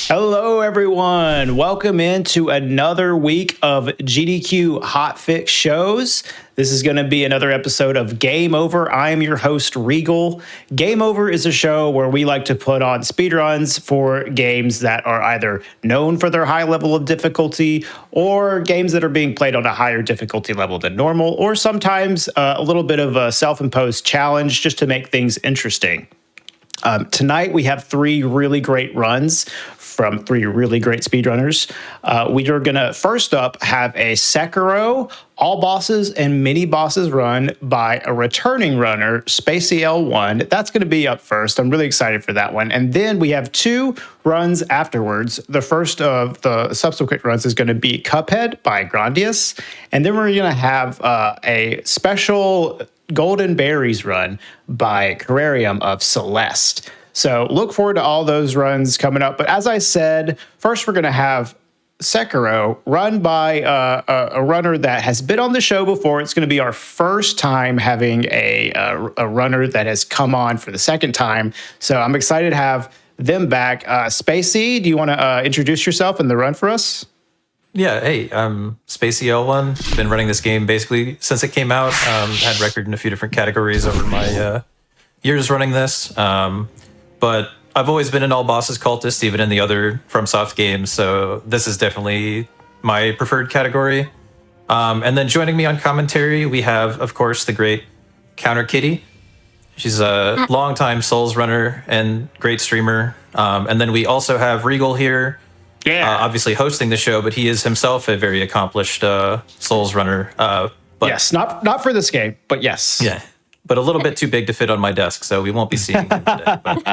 Hello, everyone. Welcome into another week of GDQ Hotfix shows. This is going to be another episode of Game Over. I am your host, Regal. Game Over is a show where we like to put on speedruns for games that are either known for their high level of difficulty or games that are being played on a higher difficulty level than normal, or sometimes a little bit of a self-imposed challenge just to make things interesting. Tonight, we have three really great runs from three really great speedrunners. We are going to, first up, have a Sekiro all bosses and mini bosses run by a returning runner, SpaceyL1. That's going to be up first. I'm really excited for that one. And then we have two runs afterwards. The first of the subsequent runs is going to be Cuphead by Grandius. And then we're going to have a special Golden Berries run by Carrarium of Celeste. So look forward to all those runs coming up. But as I said, first we're going to have Sekiro run by a runner that has been on the show before. It's going to be our first time having a runner that has come on for the second time. So I'm excited to have them back. Spacey, do you want to introduce yourself and the run for us? Yeah, hey, I'm SpaceyL1. Been running this game basically since it came out. Had record in a few different categories over my years running this. But I've always been an all bosses cultist, even in the other FromSoft games. So this is definitely my preferred category. And then joining me on commentary, we have, of course, the great Counter Kitty. She's a longtime Souls runner and great streamer. And then we also have Regal here. Yeah, obviously hosting the show, but he is himself a very accomplished Souls runner. But yes, not for this game, but yes. Yeah, but a little bit too big to fit on my desk, so we won't be seeing him today. But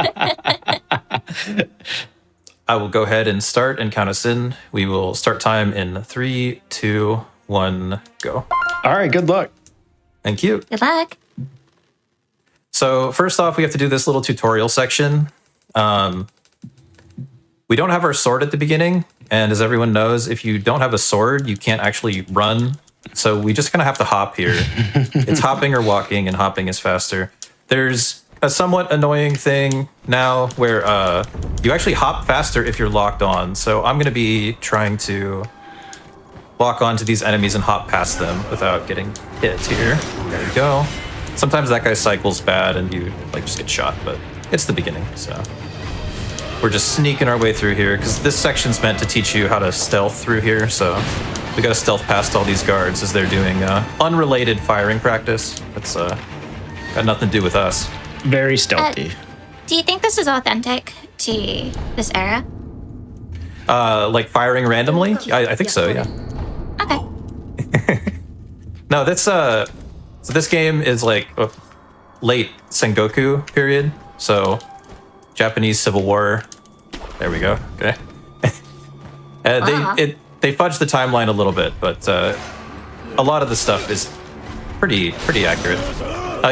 I will go ahead and start and count us in. We will start time in 3, 2, 1, go. All right, good luck. Thank you. Good luck. So first off, we have to do this little tutorial section. We don't have our sword at the beginning, and as everyone knows, if you don't have a sword, you can't actually run. So we just kind of have to hop here. It's hopping or walking, and hopping is faster. There's a somewhat annoying thing now where you actually hop faster if you're locked on. So I'm going to be trying to lock onto these enemies and hop past them without getting hit here. There we go. Sometimes that guy cycles bad and you just get shot, but it's the beginning, so... We're just sneaking our way through here, because this section's meant to teach you how to stealth through here, so we gotta stealth past all these guards as they're doing unrelated firing practice. That's got nothing to do with us. Very stealthy. Do you think this is authentic to this era? Like firing randomly? I think so, yeah. Okay. No, that's so this game is like a late Sengoku period, so Japanese Civil War. There we go. Okay. They fudged the timeline a little bit, but a lot of the stuff is pretty accurate.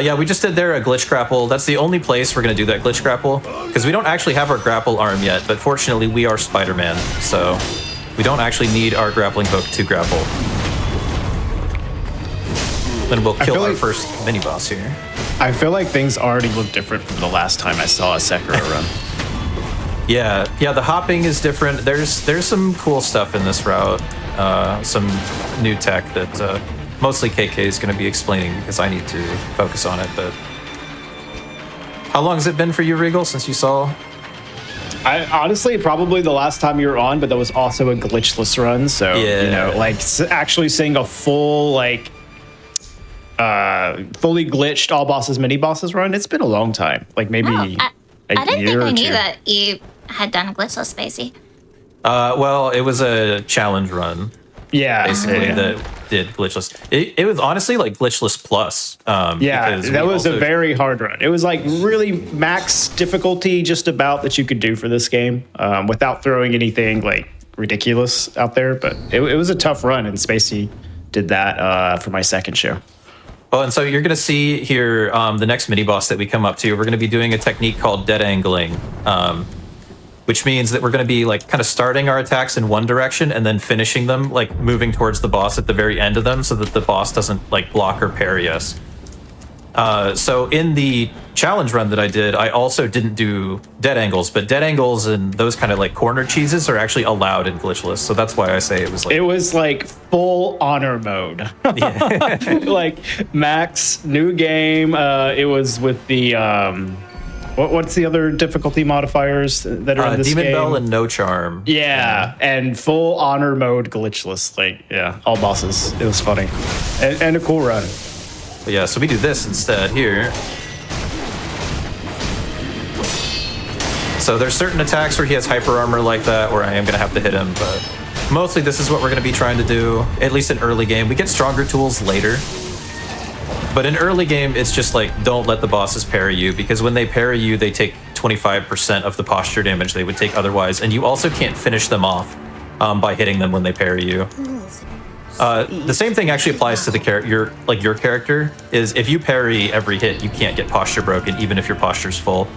Yeah, we just did there a glitch grapple. That's the only place we're gonna do that glitch grapple, because we don't actually have our grapple arm yet. But fortunately, we are Spider-Man, so we don't actually need our grappling hook to grapple. Then we'll kill our first mini boss here. I feel like things already look different from the last time I saw a Sekiro run. Yeah, the hopping is different. There's some cool stuff in this route, some new tech that mostly KK is going to be explaining because I need to focus on it. But how long has it been for you, Regal, since you saw? I honestly, probably the last time you were on, but that was also a glitchless run. So, actually seeing a full, fully glitched all bosses, mini bosses run, it's been a long time. Like maybe I didn't think I knew two. that you had done glitchless, Spacey. Well, it was a challenge run. Yeah. Basically, that did glitchless. It was honestly like glitchless plus. That was a very hard run. It was like really max difficulty just about that you could do for this game without throwing anything like ridiculous out there. But it was a tough run, and Spacey did that for my second show. Well, and so you're going to see here the next mini boss that we come up to. We're going to be doing a technique called dead angling, which means that we're going to be kind of starting our attacks in one direction and then finishing them, moving towards the boss at the very end of them, so that the boss doesn't block or parry us. So in the challenge run that I did, I also didn't do dead angles, but dead angles and those kind of like corner cheeses are actually allowed in glitchless. So that's why I say it was like... It was like full honor mode. Like max, new game. It was with the... what's the other difficulty modifiers that are in this Demon game? Bell and No Charm. Yeah, and full honor mode glitchless. Like, yeah, all bosses. It was funny. And a cool run. But yeah, so we do this instead here. So there's certain attacks where he has hyper armor like that where I am going to have to hit him, but mostly this is what we're going to be trying to do, at least in early game. We get stronger tools later. But in early game, it's just like, don't let the bosses parry you, because when they parry you, they take 25% of the posture damage they would take otherwise, and you also can't finish them off by hitting them when they parry you. The same thing actually applies to the your character, is if you parry every hit, you can't get posture broken, even if your posture's full.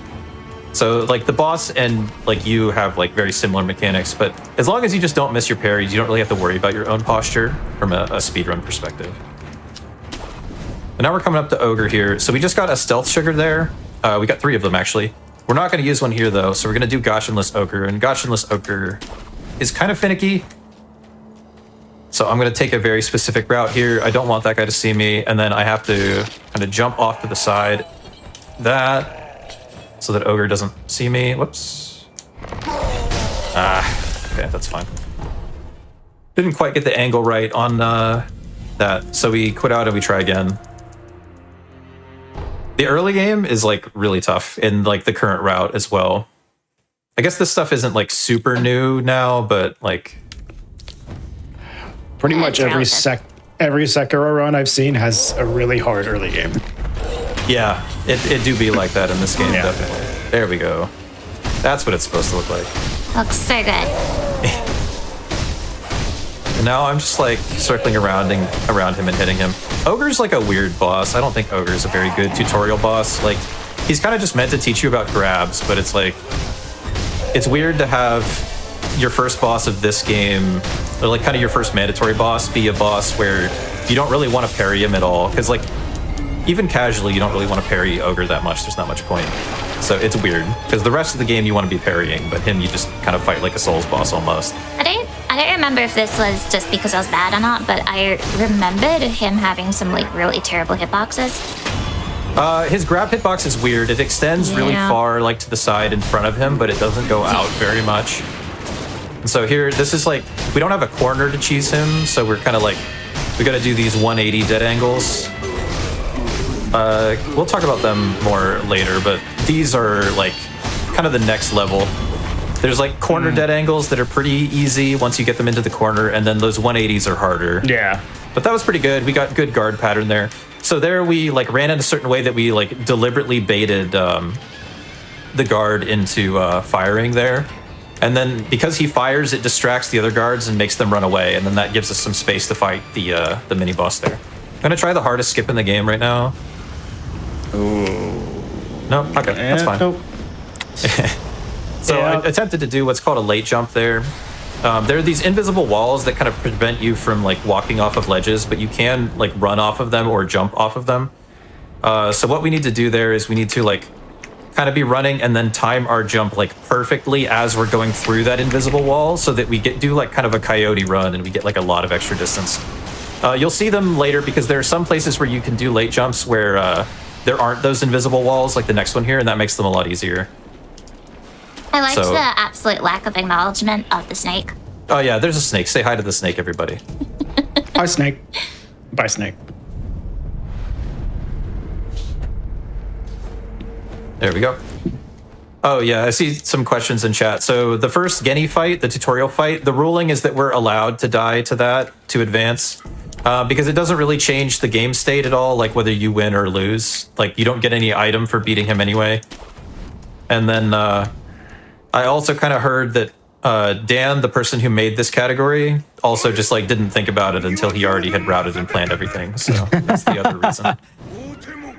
So like the boss and like you have like very similar mechanics, but as long as you just don't miss your parries, you don't really have to worry about your own posture from a speedrun perspective. But now we're coming up to Ogre here. So we just got a stealth sugar there. We got 3 of them actually. We're not going to use one here though, so we're going to do Goshenless Ogre, and Goshenless Ogre is kind of finicky. So I'm going to take a very specific route here. I don't want that guy to see me, and then I have to kind of jump off to the side. That, so that Ogre doesn't see me. Whoops. Okay, that's fine. Didn't quite get the angle right on that, so we quit out and we try again. The early game is like really tough in like the current route as well. I guess this stuff isn't like super new now, but like pretty much every Sekiro run I've seen has a really hard early game. Yeah, it do be like that in this game, Yeah. definitely. There we go. That's what it's supposed to look like. Looks so good. And now I'm just like circling around him and hitting him. Ogre's like a weird boss. I don't think Ogre's a very good tutorial boss. Like, he's kind of just meant to teach you about grabs, but it's like, it's weird to have your first boss of this game, or like kind of your first mandatory boss, be a boss where you don't really want to parry him at all. Because like, even casually, you don't really want to parry Ogre that much. There's not much point. So it's weird, because the rest of the game you want to be parrying, but him you just kind of fight like a Souls boss almost. I don't remember if this was just because I was bad or not, but I remembered him having some like really terrible hitboxes. His grab hitbox is weird. It extends really far, like to the side in front of him, but it doesn't go out very much. And so here, this is like, we don't have a corner to cheese him, so we're kind of like, we got to do these 180 dead angles. We'll talk about them more later, but these are like kind of the next level. There's like corner dead angles that are pretty easy once you get them into the corner, and then those 180s are harder. Yeah. But that was pretty good. We got good guard pattern there. So there we like ran in a certain way that we like deliberately baited the guard into firing there. And then because he fires, it distracts the other guards and makes them run away, and then that gives us some space to fight the mini boss there. I'm gonna try the hardest skip in the game right now. Ooh. No, okay, that's fine. Nope. So I attempted to do what's called a late jump there. There are these invisible walls that kind of prevent you from like walking off of ledges, but you can like run off of them or jump off of them. So what we need to do there is we need to like kind of be running and then time our jump like perfectly as we're going through that invisible wall, so that we do like kind of a coyote run and we get like a lot of extra distance. You'll see them later, because there are some places where you can do late jumps where there aren't those invisible walls like the next one here, and that makes them a lot easier. I liked the absolute lack of acknowledgement of the snake. Oh yeah, there's a snake. Say hi to the snake, everybody. Hi, Snake. Bye, Snake. There we go. Oh yeah, I see some questions in chat. So the first Genny fight, the tutorial fight, the ruling is that we're allowed to die to that to advance. Because it doesn't really change the game state at all, like whether you win or lose. Like, you don't get any item for beating him anyway. And then I also kind of heard that Dan, the person who made this category, also just like didn't think about it until he already had routed and planned everything. So that's the other reason.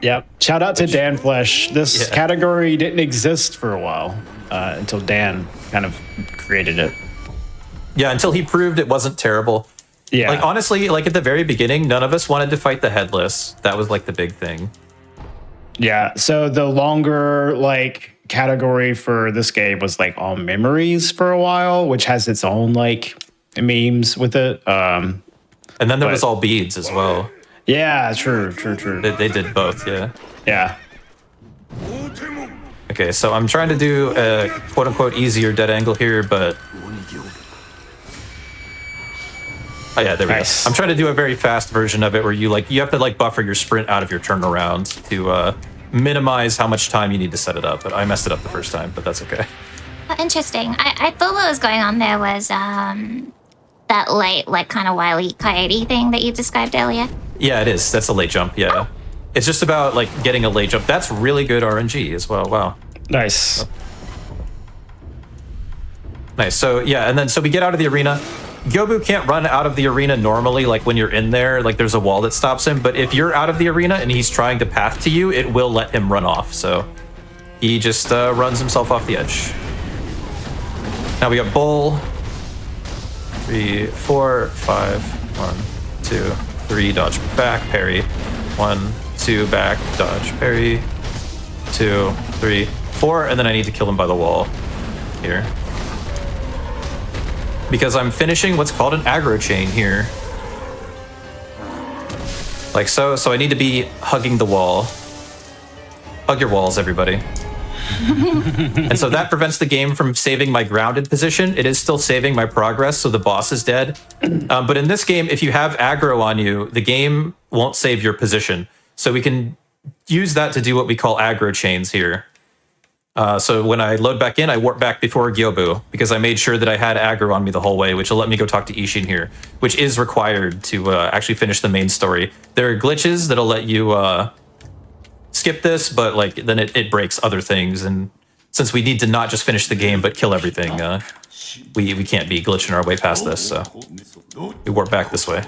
Yep. Shout out to Dan Flesh. This category didn't exist for a while until Dan kind of created it. Yeah, until he proved it wasn't terrible. Yeah. Like, honestly, like at the very beginning, none of us wanted to fight the headless. That was like the big thing. Yeah. So the longer like category for this game was like all memories for a while, which has its own like memes with it. And then there was all beads as well. Yeah, true. They did both, yeah. Yeah. Okay, so I'm trying to do a quote-unquote easier dead angle here, but... Oh yeah, there we go. I'm trying to do a very fast version of it where you have to like buffer your sprint out of your turnaround to minimize how much time you need to set it up. But I messed it up the first time, but that's okay. Oh, interesting. I thought what was going on there was that late, like kind of Wile E. Coyote thing that you described earlier. Yeah, it is. That's a late jump, yeah. Oh. It's just about like getting a late jump. That's really good RNG as well. Wow. Nice. Nice. So yeah, and then so we get out of the arena. Gyobu can't run out of the arena normally, like when you're in there, like there's a wall that stops him. But if you're out of the arena and he's trying to path to you, it will let him run off. So he just runs himself off the edge. Now we got Bull. 3, 4, 5. 1, 2, 3. Dodge back, parry. 1, 2, back, dodge, parry. 2, 3, 4, and then I need to kill him by the wall here. Because I'm finishing what's called an aggro chain here. Like so I need to be hugging the wall. Hug your walls, everybody. And so that prevents the game from saving my grounded position. It is still saving my progress, so the boss is dead. But in this game, if you have aggro on you, the game won't save your position. So we can use that to do what we call aggro chains here. So when I load back in, I warp back before Gyobu because I made sure that I had aggro on me the whole way, which will let me go talk to Ishin here, which is required to actually finish the main story. There are glitches that'll let you skip this, but like then it breaks other things. And since we need to not just finish the game but kill everything, we can't be glitching our way past this. So we warp back this way.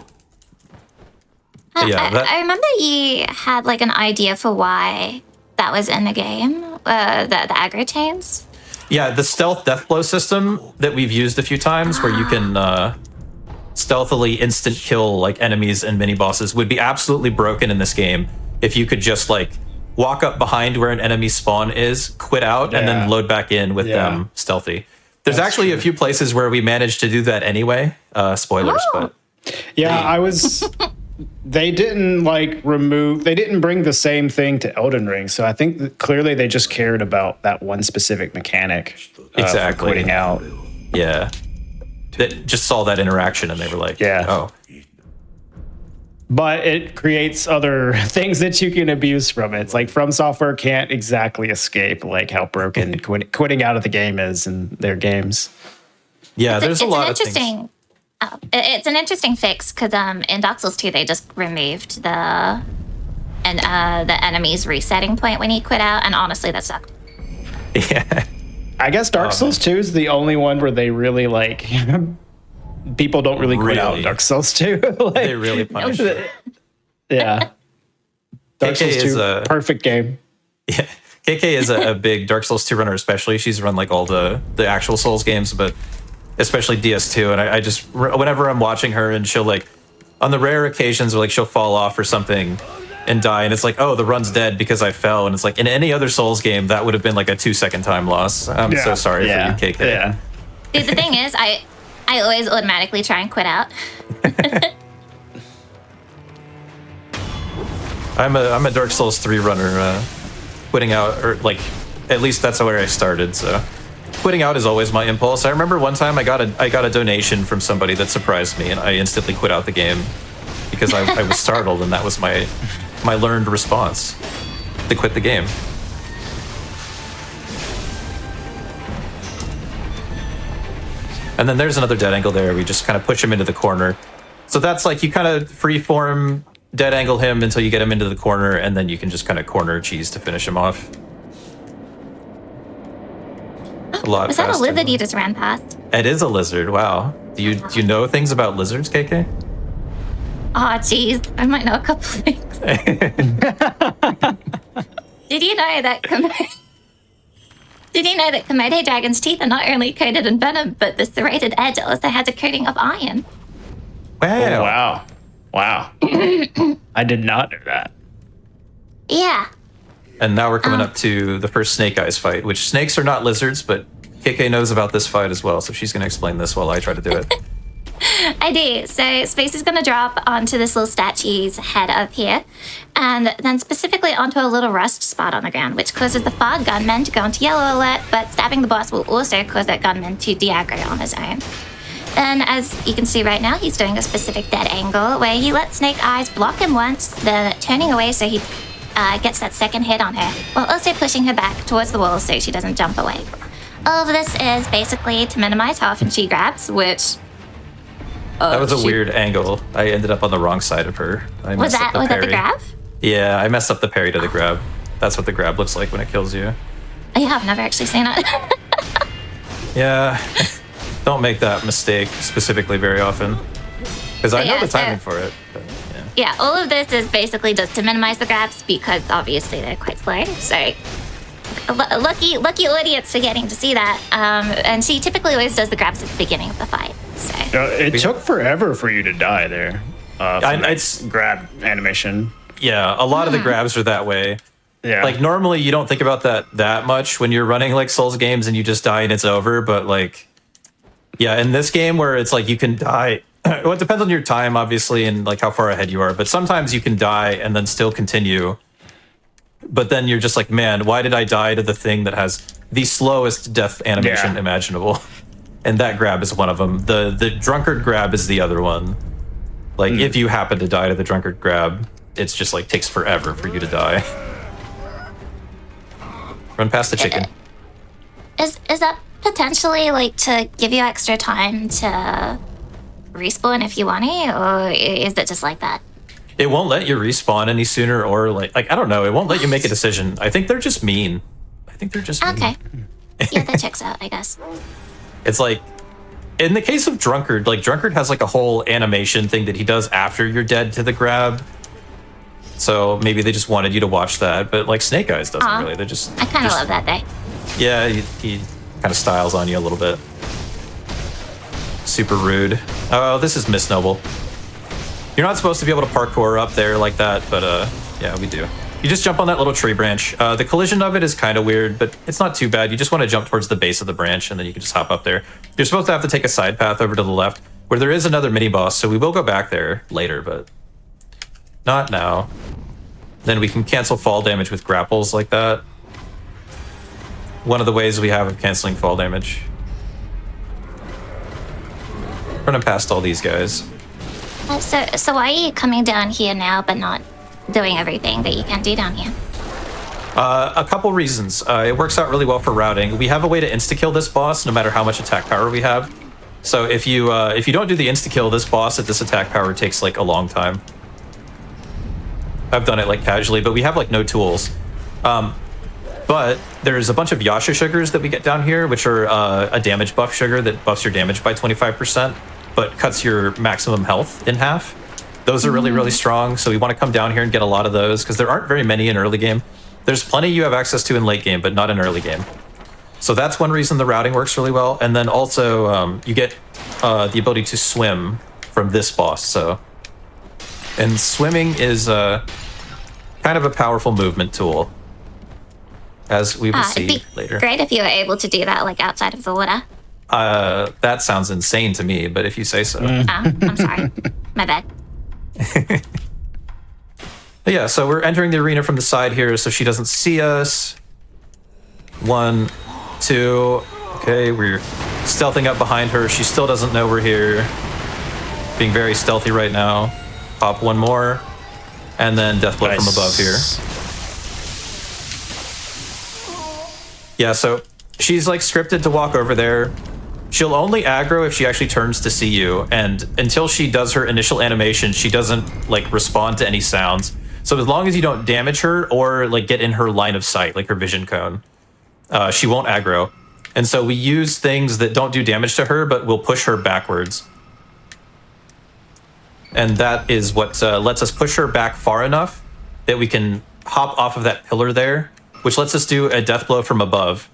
Yeah, I remember you had like an idea for why that was in the game, the aggro chains. Yeah, the stealth death blow system that we've used a few times where you can stealthily instant kill like enemies and mini bosses would be absolutely broken in this game if you could just like walk up behind where an enemy spawn is, quit out, and then load back in with them stealthy. There's actually a few places where we managed to do that anyway. Spoilers, but... Yeah, they didn't they didn't bring the same thing to Elden Ring. So I think that clearly they just cared about that one specific mechanic. Exactly. For quitting out. Yeah. They just saw that interaction and they were like, oh. But it creates other things that you can abuse from it. It's like From Software can't exactly escape like how broken quitting out of the game is in their games. Yeah, there's a lot of things. It's an interesting fix because in Dark Souls 2 they just removed the enemy's resetting point when you quit out, and honestly that sucked. Yeah. I guess Dark Souls 2 is the only one where they really like people don't really quit out in Dark Souls 2. They really punish it. Yeah. Dark Souls 2 is a perfect game. Yeah. KK is a big Dark Souls 2 runner, especially. She's run like all the actual Souls games, but especially DS2. And I just, whenever I'm watching her and she'll like, on the rare occasions where like she'll fall off or something and die, and it's like, oh, the run's dead because I fell. And it's like, in any other Souls game, that would have been like a 2-second time loss. I'm so sorry for you, KK. Yeah. Dude, the thing is, I always automatically try and quit out. I'm a Dark Souls 3 runner, quitting out, or like, at least that's where I started, so. Quitting out is always my impulse. I remember one time I got a donation from somebody that surprised me, and I instantly quit out the game because I was startled, and that was my learned response to quit the game. And then there's another dead angle there. We just kind of push him into the corner. So that's like you kind of freeform dead angle him until you get him into the corner, and then you can just kind of corner cheese to finish him off. Was that a lizard you just ran past? It is a lizard. Wow. Do you know things about lizards, KK? Oh, geez. I might know a couple things. Did you know that Komodo dragon's teeth are not only coated in venom, but the serrated edge also has a coating of iron? Wow. Oh, wow. I did not know that. Yeah. And now we're coming up to the first Snake Eyes fight, which snakes are not lizards, but KK knows about this fight as well, so she's going to explain this while I try to do it. I do. So Space is going to drop onto this little statue's head up here, and then specifically onto a little rust spot on the ground, which causes the fog gunman to go into yellow alert, but stabbing the boss will also cause that gunman to de-aggro on his own. And as you can see right now, he's doing a specific dead angle where he lets Snake Eyes block him once, then turning away so he gets that second hit on her, while also pushing her back towards the wall so she doesn't jump away. All of this is basically to minimize how often she grabs, which... that was a weird angle. I ended up on the wrong side of her. Was that the grab? Yeah, I messed up the parry to the grab. That's what the grab looks like when it kills you. Yeah, I've never actually seen it. Yeah, don't make that mistake specifically very often. Because I know the timing for it. But, yeah, all of this is basically just to minimize the grabs because obviously they're quite slow. So lucky audience for getting to see that. And she typically always does the grabs at the beginning of the fight. So it took forever for you to die there. It's grab animation. Yeah, a lot of the grabs are that way. Yeah. Like normally you don't think about that much when you're running like Souls games and you just die and it's over. But like, yeah, in this game where it's like you can die. Well, it depends on your time, obviously, and like how far ahead you are. But sometimes you can die and then still continue. But then you're just like, man, why did I die to the thing that has the slowest death animation imaginable? And that grab is one of them. The drunkard grab is the other one. Like, if you happen to die to the drunkard grab, it's just like takes forever for you to die. Run past the chicken. Is that potentially like to give you extra time to respawn if you want to, or is it just like that? It won't let you respawn any sooner, or like I don't know. It won't let you make a decision. I think they're just mean. Okay. Yeah, that checks out, I guess. It's like, in the case of Drunkard, like Drunkard has like a whole animation thing that he does after you're dead to the grab. So maybe they just wanted you to watch that, but like Snake Eyes doesn't really. They're just. I kind of love that day. Yeah, he kind of styles on you a little bit. Super rude. Oh, this is Miss Noble. You're not supposed to be able to parkour up there like that, but yeah, we do. You just jump on that little tree branch. The collision of it is kind of weird, but it's not too bad. You just want to jump towards the base of the branch, and then you can just hop up there. You're supposed to have to take a side path over to the left, where there is another mini-boss, so we will go back there later, but not now. Then we can cancel fall damage with grapples like that. One of the ways we have of canceling fall damage. Running past all these guys. So why are you coming down here now, but not doing everything that you can do down here? A couple reasons. It works out really well for routing. We have a way to insta-kill this boss, no matter how much attack power we have. So if you don't do the insta-kill, this boss at this attack power takes like a long time. I've done it like casually, but we have like no tools. But there's a bunch of Yasha sugars that we get down here, which are a damage buff sugar that buffs your damage by 25%, but cuts your maximum health in half. Those are really, really strong, so we want to come down here and get a lot of those, because there aren't very many in early game. There's plenty you have access to in late game, but not in early game. So that's one reason the routing works really well. And then also, you get the ability to swim from this boss. And swimming is kind of a powerful movement tool, as we will see later. Great if you were able to do that like outside of the water. That sounds insane to me, but if you say so. I'm sorry. My bad. Yeah, so we're entering the arena from the side here so she doesn't see us. 1, 2. Okay, we're stealthing up behind her. She still doesn't know we're here. Being very stealthy right now. Pop one more. And then death blow from above here. Yeah, so she's like scripted to walk over there. She'll only aggro if she actually turns to see you, and until she does her initial animation, she doesn't like respond to any sounds. So as long as you don't damage her or like get in her line of sight, like her vision cone, she won't aggro. And so we use things that don't do damage to her, but will push her backwards. And that is what lets us push her back far enough that we can hop off of that pillar there, which lets us do a death blow from above.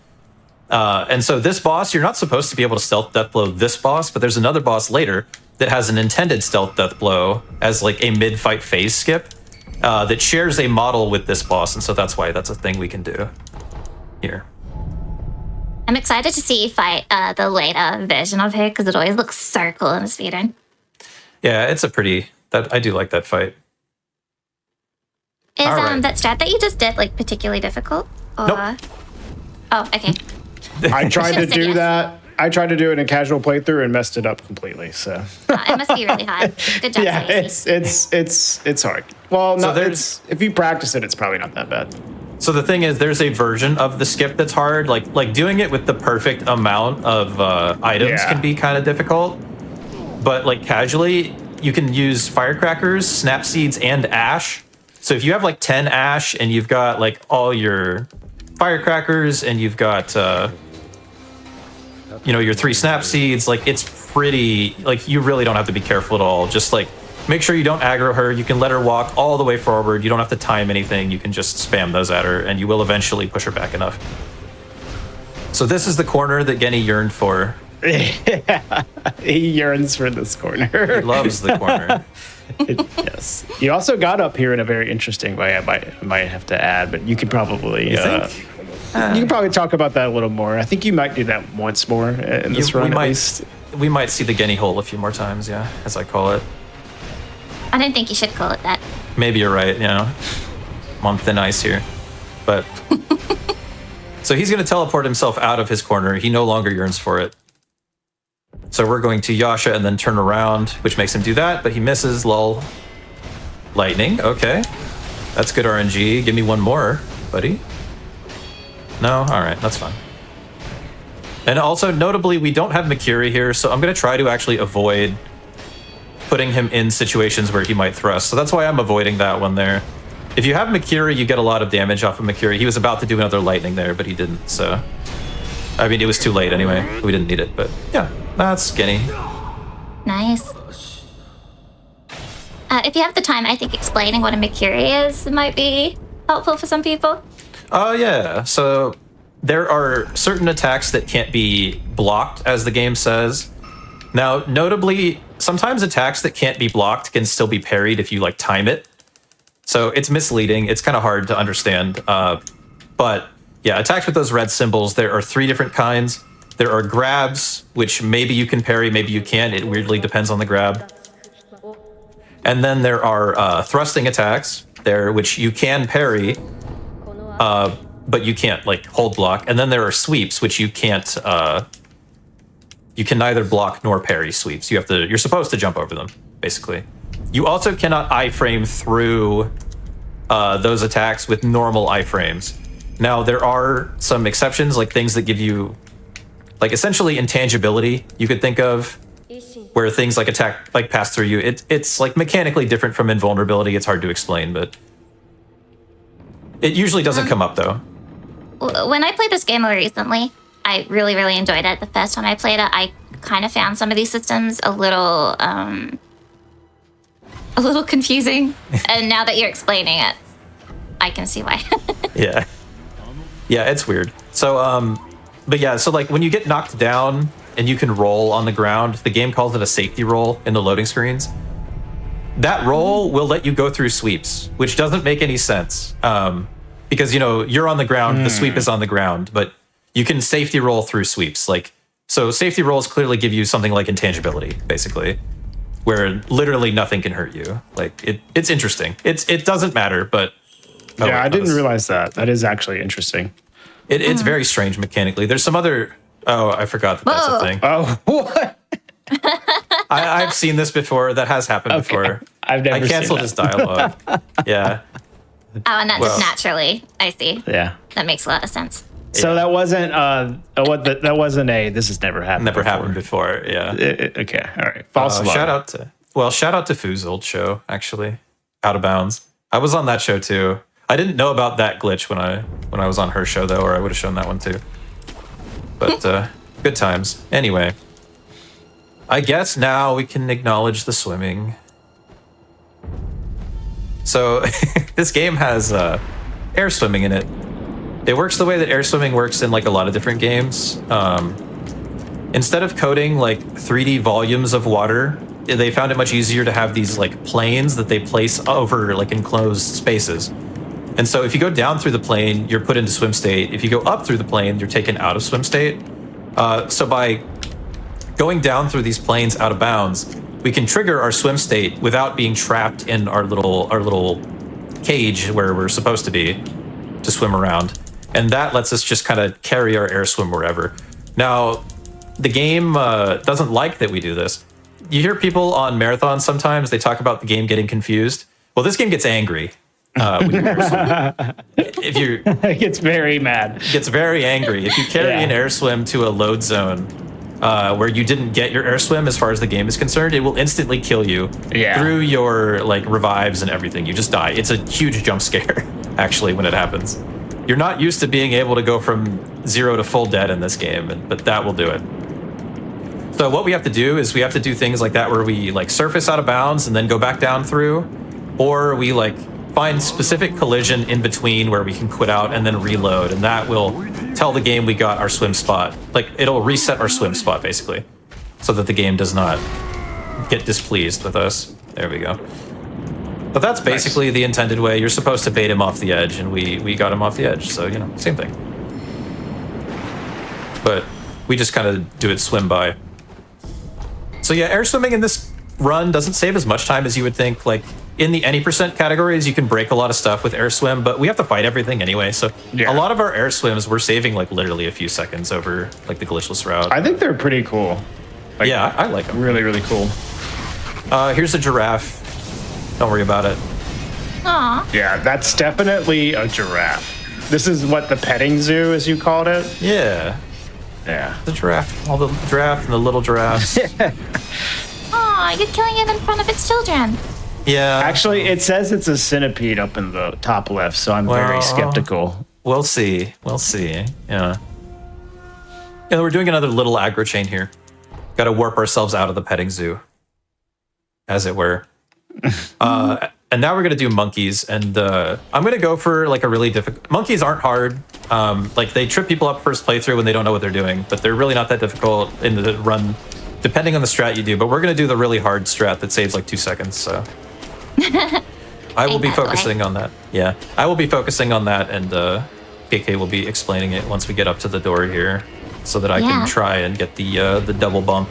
And so this boss, you're not supposed to be able to stealth death blow this boss, but there's another boss later that has an intended stealth death blow as like a mid-fight phase skip. that shares a model with this boss, and so that's why that's a thing we can do here. I'm excited to see you fight the later version of her because it always looks so cool in the speedrun. Yeah, it's a pretty. I do like that fight. Is right. that strat that you just did like particularly difficult? Or... Nope. Oh, okay. I tried to Should've said do yes. that. I tried to do it in a casual playthrough and messed it up completely. So It must be really hard. Good job, yeah, Stacey. it's hard. Well, So no, there's- if you practice it, it's probably not that bad. So the thing is, there's a version of the skip that's hard. Like doing it with the perfect amount of items Yeah. can be kind of difficult. But like casually, you can use firecrackers, snap seeds, and ash. So if you have like 10 ash and you've got like all your firecrackers and you've got your 3 snap seeds, like it's pretty, like you really don't have to be careful at all. Just like make sure you don't aggro her. You can let her walk all the way forward. You don't have to time anything. You can just spam those at her and you will eventually push her back enough. So this is the corner that Genny yearned for. He yearns for this He corner. loves the corner. Yes. You also got up here in a very interesting way. I might have to add, but you could probably. You think? You can probably talk about that a little more. I think you might do that once more in this run, at least. We might see the Genny hole a few more times, yeah, as I call it. I don't think you should call it that. Maybe you're right, I'm on thin ice here. But so he's going to teleport himself out of his corner. He no longer yearns for it. So we're going to Yasha and then turn around, which makes him do that, but he misses, lol. Lightning, okay. That's good RNG. Give me one more, buddy. No? Alright, that's fine. And also, notably, we don't have Makiri here, so I'm going to try to actually avoid putting him in situations where he might thrust. So that's why I'm avoiding that one there. If you have Makiri, you get a lot of damage off of Makiri. He was about to do another lightning there, but he didn't, so... I mean, it was too late anyway. We didn't need it, but yeah, that's Genny. Nice. If you have the time, I think explaining what a Makiri is might be helpful for some people. Oh, yeah. So there are certain attacks that can't be blocked, as the game says. Now, notably, sometimes attacks that can't be blocked can still be parried if you, like, time it. So it's misleading. It's kind of hard to understand. But, yeah, attacks with those red symbols, there are 3 different kinds. There are grabs, which maybe you can parry, maybe you can't. It weirdly depends on the grab. And then there are thrusting attacks, which you can parry, but you can't like hold block. And then there are sweeps, which you can't. You can neither block nor parry sweeps. You're supposed to jump over them, basically. You also cannot iframe through those attacks with normal iframes. Now there are some exceptions, like things that give you, like essentially intangibility. You could think of where things like attack, like pass through you. It's like mechanically different from invulnerability. It's hard to explain, but it usually doesn't come up though. When I played this game more recently, I really, really enjoyed it. The first time I played it, I kind of found some of these systems a little confusing. And now that you're explaining it, I can see why. Yeah. Yeah, it's weird. So, but yeah, so like when you get knocked down and you can roll on the ground, the game calls it a safety roll in the loading screens. That roll will let you go through sweeps, which doesn't make any sense. Because, you're on the ground, the sweep is on the ground, but you can safety roll through sweeps. So safety rolls clearly give you something like intangibility, basically, where literally nothing can hurt you. Like, it's interesting. It doesn't matter, but... Yeah, I didn't realize that. That is actually interesting. It's very strange mechanically. There's some other... Oh, I forgot that's a thing. Oh, what? I've seen this before. That has happened before. I've never I canceled seen his dialogue. Yeah. Oh, and that just naturally, I see. Yeah. That makes a lot of sense. So that wasn't that wasn't a this has never happened. Never happened before. Yeah. Okay. All right. False alarm. Shout out to Foo's old show, actually. Out of Bounds. I was on that show too. I didn't know about that glitch when I was on her show though, or I would have shown that one too. But good times. Anyway, I guess now we can acknowledge the swimming. So this game has air swimming in it. It works the way that air swimming works in like a lot of different games. Instead of coding like 3D volumes of water they found it much easier to have these like planes that they place over like enclosed spaces. And so if you go down through the plane, you're put into swim state. If you go up through the plane, you're taken out of swim state. So by going down through these planes out of bounds, we can trigger our swim state without being trapped in our little cage where we're supposed to be to swim around. And that lets us just kind of carry our air swim wherever. Now, the game doesn't like that we do this. You hear people on marathons sometimes, they talk about the game getting confused. Well, this game gets angry. When you air swim. If you It gets very mad. It gets very angry. If you carry an air swim to a load zone where you didn't get your air swim as far as the game is concerned, it will instantly kill you through your like revives and everything. You just die. It's a huge jump scare, actually, when it happens. You're not used to being able to go from 0 to full dead in this game, but that will do it. So what we have to do is we have to do things like that where we like surface out of bounds and then go back down through, or we like find specific collision in between where we can quit out and then reload, and that will tell the game we got our swim spot. Like, it'll reset our swim spot, basically, so that the game does not get displeased with us. There we go. But that's basically the intended way. You're supposed to bait him off the edge, and we got him off the edge, so, you know, same thing. But we just kind of do it swim by. So yeah, air swimming in this run doesn't save as much time as you would think. Like, in the any percent categories, you can break a lot of stuff with air swim, but we have to fight everything anyway. So a lot of our air swims, we're saving like literally a few seconds over like the glitchless route. I think they're pretty cool. Like, yeah, I like them. Really, really cool. Here's a giraffe. Don't worry about it. Aw. Yeah, that's definitely a giraffe. This is what, the petting zoo, as you called it? Yeah. Yeah. The giraffe, all the giraffe and the little giraffes. Aw, you're killing it in front of its children. Yeah. Actually, it says it's a centipede up in the top left, so I'm very skeptical. We'll see. We'll see. Yeah. Yeah, we're doing another little aggro chain here. Got to warp ourselves out of the petting zoo, as it were. And now we're going to do monkeys, and I'm going to go for like a really difficult... Monkeys aren't hard. Like, they trip people up first playthrough when they don't know what they're doing, but they're really not that difficult in the run, depending on the strat you do. But we're going to do the really hard strat that saves like 2 seconds, so... I will be focusing on that. Yeah, I will be focusing on that, and KK will be explaining it once we get up to the door here, so that I can try and get the double bump.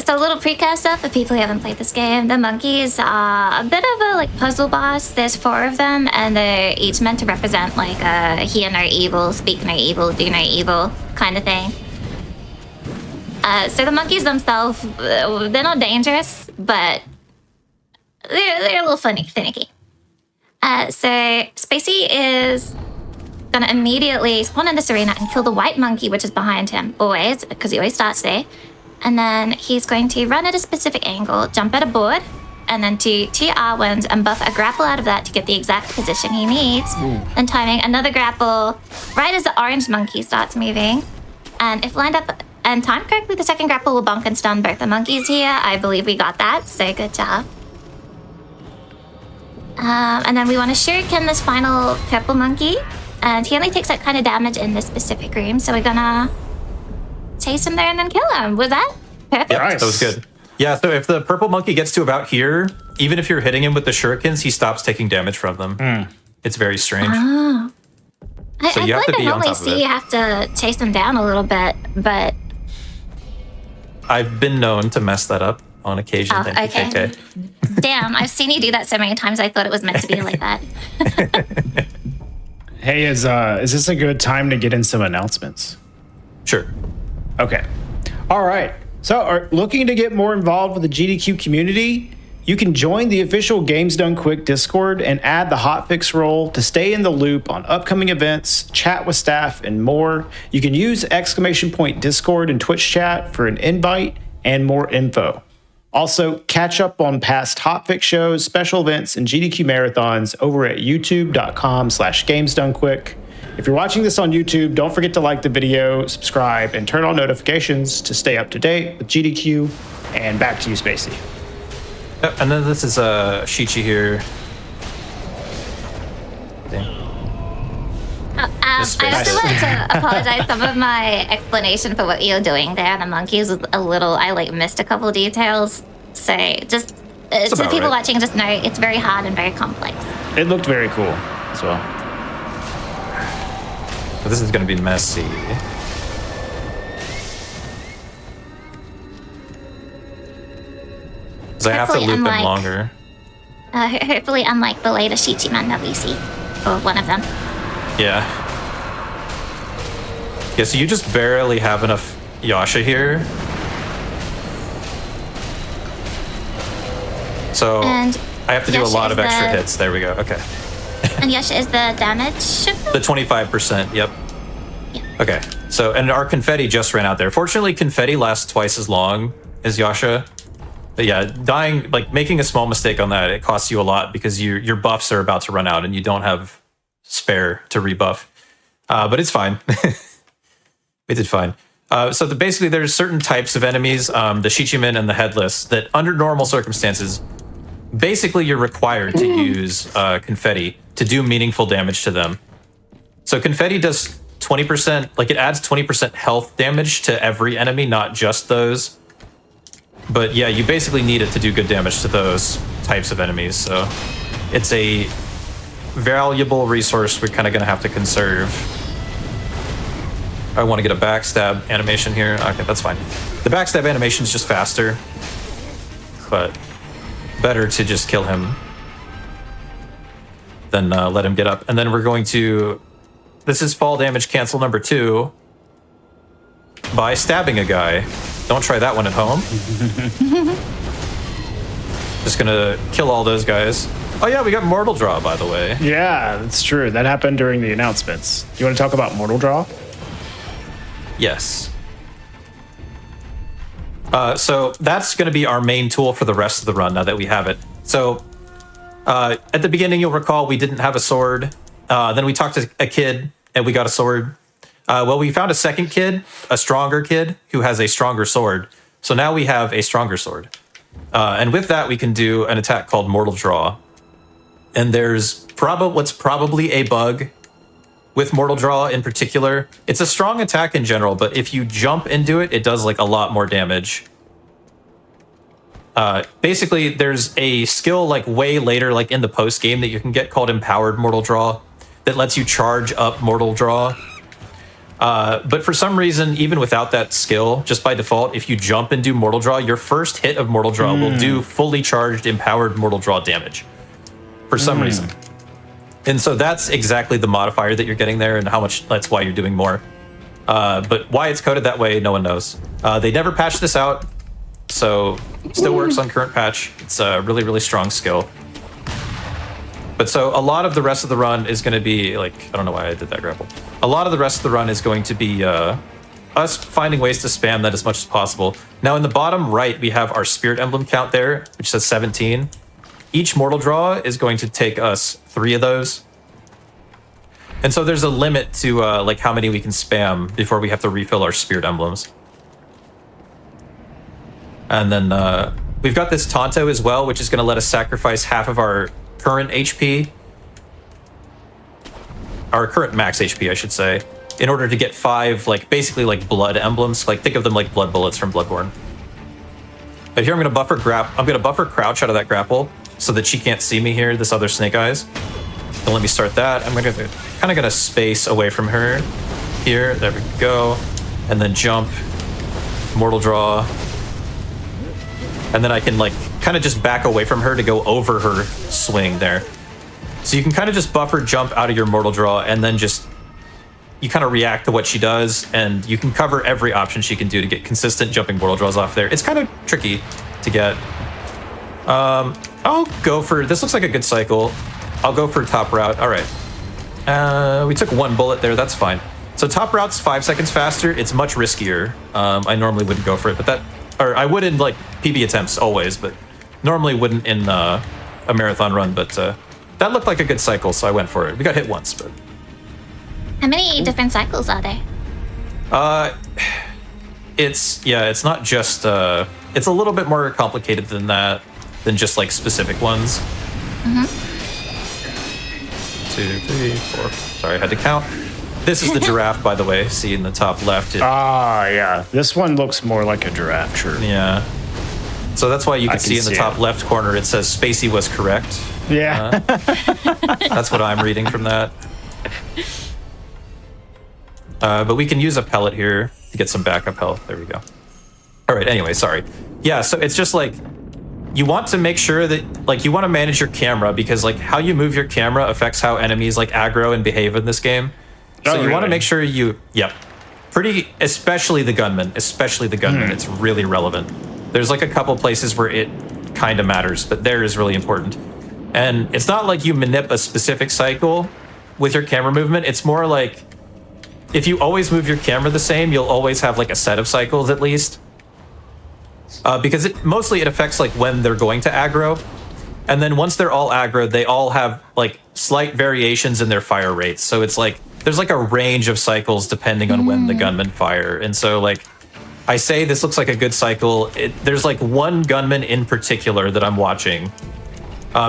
So a little precursor for people who haven't played this game. The monkeys are a bit of a like puzzle boss. There's 4 of them, and they're each meant to represent like a hear no evil, speak no evil, do no evil kind of thing. So the monkeys themselves, they're not dangerous, but they're a little finicky. So Spacey is gonna immediately spawn in this arena and kill the white monkey, which is behind him, always, because he always starts there. And then he's going to run at a specific angle, jump at a board, and then do 2 R1s and buff a grapple out of that to get the exact position he needs. Then timing another grapple right as the orange monkey starts moving. And if lined up and timed correctly, the second grapple will bonk and stun both the monkeys here. I believe we got that, so good job. And then we want to shuriken this final purple monkey. And he only takes that kind of damage in this specific room, so we're gonna chase him there and then kill him. Was that perfect? Yeah, that was good. Yeah, so if the purple monkey gets to about here, even if you're hitting him with the shurikens, he stops taking damage from them. It's very strange. Oh. So you have to be on top of it. I normally see you have to chase them down a little bit, but... I've been known to mess that up on occasion. Oh, Thank you, okay. KK. Damn, I've seen you do that so many times, I thought it was meant to be like that. Hey, is this a good time to get in some announcements? Sure. Okay. All right. So, are looking to get more involved with the GDQ community? You can join the official Games Done Quick Discord and add the Hotfix role to stay in the loop on upcoming events, chat with staff, and more. You can use !Discord and Twitch chat for an invite and more info. Also, catch up on past Hotfix shows, special events, and GDQ marathons over at youtube.com/GamesDoneQuick. If you're watching this on YouTube, don't forget to like the video, subscribe, and turn on notifications to stay up to date with GDQ. And back to you, Spacey. And then this is Shichi here. Just I spaced also it. want to apologize. Some of my explanation for what you're doing there, the monkeys, was a little. I missed a couple details. So just to the about people right. watching, just know it's very hard and very complex. It looked very cool as well. But this is going to be messy. Because I have to Hopefully, loop them unlike- longer. Hopefully, unlike the later Shichiman that we see, or one of them. Yeah. Yeah, so you just barely have enough Yasha here. So And I have to do a Yasha lot is of extra the- hits. There we go. Okay. And Yasha is the damage. The 25%. Yep. Yeah. Okay. So, and our confetti just ran out there. Fortunately, confetti lasts twice as long as Yasha. But yeah, dying, like making a small mistake on that, it costs you a lot because your buffs are about to run out and you don't have spare to rebuff. But it's fine. We did fine. So basically, there's certain types of enemies, the Shichiman and the Headless, that under normal circumstances, basically you're required to use confetti to do meaningful damage to them. So confetti does 20%, like it adds 20% health damage to every enemy, not just those. But yeah, you basically need it to do good damage to those types of enemies. So it's a valuable resource we're kind of going to have to conserve. I want to get a backstab animation here. Okay, that's fine. The backstab animation is just faster, but better to just kill him than let him get up. And then we're going to... This is fall damage cancel number 2 by stabbing a guy. Don't try that one at home. Just gonna kill all those guys. Oh yeah, we got Mortal Draw, by the way. Yeah, that's true. That happened during the announcements. You want to talk about Mortal Draw? Yes. So that's going to be our main tool for the rest of the run now that we have it. So at the beginning, you'll recall we didn't have a sword. Then we talked to a kid and we got a sword. Well, we found a second kid, a stronger kid who has a stronger sword. So now we have a stronger sword. And with that, we can do an attack called Mortal Draw. And there's what's probably a bug with Mortal Draw in particular. It's a strong attack in general, but if you jump into it, it does like a lot more damage. Basically, there's a skill like way later, like in the post game, that you can get called Empowered Mortal Draw that lets you charge up Mortal Draw. But for some reason, even without that skill, just by default, if you jump and do Mortal Draw, your first hit of Mortal Draw will do fully charged Empowered Mortal Draw damage. For some reason. And so that's exactly the modifier that you're getting there and how much, that's why you're doing more. But why it's coded that way, no one knows. They never patched this out, so it still works on current patch. It's a really, really strong skill. But so a lot of the rest of the run is going to be like, I don't know why I did that grapple. A lot of the rest of the run is going to be us finding ways to spam that as much as possible. Now in the bottom right, we have our spirit emblem count there, which says 17. Each Mortal Draw is going to take us 3 of those. And so there's a limit to like how many we can spam before we have to refill our spirit emblems. And then we've got this Tonto as well, which is going to let us sacrifice half of our current HP. Our current max HP, I should say, in order to get 5, like basically like blood emblems. Like think of them like blood bullets from Bloodborne. But here I'm going to buffer crouch out of that grapple so that she can't see me here, this other Snake Eyes. Don't let me start that. I'm kind of going to space away from her here. There we go. And then jump, Mortal Draw. And then I can like kind of just back away from her to go over her swing there. So you can kind of just buffer jump out of your Mortal Draw and then just, you kind of react to what she does and you can cover every option she can do to get consistent jumping Mortal Draws off there. It's kind of tricky to get. I'll go for, this looks like a good cycle. I'll go for top route. All right. We took 1 bullet there. That's fine. So top route's 5 seconds faster. It's much riskier. I normally wouldn't go for it, but I would in like PB attempts always, but normally wouldn't in a marathon run. But that looked like a good cycle, so I went for it. We got hit once, but. How many different cycles are there? It's not just, it's a little bit more complicated than that, than just like specific ones. 2, 3, 4. Sorry, I had to count. This is the giraffe, by the way. See in the top left. Yeah. This one looks more like a giraffe shirt. Yeah. So that's why you can see in the top it. left corner it says Spacey was correct. Yeah. That's what I'm reading from that. But we can use a pellet here to get some backup health. There we go. All right, anyway, sorry. Yeah, so it's just like, you want to make sure that, like, you want to manage your camera because, like, how you move your camera affects how enemies, like, aggro and behave in this game. So you want to make sure especially the gunman, it's really relevant. There's, like, a couple places where it kind of matters, but there is really important. And it's not like you manip a specific cycle with your camera movement. It's more like, if you always move your camera the same, you'll always have, like, a set of cycles at least. Because it affects like when they're going to aggro, and then once they're all aggro, they all have like slight variations in their fire rates. So it's like there's like a range of cycles depending on when the gunmen fire. And so like I say this looks like a good cycle. There's like one gunman in particular that I'm watching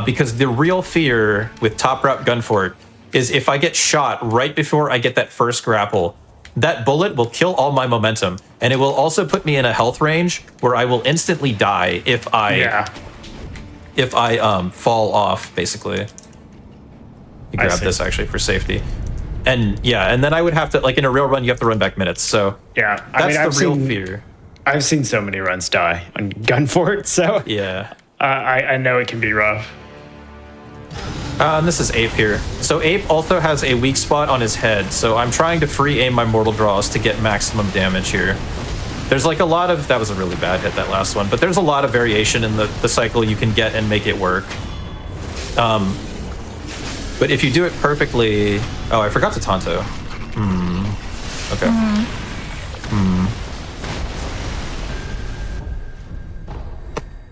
because the real fear with Top Route Gunfort is if I get shot right before I get that first grapple, that bullet will kill all my momentum, and it will also put me in a health range where I will instantly die if I fall off, basically. You grab this actually for safety. And yeah, and then I would have to, like in a real run, you have to run back minutes. So yeah, that's the real fear. I've seen so many runs die on Gunfort, so yeah, I know it can be rough. And this is Ape here. So Ape also has a weak spot on his head, so I'm trying to free aim my mortal draws to get maximum damage here. There's like a lot of, that was a really bad hit, that last one, but there's a lot of variation in the cycle you can get and make it work. But if you do it perfectly, oh, I forgot to Tonto. Okay.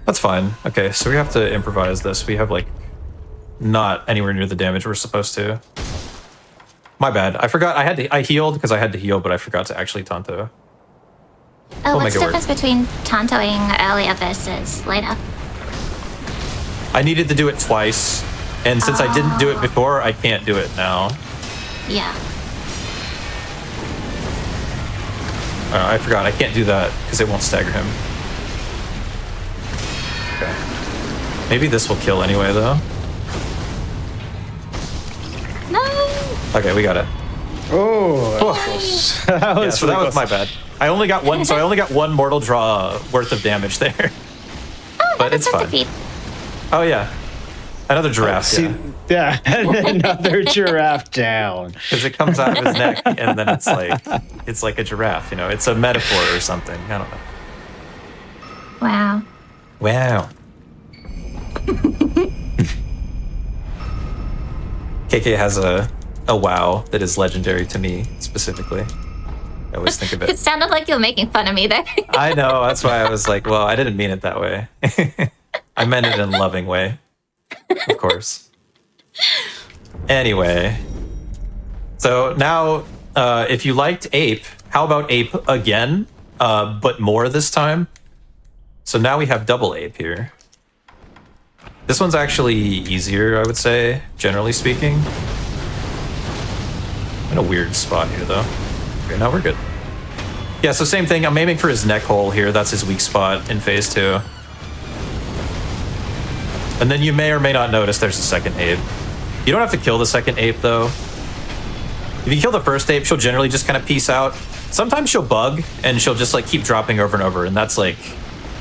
That's fine. Okay, so we have to improvise this. We have like not anywhere near the damage we're supposed to. My bad. I forgot. I healed because I had to heal, but I forgot to actually Tonto. Oh, what's the difference between Tontoing earlier versus later? I needed to do it twice, and since I didn't do it before, I can't do it now. Yeah. I forgot. I can't do that because it won't stagger him. Okay. Maybe this will kill anyway, though. No! Okay, we got it. Oh, that was my bad. I only got one, so I only got one mortal draw worth of damage there. Oh, but it's fine. Defeat. Oh yeah, another giraffe. Yeah, another giraffe down. Because it comes out of his neck, and then it's like a giraffe. You know, it's a metaphor or something. I don't know. Wow. Wow. KK has a wow that is legendary to me specifically. I always think of it. It sounded like you were making fun of me there. I know, that's why I was like, well, I didn't mean it that way. I meant it in a loving way, of course. Anyway, so now if you liked Ape, how about Ape again, but more this time? So now we have double Ape here. This one's actually easier, I would say, generally speaking. In a weird spot here, though. Okay, now we're good. Yeah, so same thing. I'm aiming for his neck hole here. That's his weak spot in phase 2. And then you may or may not notice there's a second ape. You don't have to kill the second ape, though. If you kill the first ape, she'll generally just kind of peace out. Sometimes she'll bug, and she'll just like keep dropping over and over, and that's like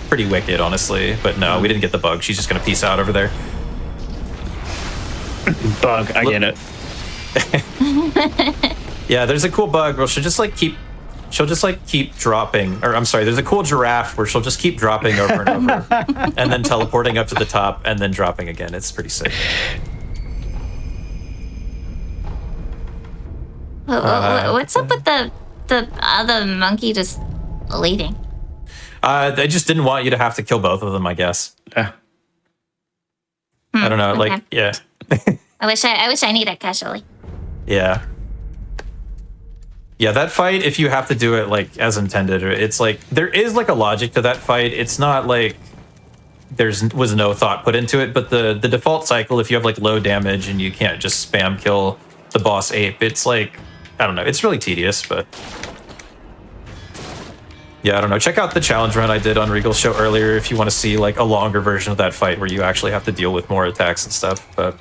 pretty wicked, honestly. But no, we didn't get the bug. She's just gonna peace out over there. Bug, I get it. Yeah, there's a cool bug where she'll just like keep dropping, or I'm sorry, there's a cool giraffe where she'll just keep dropping over and over and then teleporting up to the top and then dropping again. It's pretty sick. What's up with the other monkey just leaving? They just didn't want you to have to kill both of them, I guess. I don't know, okay. like, yeah. I wish I knew that casually. Yeah. Yeah, that fight, if you have to do it like as intended, it's like there is like a logic to that fight. It's not like was no thought put into it, but the default cycle, if you have like low damage and you can't just spam kill the boss ape, it's like I don't know. It's really tedious, but yeah, I don't know. Check out the challenge run I did on Regal's show earlier if you want to see like a longer version of that fight where you actually have to deal with more attacks and stuff. But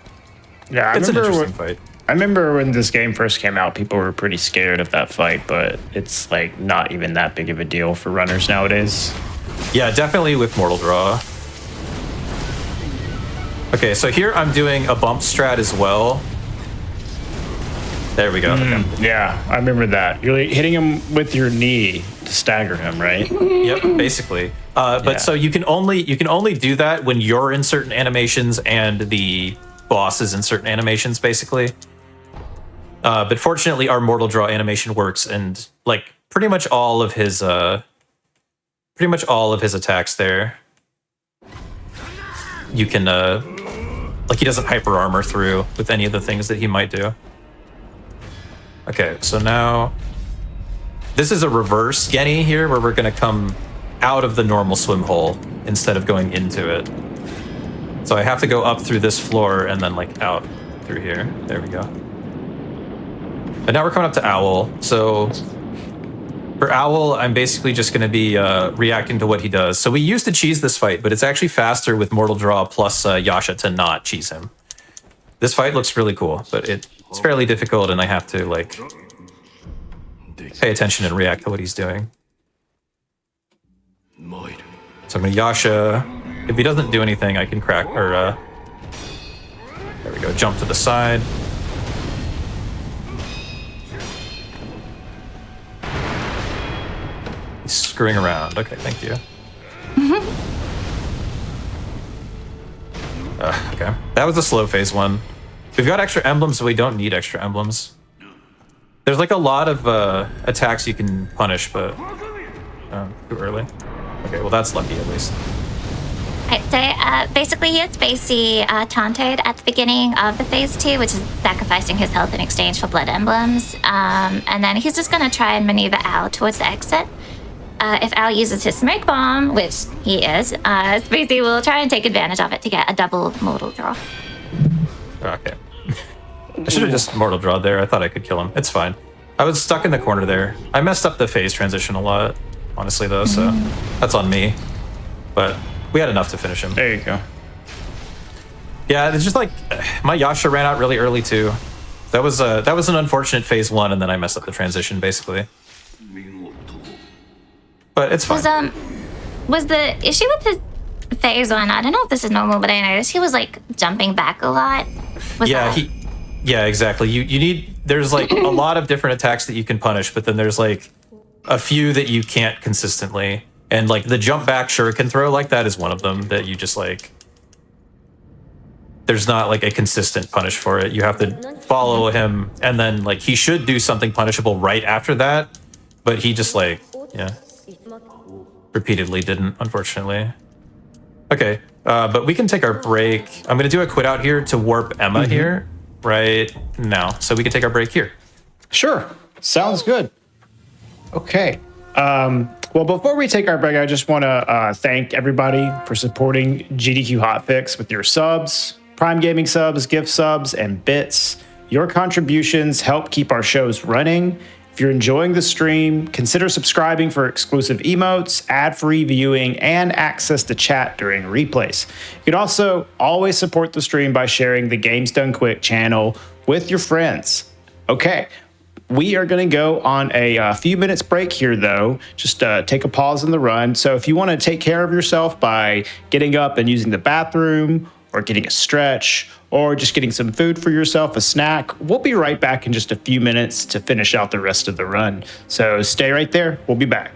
Yeah, it's an interesting fight. I remember when this game first came out, people were pretty scared of that fight, but it's like not even that big of a deal for runners nowadays. Yeah, definitely with Mortal Draw. Okay, so here I'm doing a bump strat as well. There we go. Okay. Yeah, I remember that. You're like hitting him with your knee to stagger him, right? Yep, basically. But so you can only do that when you're in certain animations and the boss is in certain animations, basically. But fortunately, our Mortal Draw animation works, and like pretty much all of his attacks there, you can like he doesn't hyper armor through with any of the things that he might do. Okay, so now this is a reverse Genny here, where we're gonna come out of the normal swim hole instead of going into it. So I have to go up through this floor and then like out through here. There we go. And now we're coming up to Owl. So for Owl, I'm basically just going to be reacting to what he does. So we used to cheese this fight, but it's actually faster with Mortal Draw plus Yasha to not cheese him. This fight looks really cool, but it's fairly difficult, and I have to like pay attention and react to what he's doing. So I'm going to Yasha. If he doesn't do anything, I can crack, or there we go, jump to the side. He's screwing around. Okay, thank you. Okay, that was a slow phase one. We've got extra emblems, but we don't need extra emblems. There's like a lot of attacks you can punish, but too early. Okay, well that's lucky at least. Right, so basically he has Spacey taunted at the beginning of the phase 2, which is sacrificing his health in exchange for blood emblems. And then he's just going to try and maneuver Al towards the exit. If Al uses his smoke bomb, which he is, Spacey will try and take advantage of it to get a double mortal draw. Okay. I should have just Mortal Draw there. I thought I could kill him. It's fine. I was stuck in the corner there. I messed up the phase transition a lot, honestly, though, so that's on me. But we had enough to finish him. There you go. Yeah, it's just like my Yasha ran out really early too. That was an unfortunate phase one, and then I messed up the transition basically. But it's fine. Was the issue with his phase 1? I don't know if this is normal, but I noticed he was like jumping back a lot. Yeah, exactly. You need, there's like a lot of different attacks that you can punish, but then there's like a few that you can't consistently. And like the jump back shuriken throw like that is one of them that you just like, there's not like a consistent punish for it. You have to follow him, and then like he should do something punishable right after that, but he just like, yeah, repeatedly didn't, unfortunately. Okay, but we can take our break. I'm gonna do a quit out here to warp Emma here right now, so we can take our break here. Sure, sounds good. Okay. Well, before we take our break, I just want to thank everybody for supporting GDQ Hotfix with your subs, Prime Gaming subs, gift subs, and bits. Your contributions help keep our shows running. If you're enjoying the stream, consider subscribing for exclusive emotes, ad-free viewing, and access to chat during replays. You can also always support the stream by sharing the Games Done Quick channel with your friends. Okay, we are going to go on a few minutes break here, though. Just take a pause in the run. So if you want to take care of yourself by getting up and using the bathroom, or getting a stretch, or just getting some food for yourself, a snack, we'll be right back in just a few minutes to finish out the rest of the run. So stay right there. We'll be back.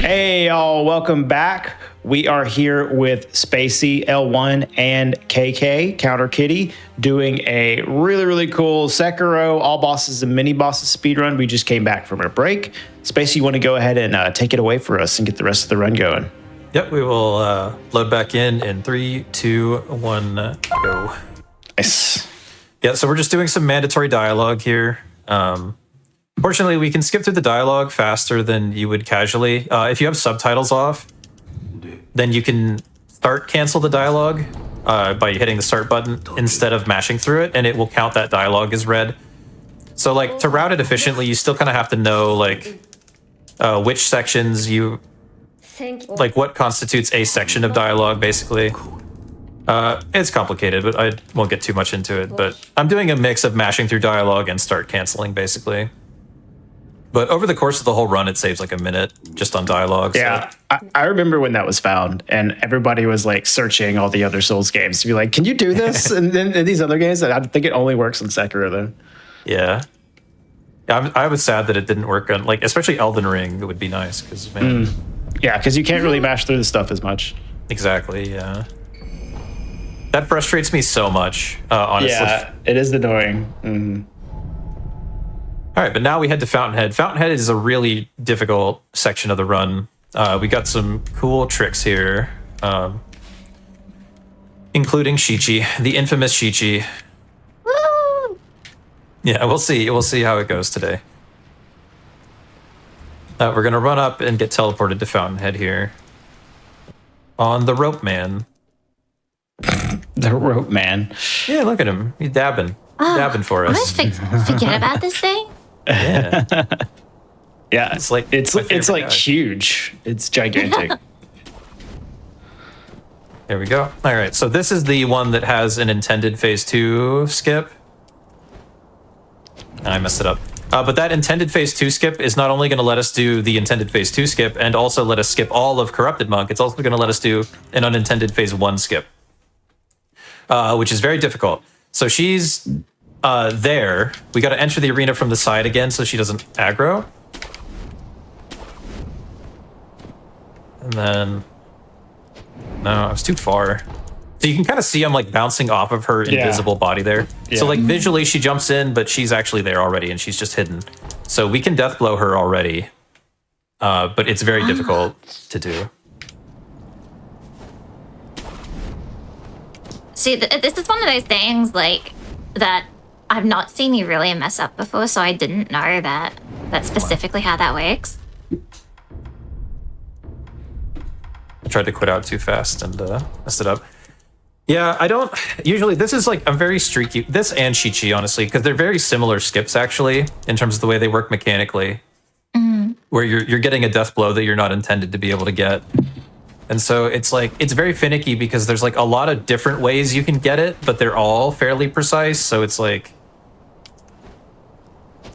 Hey, y'all, welcome back. We are here with Spacey, L1, and KK, Counter Kitty, doing a really, really cool Sekiro, all bosses and mini bosses speedrun. We just came back from a break. Spacey, you want to go ahead and take it away for us and get the rest of the run going? Yep, we will load back in 3, 2, 1, go. Nice. Yeah, so we're just doing some mandatory dialogue here. Fortunately, we can skip through the dialogue faster than you would casually. If you have subtitles off, then you can cancel the dialogue by hitting the start button instead of mashing through it, and it will count that dialogue as read. So, like, to route it efficiently, you still kind of have to know, like, which sections like, what constitutes a section of dialogue, basically. It's complicated, but I won't get too much into it. But I'm doing a mix of mashing through dialogue and start canceling, basically. But over the course of the whole run, it saves like a minute just on dialogue. Yeah, so. I remember when that was found, and everybody was like searching all the other Souls games to be like, can you do this? And then in these other games, I think it only works on Sekiro, though. Yeah. I was sad that it didn't work on, like, especially Elden Ring. It would be nice, because, man. Yeah, because you can't really mash through the stuff as much. Exactly, yeah. That frustrates me so much, honestly. Yeah, it is annoying. Mm-hmm. All right, but now we head to Fountainhead. Fountainhead is a really difficult section of the run. We got some cool tricks here, including Shichi, the infamous Shichi. Woo! Yeah, we'll see. We'll see how it goes today. We're going to run up and get teleported to Fountainhead here. On the Rope Man. The Rope Man. Yeah, look at him. He's dabbing. Dabbing for us. I always forget about this thing. Yeah. Yeah, it's like guy. Huge. It's gigantic. There we go. All right, so this is the one that has an intended phase 2 skip. I messed it up. But that intended phase 2 skip is not only going to let us do the intended phase 2 skip and also let us skip all of Corrupted Monk, it's also going to let us do an unintended phase 1 skip, which is very difficult. So she's there. We got to enter the arena from the side again so she doesn't aggro. And then... No, I was too far. So you can kind of see I'm like bouncing off of her invisible body there. Yeah. So like visually she jumps in, but she's actually there already and she's just hidden. So we can death blow her already, but it's very difficult to do. See, this is one of those things like that I've not seen you really mess up before, so I didn't know that's specifically how that works. I tried to quit out too fast and messed it up. Yeah, I don't... Usually, this is like... I'm very streaky. This and Shichi, honestly, because they're very similar skips, actually, in terms of the way they work mechanically. Mm-hmm. Where you're getting a death blow that you're not intended to be able to get. And so it's like... It's very finicky because there's like a lot of different ways you can get it, but they're all fairly precise, so it's like...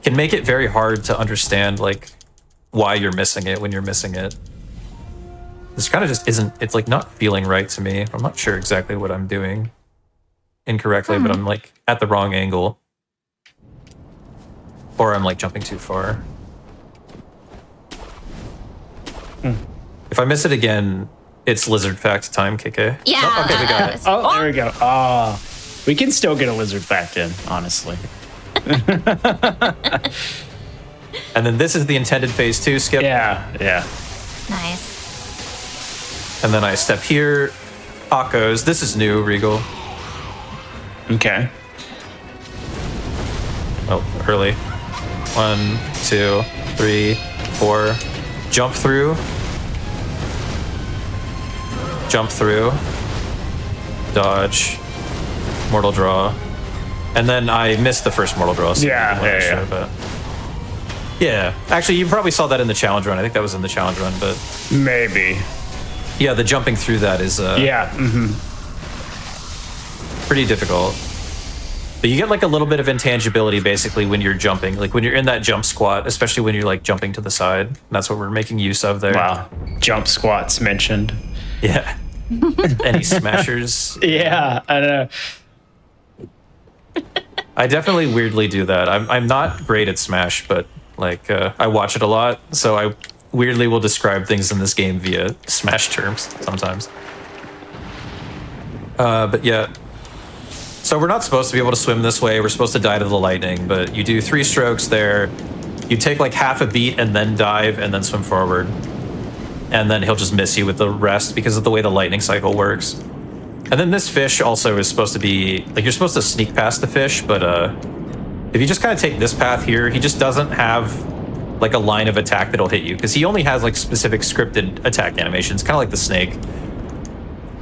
Can make it very hard to understand, like, why you're missing it when you're missing it. This kind of just isn't, it's like not feeling right to me. I'm not sure exactly what I'm doing incorrectly, but I'm like at the wrong angle. Or I'm like jumping too far. If I miss it again, it's lizard fact time, KK. Yeah. Oh, okay, we got it. Oh, there we go. Ah, we can still get a lizard fact in, honestly. And then this is the intended phase 2 skip. Yeah. Nice. And then I step here. Akko's. This is new, Regal. Okay. Oh, early. 1, 2, 3, 4. Jump through. Jump through. Dodge. Mortal draw. And then I missed the first mortal draw. So Yeah. But yeah. Actually, you probably saw that in the challenge run. I think that was in the challenge run, but... Maybe. Yeah, the jumping through that is pretty difficult. But you get like a little bit of intangibility basically when you're jumping. Like when you're in that jump squat, especially when you're like jumping to the side. That's what we're making use of there. Wow. Jump squats mentioned. Yeah. Any smashers? Yeah, I know. I definitely weirdly do that. I'm not great at Smash, but like I watch it a lot, so I weirdly will describe things in this game via Smash terms sometimes. But yeah. So we're not supposed to be able to swim this way. We're supposed to die to the lightning, but you do 3 strokes there. You take like half a beat and then dive and then swim forward. And then he'll just miss you with the rest because of the way the lightning cycle works. And then this fish also is supposed to be, like, you're supposed to sneak past the fish, but if you just kind of take this path here, he just doesn't have like a line of attack that'll hit you because he only has like specific scripted attack animations, kind of like the snake.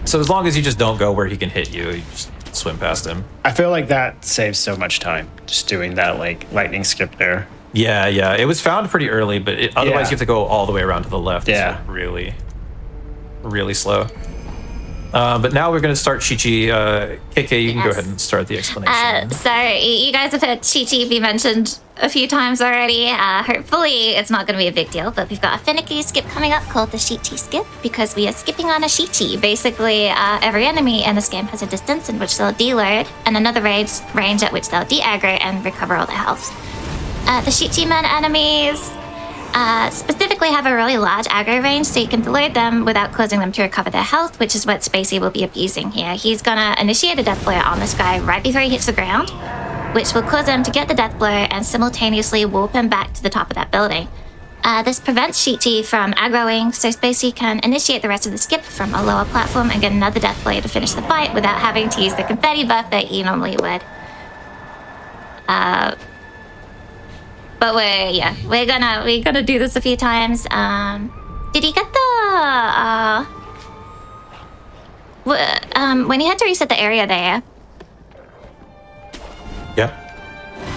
So as long as you just don't go where he can hit you, you just swim past him. I feel like that saves so much time just doing that like lightning skip there. Yeah, yeah. It was found pretty early, but otherwise you have to go all the way around to the left. Yeah. It's really, really slow. But now we're going to start Chi-Chi. KK, you can go ahead and start the explanation. So you guys have heard Chi-Chi be mentioned a few times already. Hopefully it's not going to be a big deal, but we've got a finicky skip coming up called the Chi-Chi skip because we are skipping on a Chi-Chi. Basically, every enemy in this game has a distance in which they'll deload and another range at which they'll de-aggro and recover all their health. The Chi-Chi men enemies specifically have a really large aggro range, so you can deload them without causing them to recover their health, which is what Spacey will be abusing here. He's gonna initiate a death blow on this guy right before he hits the ground, which will cause him to get the death blow and simultaneously warp him back to the top of that building. This prevents Chi-Chi from aggroing, so Spacey can initiate the rest of the skip from a lower platform and get another death blow to finish the fight without having to use the confetti buff that he normally would. But we're gonna do this a few times. Did he get the when he had to reset the area there? Yeah.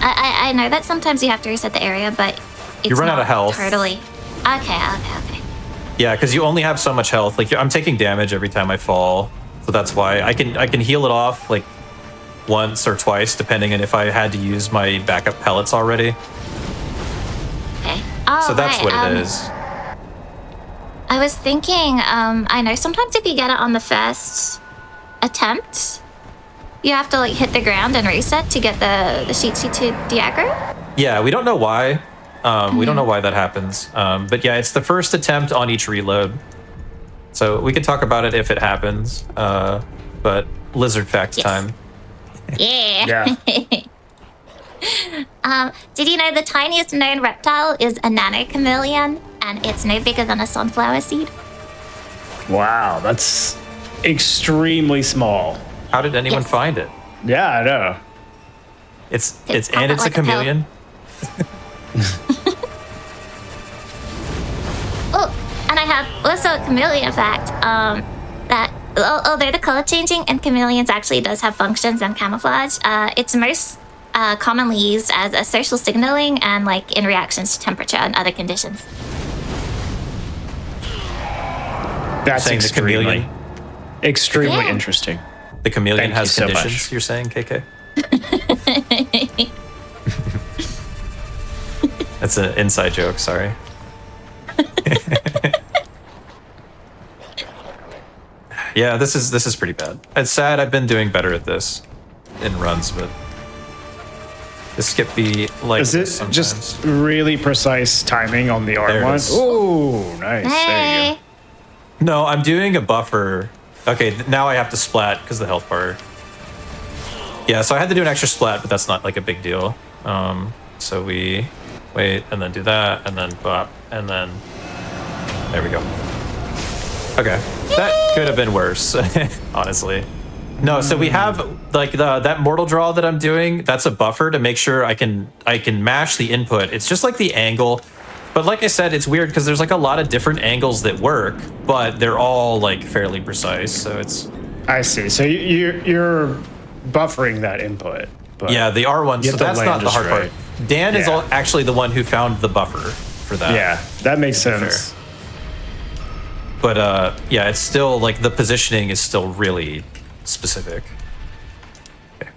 I know that sometimes you have to reset the area, but it's You run out of health. Totally. Okay. Yeah, because you only have so much health. Like I'm taking damage every time I fall, so that's why I can heal it off like once or twice, depending on if I had to use my backup pellets already. Okay. Oh, So that's right. what it is. I was thinking, I know sometimes if you get it on the first attempt, you have to like hit the ground and reset to get the Chi-Chi to de-aggro. Yeah, we don't know why. We don't know why that happens. But yeah, it's the first attempt on each reload. So we can talk about it if it happens. But lizard fact time. Yeah. Yeah. Did you know the tiniest known reptile is a nano-chameleon, and it's no bigger than a sunflower seed? Wow, that's extremely small. How did anyone Yes. find it? Yeah, I know. It's It's and it's like a a pill. chameleon. Oh, and I have also a chameleon fact, that although the color changing in chameleons actually does have functions and camouflage, it's most commonly used as a social signaling and like in reactions to temperature and other conditions. That's Saying the extremely, chameleon. extremely Yeah. interesting. The chameleon Thank has you so conditions, much. you're saying, KK? That's an inside joke, sorry. Yeah, this is pretty bad. It's sad. I've been doing better at this in runs, but this skip be like Is this it sometimes. just really precise timing on the There it R1? is. Ooh, nice. There you Hey, go. No, I'm doing a buffer. Okay, now I have to splat because the health bar. Yeah, so I had to do an extra splat, but that's not like a big deal. So we wait and then do that and then bop and then there we go. Okay, that could have been worse, honestly. No, so we have like that mortal draw that I'm doing. That's a buffer to make sure I can mash the input. It's just like the angle. But like I said, it's weird because there's like a lot of different angles that work, but they're all like fairly precise. So it's I see. So you're buffering that input. But yeah, the R1. You So have to that's land not the just hard right. part. Dan is Yeah. actually the one who found the buffer for that. Yeah, that makes to be sense. fair. But yeah, it's still like the positioning is still really specific. Okay.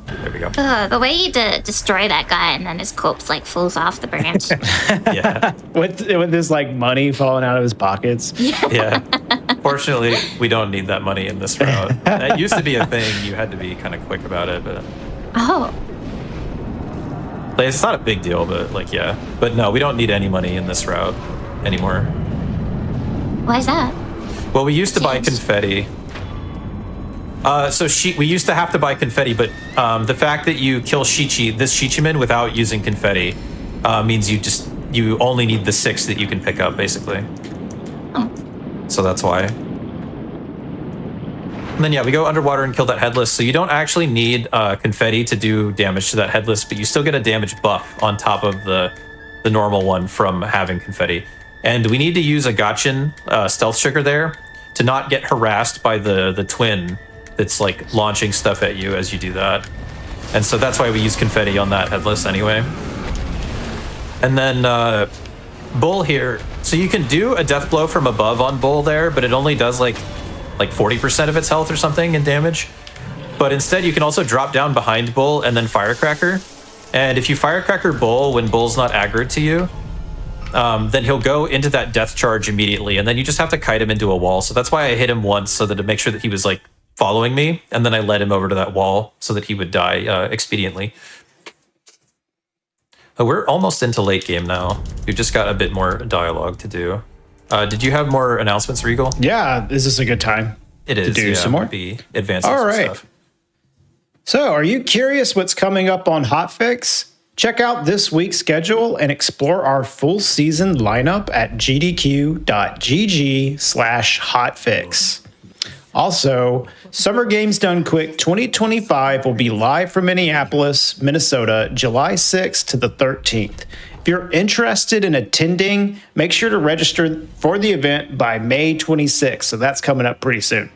There we go. the way you destroy that guy and then his corpse like falls off the branch. Yeah. With this like money falling out of his pockets. Yeah. Fortunately, we don't need that money in this route. That used to be a thing. You had to be kind of quick about it, but Oh, Like, it's not a big deal, but like, yeah. But no, we don't need any money in this route anymore. Why is that? Well, we used to buy Changed. confetti. We used to have to buy confetti, but the fact that you kill this Shichiman without using confetti means you only need the 6 that you can pick up, basically. Oh. So that's why. And then, yeah, we go underwater and kill that headless. So you don't actually need confetti to do damage to that headless, but you still get a damage buff on top of the normal one from having confetti. And we need to use a Gotchin stealth sugar there to not get harassed by the twin that's like launching stuff at you as you do that. And so that's why we use confetti on that headless anyway. And then Bull here. So you can do a death blow from above on Bull there, but it only does like 40% of its health or something in damage. But instead you can also drop down behind Bull and then Firecracker. And if you Firecracker Bull when Bull's not aggroed to you, then he'll go into that death charge immediately, and then you just have to kite him into a wall. So that's why I hit him once, so that to make sure that he was like following me, and then I led him over to that wall so that he would die expediently. Oh, we're almost into late game now. We've just got a bit more dialogue to do. Did you have more announcements, Regal? Yeah, is this a good time? It is. To do some more? Be advancing All some right. stuff. So, are you curious what's coming up on Hotfix? Check out this week's schedule and explore our full season lineup at gdq.gg/hotfix. Also, Summer Games Done Quick 2025 will be live from Minneapolis, Minnesota, July 6th to the 13th. If you're interested in attending, make sure to register for the event by May 26th. So that's coming up pretty soon.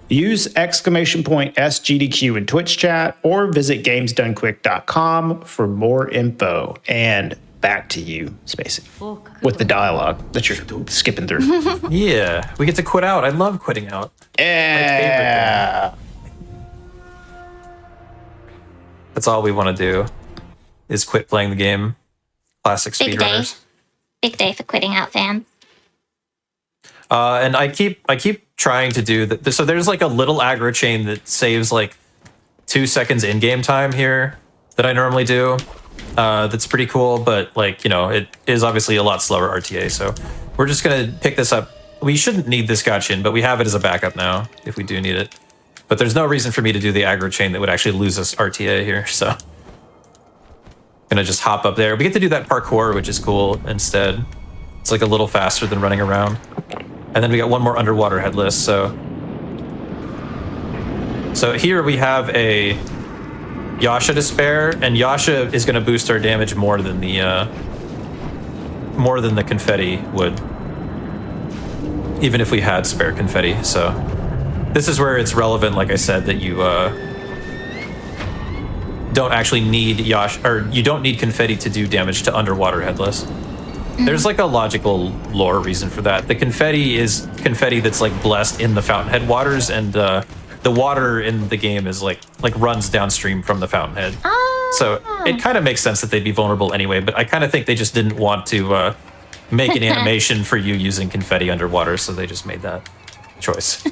Use !SGDQ in Twitch chat or visit gamesdonequick.com for more info. And back to you, Spacey, with the dialogue that you're skipping through. Yeah, we get to quit out. I love quitting out. Yeah. That's all we want to do is quit playing the game. Classic Big day. speedrunners. Big day for quitting out fans. And I keep trying to do that. So there's like a little aggro chain that saves like 2 seconds in-game time here that I normally do. That's pretty cool, but like, you know, it is obviously a lot slower RTA. So we're just going to pick this up. We shouldn't need this Gotchin, but we have it as a backup now if we do need it. But there's no reason for me to do the aggro chain that would actually lose us RTA here. So gonna just hop up there. We get to do that parkour, which is cool instead. It's like a little faster than running around. And then we got one more underwater headless. So here we have a Yasha to spare, and Yasha is gonna boost our damage more than the confetti would, even if we had spare confetti. So this is where it's relevant, like I said, that you don't actually need Yasha, or you don't need confetti to do damage to underwater headless. There's like a logical lore reason for that. The confetti is confetti that's like blessed in the fountainhead waters, and the water in the game is like runs downstream from the fountainhead. So it kind of makes sense that they'd be vulnerable anyway, but I kind of think they just didn't want to make an animation for you using confetti underwater, so they just made that choice.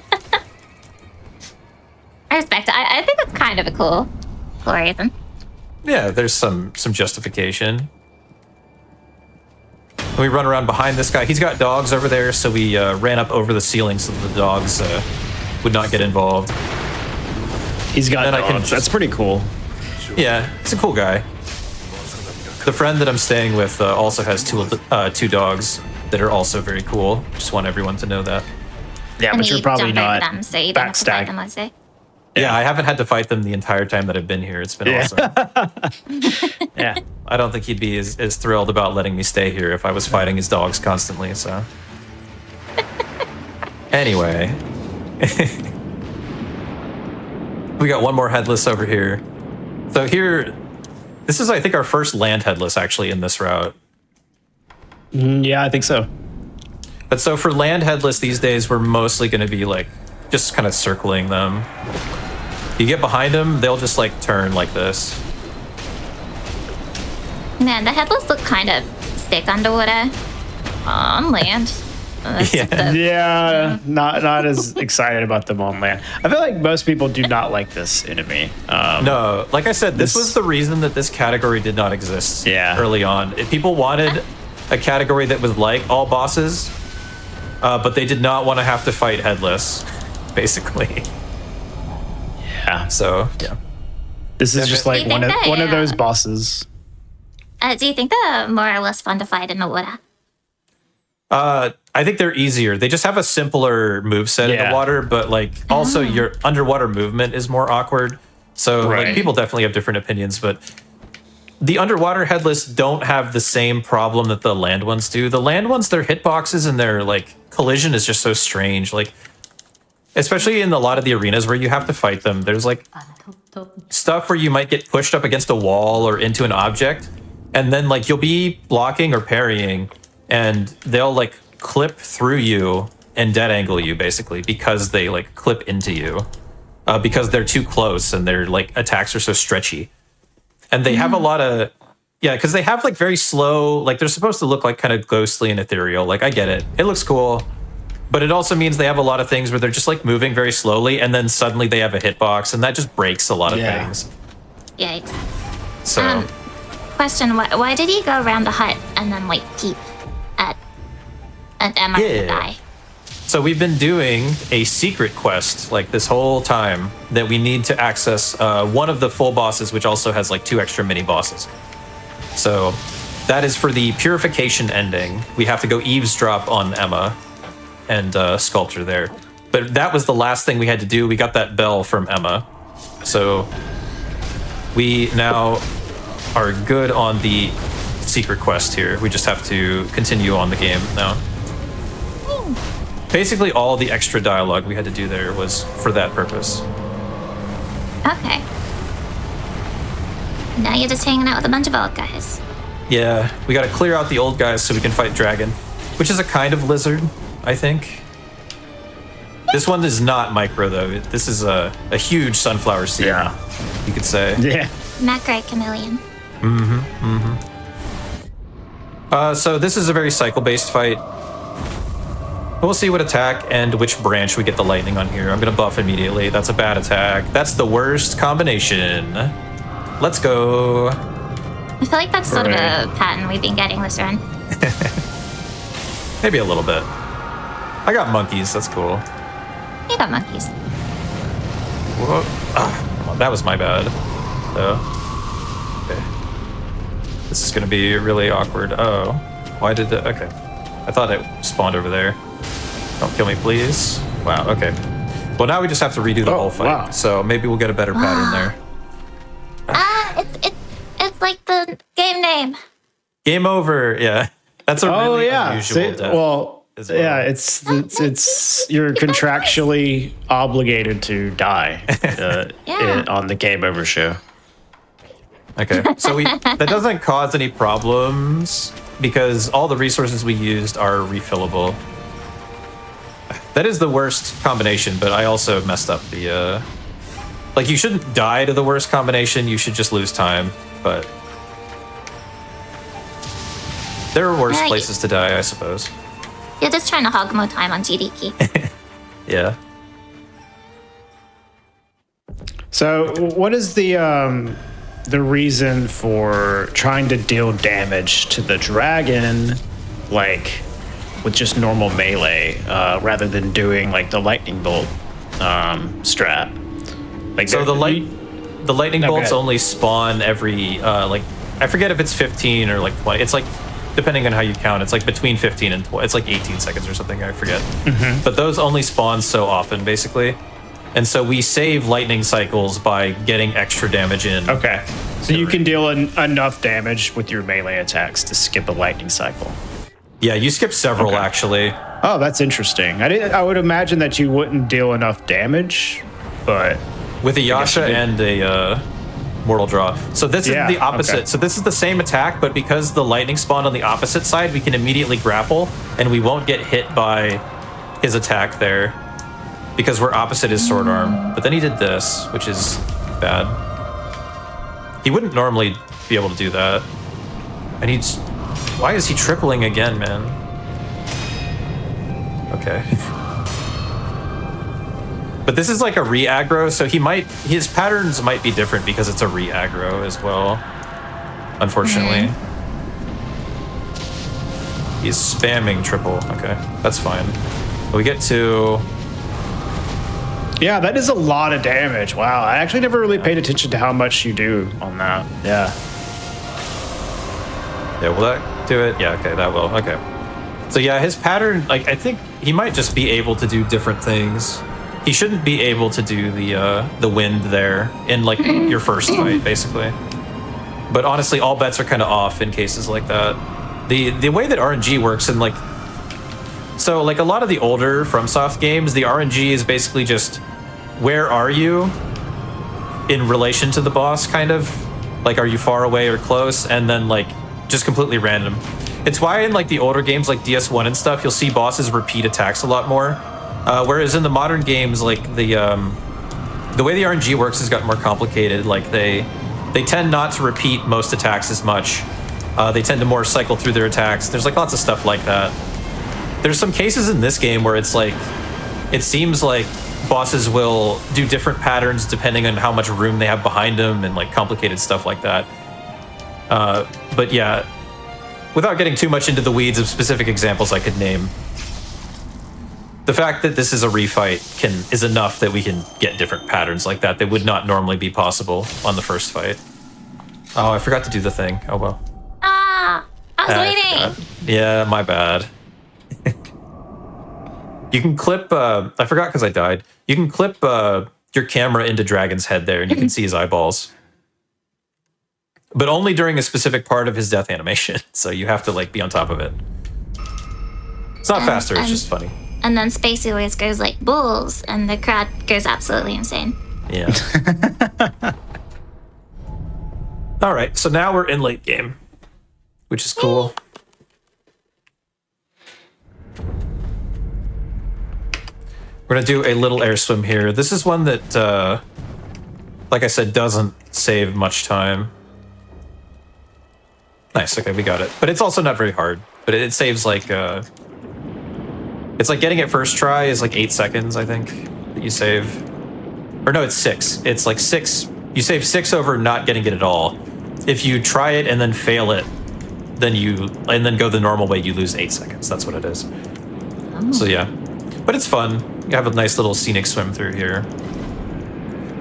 I respect it. I think it's kind of a cool reason. Yeah, there's some justification. We run around behind this guy. He's got dogs over there, so we ran up over the ceiling so that the dogs would not get involved. He's got And then I can dogs. just- That's pretty cool. Yeah, he's a cool guy. The friend that I'm staying with also has two dogs that are also very cool. Just want everyone to know that. Yeah, And but you're you probably jump over not them, so you don't have to fight them, backstack. let's say. Yeah, I haven't had to fight them the entire time that I've been here. It's been awesome. Yeah. I don't think he'd be as thrilled about letting me stay here if I was fighting his dogs constantly, so. Anyway. We got one more headless over here. So here, this is, I think, our first land headless actually in this route. Yeah, I think so. But so for land headless these days, we're mostly going to be like just kind of circling them. You get behind them, they'll just like turn like this. Man, the headless look kind of sick underwater. On land. Yeah, not as excited about them on land. I feel like most people do not like this enemy. No, like I said, this was the reason that this category did not exist early on. If people wanted a category that was like all bosses, but they did not want to have to fight headless, basically. Yeah. So, yeah. This is just like one of those bosses. Do you think they're more or less fun to fight in the water? I think they're easier. They just have a simpler moveset in the water, but like also your underwater movement is more awkward. So like people definitely have different opinions, but the underwater headless don't have the same problem that the land ones do. The land ones, their hitboxes and their like collision is just so strange. Like especially in a lot of the arenas where you have to fight them, there's like stuff where you might get pushed up against a wall or into an object, and then like you'll be blocking or parrying, and they'll like clip through you and dead angle you basically because they like clip into you because they're too close and their like attacks are so stretchy. And they have a lot of, because they have like very slow, like they're supposed to look like kind of ghostly and ethereal. Like I get it. It looks cool. But it also means they have a lot of things where they're just like moving very slowly and then suddenly they have a hitbox and that just breaks a lot of things. Yeah, exactly. So, question, why did he go around the hut and then like peep at Emma to die? So we've been doing a secret quest like this whole time that we need to access one of the full bosses, which also has like 2 extra mini bosses. So that is for the purification ending. We have to go eavesdrop on Emma and sculpture there. But that was the last thing we had to do. We got that bell from Emma. So we now are good on the secret quest here. We just have to continue on the game now. Basically, all the extra dialogue we had to do there was for that purpose. Okay. Now you're just hanging out with a bunch of old guys. Yeah, we gotta clear out the old guys so we can fight Dragon, which is a kind of lizard, I think. This one is not micro, though. This is a huge sunflower seed, you could say. Yeah. Macro chameleon. So this is a very cycle-based fight. We'll see what attack and which branch we get the lightning on here. I'm gonna buff immediately. That's a bad attack. That's the worst combination. Let's go. I feel like that's sort of a pattern we've been getting this run. Maybe a little bit. I got monkeys. That's cool. You got monkeys. Whoa. Come on. That was my bad. Okay. This is gonna be really awkward. Oh. Why did it? Okay. I thought it spawned over there. Don't kill me, please. Wow, okay. Well, now we just have to redo the whole fight. Wow. So maybe we'll get a better pattern there. It's like the game name. Game over, yeah. That's a really unusual death. Well, it's you're contractually obligated to die on the Game Over show. Okay, so that doesn't cause any problems because all the resources we used are refillable. That is the worst combination, but I also messed up the, like, you shouldn't die to the worst combination, you should just lose time, but there are worse places to die, I suppose. You're just trying to hog more time on GDQ. Yeah. So, what is the reason for trying to deal damage to the dragon, like, with just normal melee, rather than doing like the lightning bolt strat? Like, so the lightning bolts only spawn every like, I forget if it's 15 or like 20. It's like depending on how you count. It's like between 15 and 20. It's like 18 seconds or something. I forget. But those only spawn so often, basically. And so we save lightning cycles by getting extra damage in. Okay. So you can deal enough damage with your melee attacks to skip a lightning cycle. Yeah, you skip several actually. Oh, that's interesting. I would imagine that you wouldn't deal enough damage, but with a Yasha and a Mortal Draw. So this is the opposite. Okay. So this is the same attack, but because the lightning spawned on the opposite side, we can immediately grapple, and we won't get hit by his attack there because we're opposite his sword arm. But then he did this, which is bad. He wouldn't normally be able to do that. And he's... Why is he tripling again, man? Okay. But this is like a re-aggro, so his patterns might be different because it's a re-aggro as well. Unfortunately. He's spamming triple. Okay, that's fine. We get to... Yeah, that is a lot of damage. Wow, I actually never really paid attention to how much you do on that. Yeah. Yeah, will that do it? Yeah, okay, that will. Okay. So yeah, his pattern, like, I think he might just be able to do different things. He shouldn't be able to do the wind there in, like, your first fight, basically. But honestly, all bets are kind of off in cases like that. The way that RNG works, and like, so like a lot of the older FromSoft games, the RNG is basically just, where are you in relation to the boss, kind of? Like, are you far away or close? And then like, just completely random. It's why in like the older games like DS1 and stuff, you'll see bosses repeat attacks a lot more. Whereas in the modern games, like the way the RNG works has gotten more complicated. Like they tend not to repeat most attacks as much. They tend to more cycle through their attacks. There's like lots of stuff like that. There's some cases in this game where it's like, it seems like bosses will do different patterns depending on how much room they have behind them and like complicated stuff like that. But yeah, without getting too much into the weeds of specific examples I could name, the fact that this is a refight is enough that we can get different patterns like that would not normally be possible on the first fight. Oh, I forgot to do the thing. Oh well. I was waiting. Yeah, my bad. You can clip, I forgot because I died. You can clip your camera into Dragon's head there and you can see his eyeballs. But only during a specific part of his death animation. So you have to like be on top of it. It's not faster, it's just funny. And then Spacey always goes like bulls and the crowd goes absolutely insane. Yeah. All right, so now we're in late game, which is cool. We're gonna do a little air swim here. This is one that, like I said, doesn't save much time. Nice, okay, we got it. But it's also not very hard. But it saves like, it's like getting it first try is like 8 seconds, I think, that you save. Or no, it's 6. It's like 6. You save 6 over not getting it at all. If you try it and then fail it, and then go the normal way, you lose 8 seconds. That's what it is. Oh. So yeah, but it's fun. You have a nice little scenic swim through here.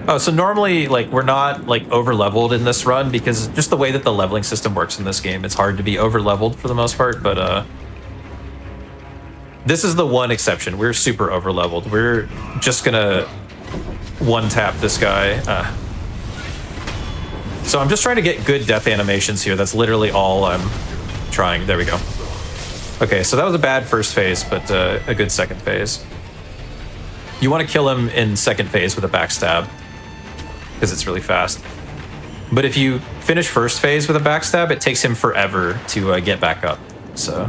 Oh, so normally, like, we're not, like, over-leveled in this run because just the way that the leveling system works in this game, it's hard to be over-leveled for the most part, but, this is the one exception. We're super over-leveled. We're just gonna one-tap this guy. So I'm just trying to get good death animations here. That's literally all I'm trying. There we go. Okay, so that was a bad first phase, but a good second phase. You want to kill him in second phase with a backstab, because it's really fast. But if you finish first phase with a backstab, it takes him forever to get back up. So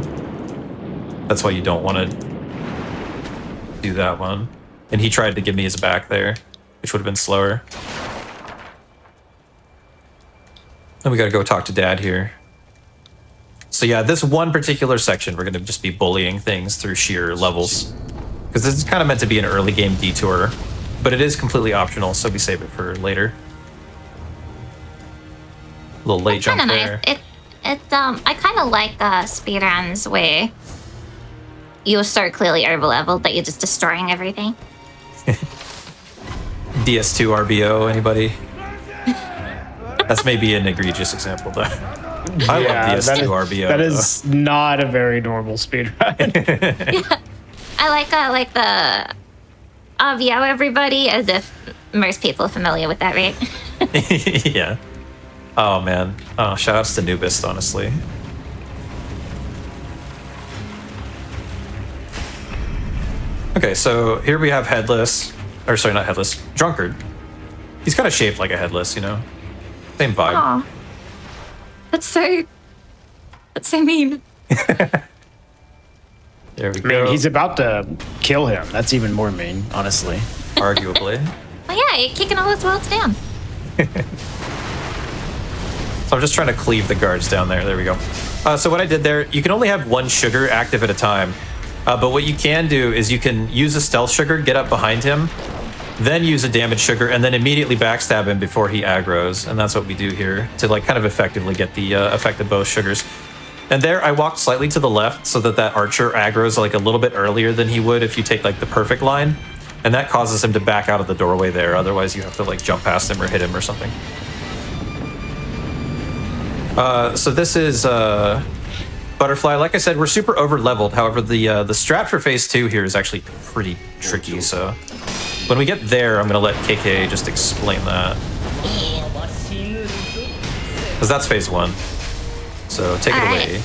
that's why you don't want to do that one. And he tried to give me his back there, which would have been slower. And we got to go talk to Dad here. So yeah, this one particular section, we're going to just be bullying things through sheer levels. Because this is kind of meant to be an early game detour, but it is completely optional, so we save it for later. A little late jump there. Nice. I kind of like speedruns where you're so clearly over-leveled that you're just destroying everything. DS2 RBO, anybody? That's maybe an egregious example, though. I love DS2 RBO. That is not a very normal speedrun. Yeah. I like the RBO everybody, as if most people are familiar with that, right? Yeah. Oh, man. Oh, shout-outs to Nubist, honestly. Okay, so here we have Headless. Or, sorry, not Headless. Drunkard. He's kind of shaped like a Headless, you know? Same vibe. Aww. That's so mean. There we go. I mean, he's about to kill him. That's even more mean, honestly. Arguably. Well, yeah, you're kicking all his worlds down. So I'm just trying to cleave the guards down there. There we go. So what I did there, you can only have one sugar active at a time. But what you can do is you can use a stealth sugar, get up behind him, then use a damage sugar, and then immediately backstab him before he aggroes. And that's what we do here to like kind of effectively get the effect of both sugars. And there I walked slightly to the left so that that archer aggroes like a little bit earlier than he would if you take like the perfect line. And that causes him to back out of the doorway there. Otherwise you have to like jump past him or hit him or something. So this is Butterfly. Like I said, we're super over leveled. However, the strat for phase 2 here is actually pretty tricky. So when we get there, I'm gonna let KK just explain that. Because that's phase 1. So take it away.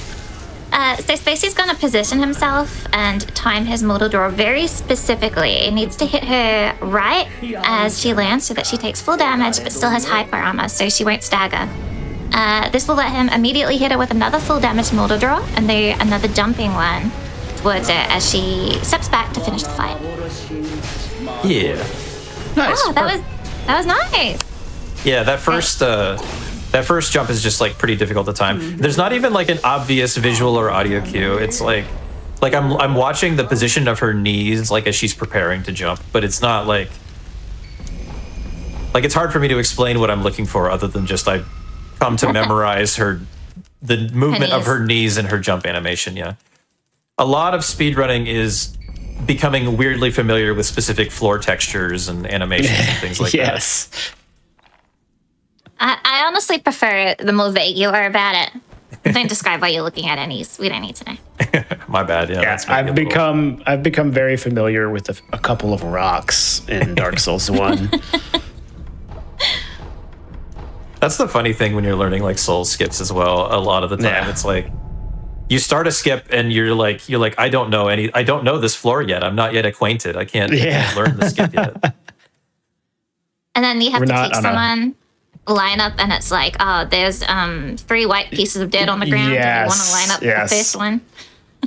So Spacey's going to position himself and time his mortal draw very specifically. He needs to hit her right as she lands so that she takes full damage but still has hyper armor, so she won't stagger. This will let him immediately hit her with another full damage mortal draw and then another jumping one towards her as she steps back to finish the fight. Yeah. Nice. Oh, that was nice. Yeah, that first jump is just like pretty difficult to time. There's not even like an obvious visual or audio cue. It's like I'm watching the position of her knees like as she's preparing to jump, but it's not like it's hard for me to explain what I'm looking for other than just I come to memorize the movement of her knees and her jump animation. Yeah. A lot of speedrunning is becoming weirdly familiar with specific floor textures and animations and things like yes. that. I honestly prefer the more vague you are about it. Don't describe why you're looking at knees. We don't need to know. My bad. Yeah, I've become very familiar with a couple of rocks in Dark Souls 1. That's the funny thing when you're learning like soul skips as well. A lot of the time, it's like you start a skip and you're like I don't know this floor yet. I'm not yet acquainted. I can't learn the skip yet. And then you have to take someone. Line up and it's like, oh, there's 3 white pieces of dirt on the ground. Yes, and you want to line up the first one.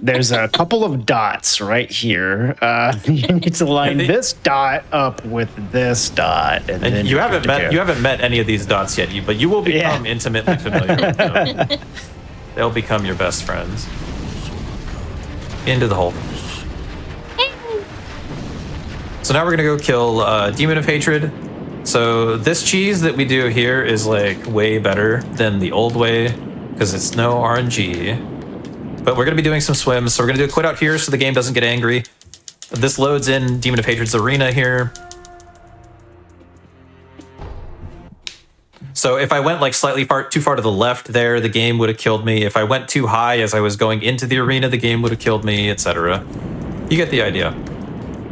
There's a couple of dots right here. You need to line this dot up with this dot, and then you haven't met any of these dots yet, but you will become intimately familiar with them. They'll become your best friends. Into the hole. So now we're gonna go kill Demon of Hatred. So this cheese that we do here is like way better than the old way because it's no RNG. But we're going to be doing some swims, so we're going to do a quit out here so the game doesn't get angry. This loads in Demon of Hatred's arena here. So if I went like slightly too far to the left there, the game would have killed me. If I went too high as I was going into the arena, the game would have killed me, etc. You get the idea.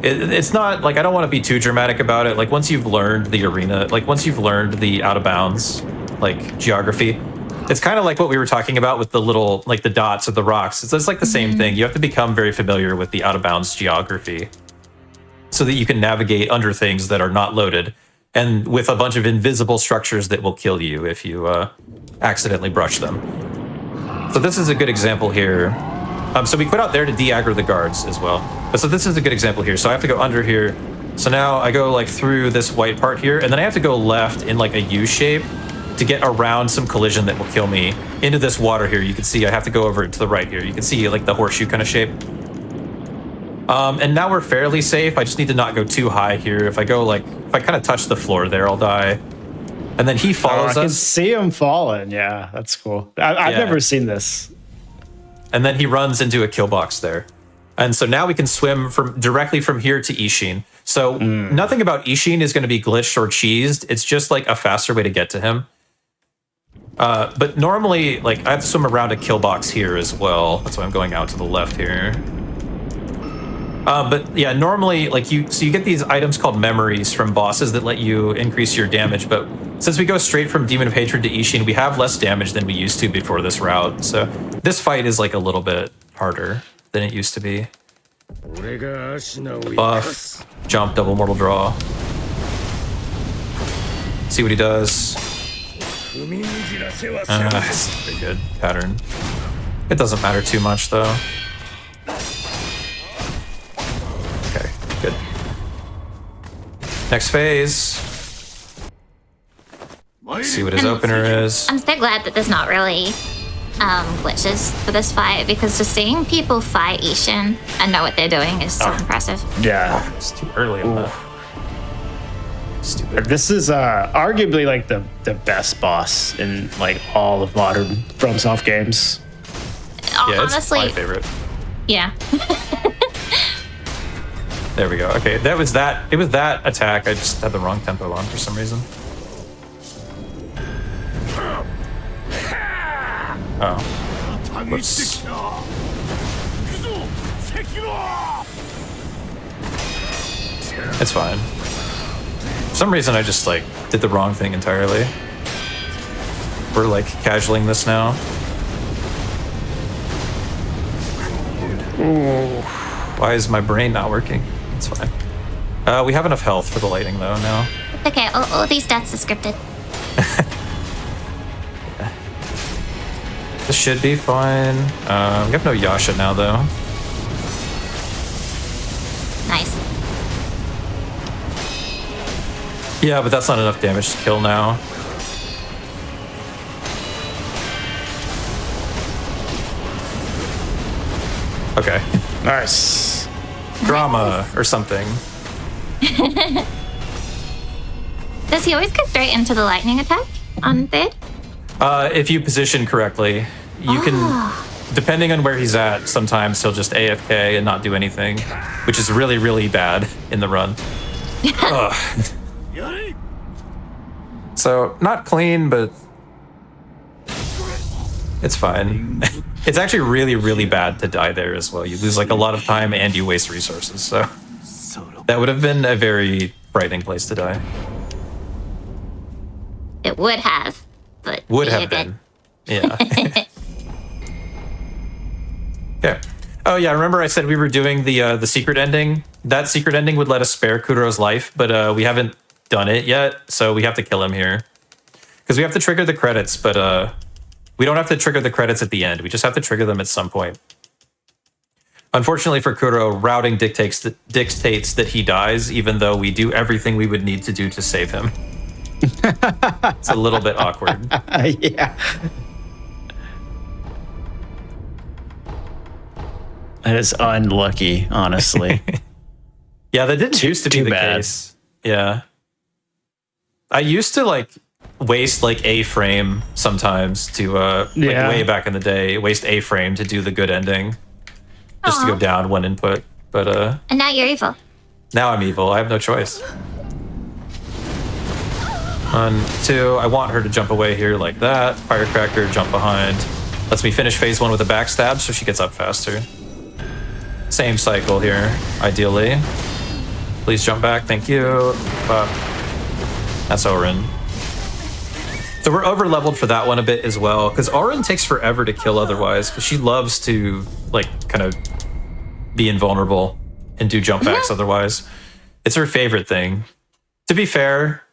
It's not like I don't want to be too dramatic about it. Like once you've learned the arena, like once you've learned the out of bounds, like geography, it's kind of like what we were talking about with the little, like the dots of the rocks. It's like the same thing. You have to become very familiar with the out of bounds geography so that you can navigate under things that are not loaded and with a bunch of invisible structures that will kill you if you accidentally brush them. So this is a good example here. So we quit out there to de-aggro the guards as well. But so this is a good example here. So I have to go under here. So now I go like through this white part here, and then I have to go left in like a U shape to get around some collision that will kill me into this water here. You can see I have to go over to the right here. You can see like the horseshoe kind of shape. And now we're fairly safe. I just need to not go too high here. If I go like, if I kind of touch the floor there, I'll die. And then he follows us. I can see him falling. Yeah, that's cool. I've never seen this. And then he runs into a kill box there. And so now we can swim directly from here to Ishin. So nothing about Ishin is going to be glitched or cheesed. It's just like a faster way to get to him. But normally, like I have to swim around a kill box here as well. That's why I'm going out to the left here. But yeah, normally, like you get these items called memories from bosses that let you increase your damage. But since we go straight from Demon of Hatred to Ishin, we have less damage than we used to before this route. So this fight is like a little bit harder than it used to be. Buff, jump, double mortal draw. See what he does. It's not a good pattern. It doesn't matter too much though. Okay, good. Next phase. Let's see what his opener is. I'm so glad that there's not really glitches for this fight because just seeing people fight Ishin and know what they're doing is so impressive. Yeah. It's too early on that. Stupid. This is arguably like the best boss in like all of modern FromSoft games. Yeah, it's Honestly, my favorite. yeah. There we go. Okay, that was that. It was that attack. I just had the wrong tempo on for some reason. Oh. Whoops. It's fine. For some reason, I just like did the wrong thing entirely. We're like casualing this now. Ooh. Why is my brain not working? It's fine. We have enough health for the lighting though now. Okay, all these stats are scripted. This should be fine. We have no Yasha now though. Nice. Yeah, but that's not enough damage to kill now. Okay. Nice. Drama or something. Does he always go straight into the lightning attack on third? If you position correctly, you can, depending on where he's at, sometimes he'll just AFK and not do anything, which is really, really bad in the run. Ugh. So, not clean, but it's fine. It's actually really, really bad to die there as well. You lose like a lot of time and you waste resources, so that would have been a very frightening place to die. It would have, but Would you have did. been. Yeah. Yeah. Oh yeah, remember I said we were doing the secret ending? That secret ending would let us spare Kuro's life, but we haven't done it yet, so we have to kill him here. Because we have to trigger the credits, but we don't have to trigger the credits at the end. We just have to trigger them at some point. Unfortunately for Kuro, routing dictates that he dies, even though we do everything we would need to do to save him. It's a little bit awkward. Yeah. That is unlucky, honestly. Yeah, that didn't used to be too the bad. case. Yeah. I used to like waste like a frame sometimes to like Yeah. way back in the day, waste a frame to do the good ending. Just to Aw. go down one input. But And now you're evil. now I'm evil. I have no choice. 1, 2, I want her to jump away here like that. Firecracker, jump behind. Lets me finish phase 1 with a backstab so she gets up faster. Same cycle here, ideally. Please jump back, thank you. That's Orin. So we're over leveled for that one a bit as well, because Orin takes forever to kill otherwise, because she loves to like kind of be invulnerable and do jump backs otherwise. It's her favorite thing. To be fair,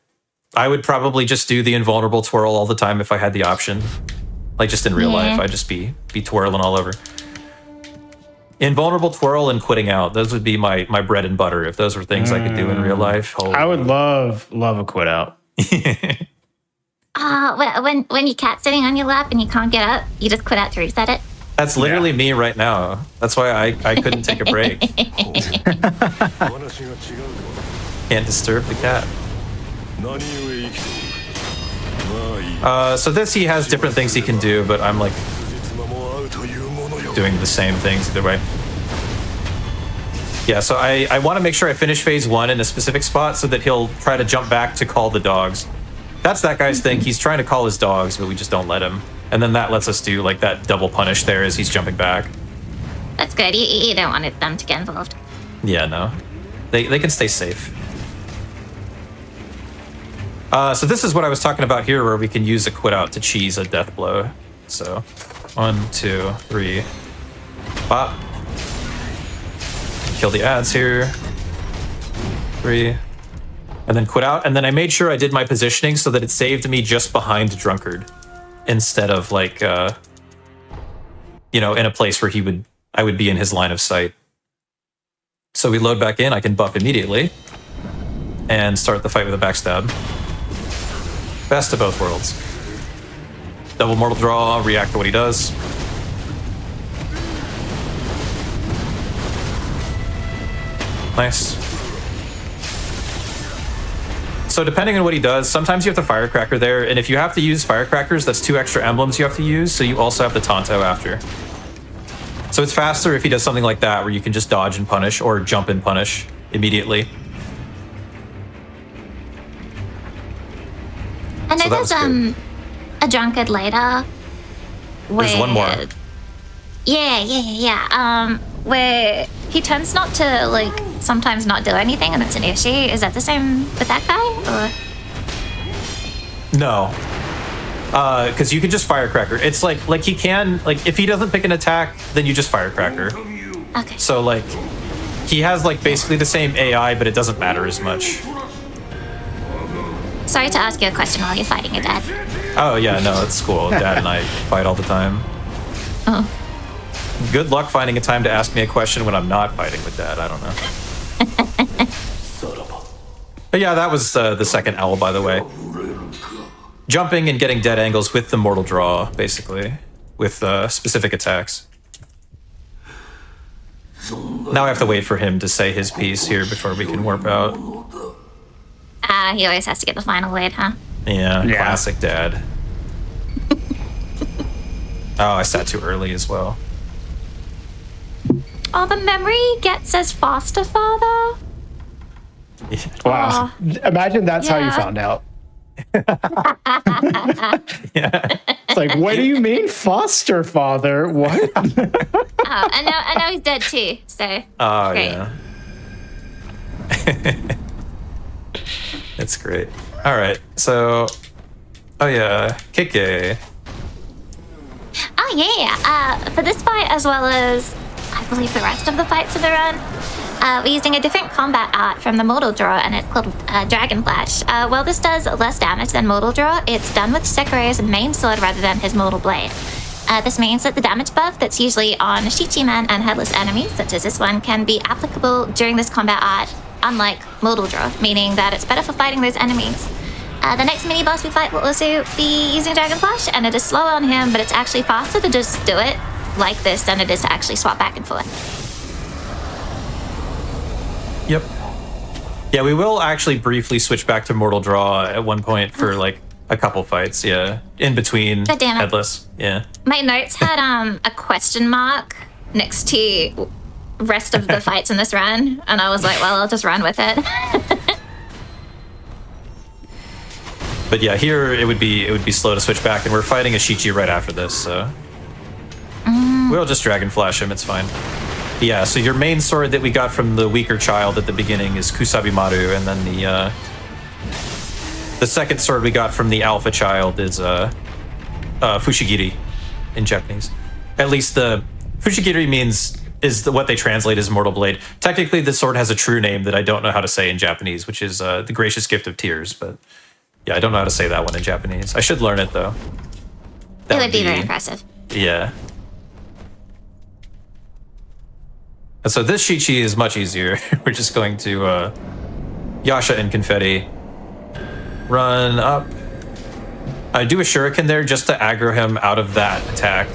I would probably just do the invulnerable twirl all the time if I had the option. Like just in real life, I'd just be twirling all over. Invulnerable twirl and quitting out. Those would be my bread and butter if those were things I could do in real life. Holy I would love a quit out. When your cat's sitting on your lap and you can't get up, you just quit out to reset it. That's literally me right now. That's why I couldn't take a break. Can't disturb the cat. So this he has different things he can do, but I'm like doing the same things either way. Yeah, so I want to make sure I finish phase 1 in a specific spot so that he'll try to jump back to call the dogs. That's that guy's thing. He's trying to call his dogs, but we just don't let him. And then that lets us do like that double punish there as he's jumping back. That's good. You don't want them to get involved. Yeah, no. They can stay safe. So this is what I was talking about here, where we can use a quit out to cheese a death blow. So 1, 2, 3. Pop. Kill the ads here. 3. And then quit out. And then I made sure I did my positioning so that it saved me just behind Drunkard. Instead of like, you know, in a place where I would be in his line of sight. So we load back in, I can buff immediately. And start the fight with a backstab. Best of both worlds. Double mortal draw, react to what he does. Nice. So depending on what he does, sometimes you have the Firecracker there, and if you have to use Firecrackers, that's 2 extra emblems you have to use, so you also have the Tonto after. So it's faster if he does something like that, where you can just dodge and punish, or jump and punish immediately. I know So that was there's a drunkard later. There's one more. Yeah. Where he tends not to, like, sometimes not do anything, and it's an issue. Is that the same with that guy? Or? No. Because you can just Firecracker. It's like he can, like, if he doesn't pick an attack, then you just Firecracker. Okay. So, like, he has, like, basically the same AI, but it doesn't matter as much. Sorry to ask you a question while you're fighting your dad. Oh, yeah, no, it's cool. Dad and I fight all the time. Oh. Good luck finding a time to ask me a question when I'm not fighting with Dad. I don't know. But yeah, that was the second L, by the way. Jumping and getting dead angles with the mortal draw, basically, with specific attacks. Now I have to wait for him to say his piece here before we can warp out. He always has to get the final word, huh? Yeah, classic Dad. Oh, I sat too early as well. Oh, the memory gets as faster, father. Yeah. Wow. Imagine that's how you Yeah. found out. Yeah. It's like, what do you mean, foster father? What? Oh, and now he's dead too. So Oh, great. yeah. It's great. All right, so, oh yeah, Kike. Oh yeah. For this fight, as well as I believe the rest of the fights in the run, we're using a different combat art from the Mortal Draw, and it's called Dragon Flash. While this does less damage than Mortal Draw, it's done with Sekiro's main sword rather than his Mortal Blade. This means that the damage buff that's usually on Shichiman and headless enemies, such as this one, can be applicable during this combat art, unlike Mortal Draw, meaning that it's better for fighting those enemies. The next mini boss we fight will also be using Dragon Flash, and it is slower on him, but it's actually faster to just do it like this than it is to actually swap back and forth. Yep. Yeah, we will actually briefly switch back to Mortal Draw at one point for like a couple fights, yeah. In between God damn it. headless, yeah. My notes had a question mark next to rest of the fights in this run, and I was like, well, I'll just run with it. But yeah, here it would be slow to switch back, and we're fighting a Shichi right after this, so we'll just Dragon Flash him. It's fine. Yeah, so your main sword that we got from the weaker child at the beginning is Kusabimaru, and then the second sword we got from the alpha child is Fushigiri in Japanese. At least the Fushigiri is what they translate as Mortal Blade. Technically, the sword has a true name that I don't know how to say in Japanese, which is the Gracious Gift of Tears, but yeah, I don't know how to say that one in Japanese. I should learn it, though. It would be very impressive. Yeah. And so this Shichi is much easier. We're just going to Yasha and Confetti. Run up. I do a shuriken there just to aggro him out of that attack.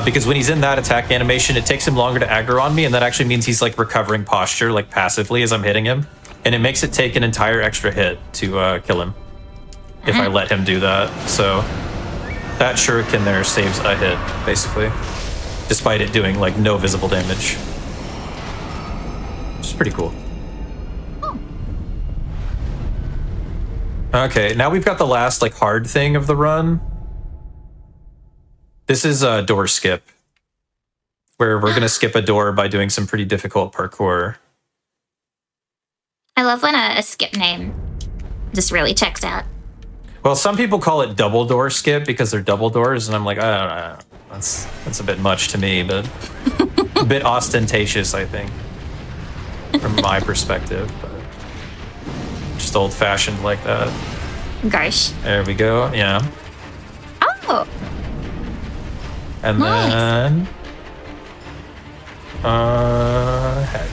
Because when he's in that attack animation, it takes him longer to aggro on me, and that actually means he's like recovering posture like passively as I'm hitting him. And it makes it take an entire extra hit to kill him if I let him do that. So that shuriken there saves a hit, basically, despite it doing like no visible damage. Which is pretty cool. Okay, now we've got the last like hard thing of the run. This is a door skip, where we're gonna skip a door by doing some pretty difficult parkour. I love when a skip name just really checks out. Well, some people call it double door skip because they're double doors, and I'm like, I don't know. That's a bit much to me, but a bit ostentatious, I think, from my perspective. But just old-fashioned like that. Gosh. There we go. Yeah. Oh, And Nice. then head.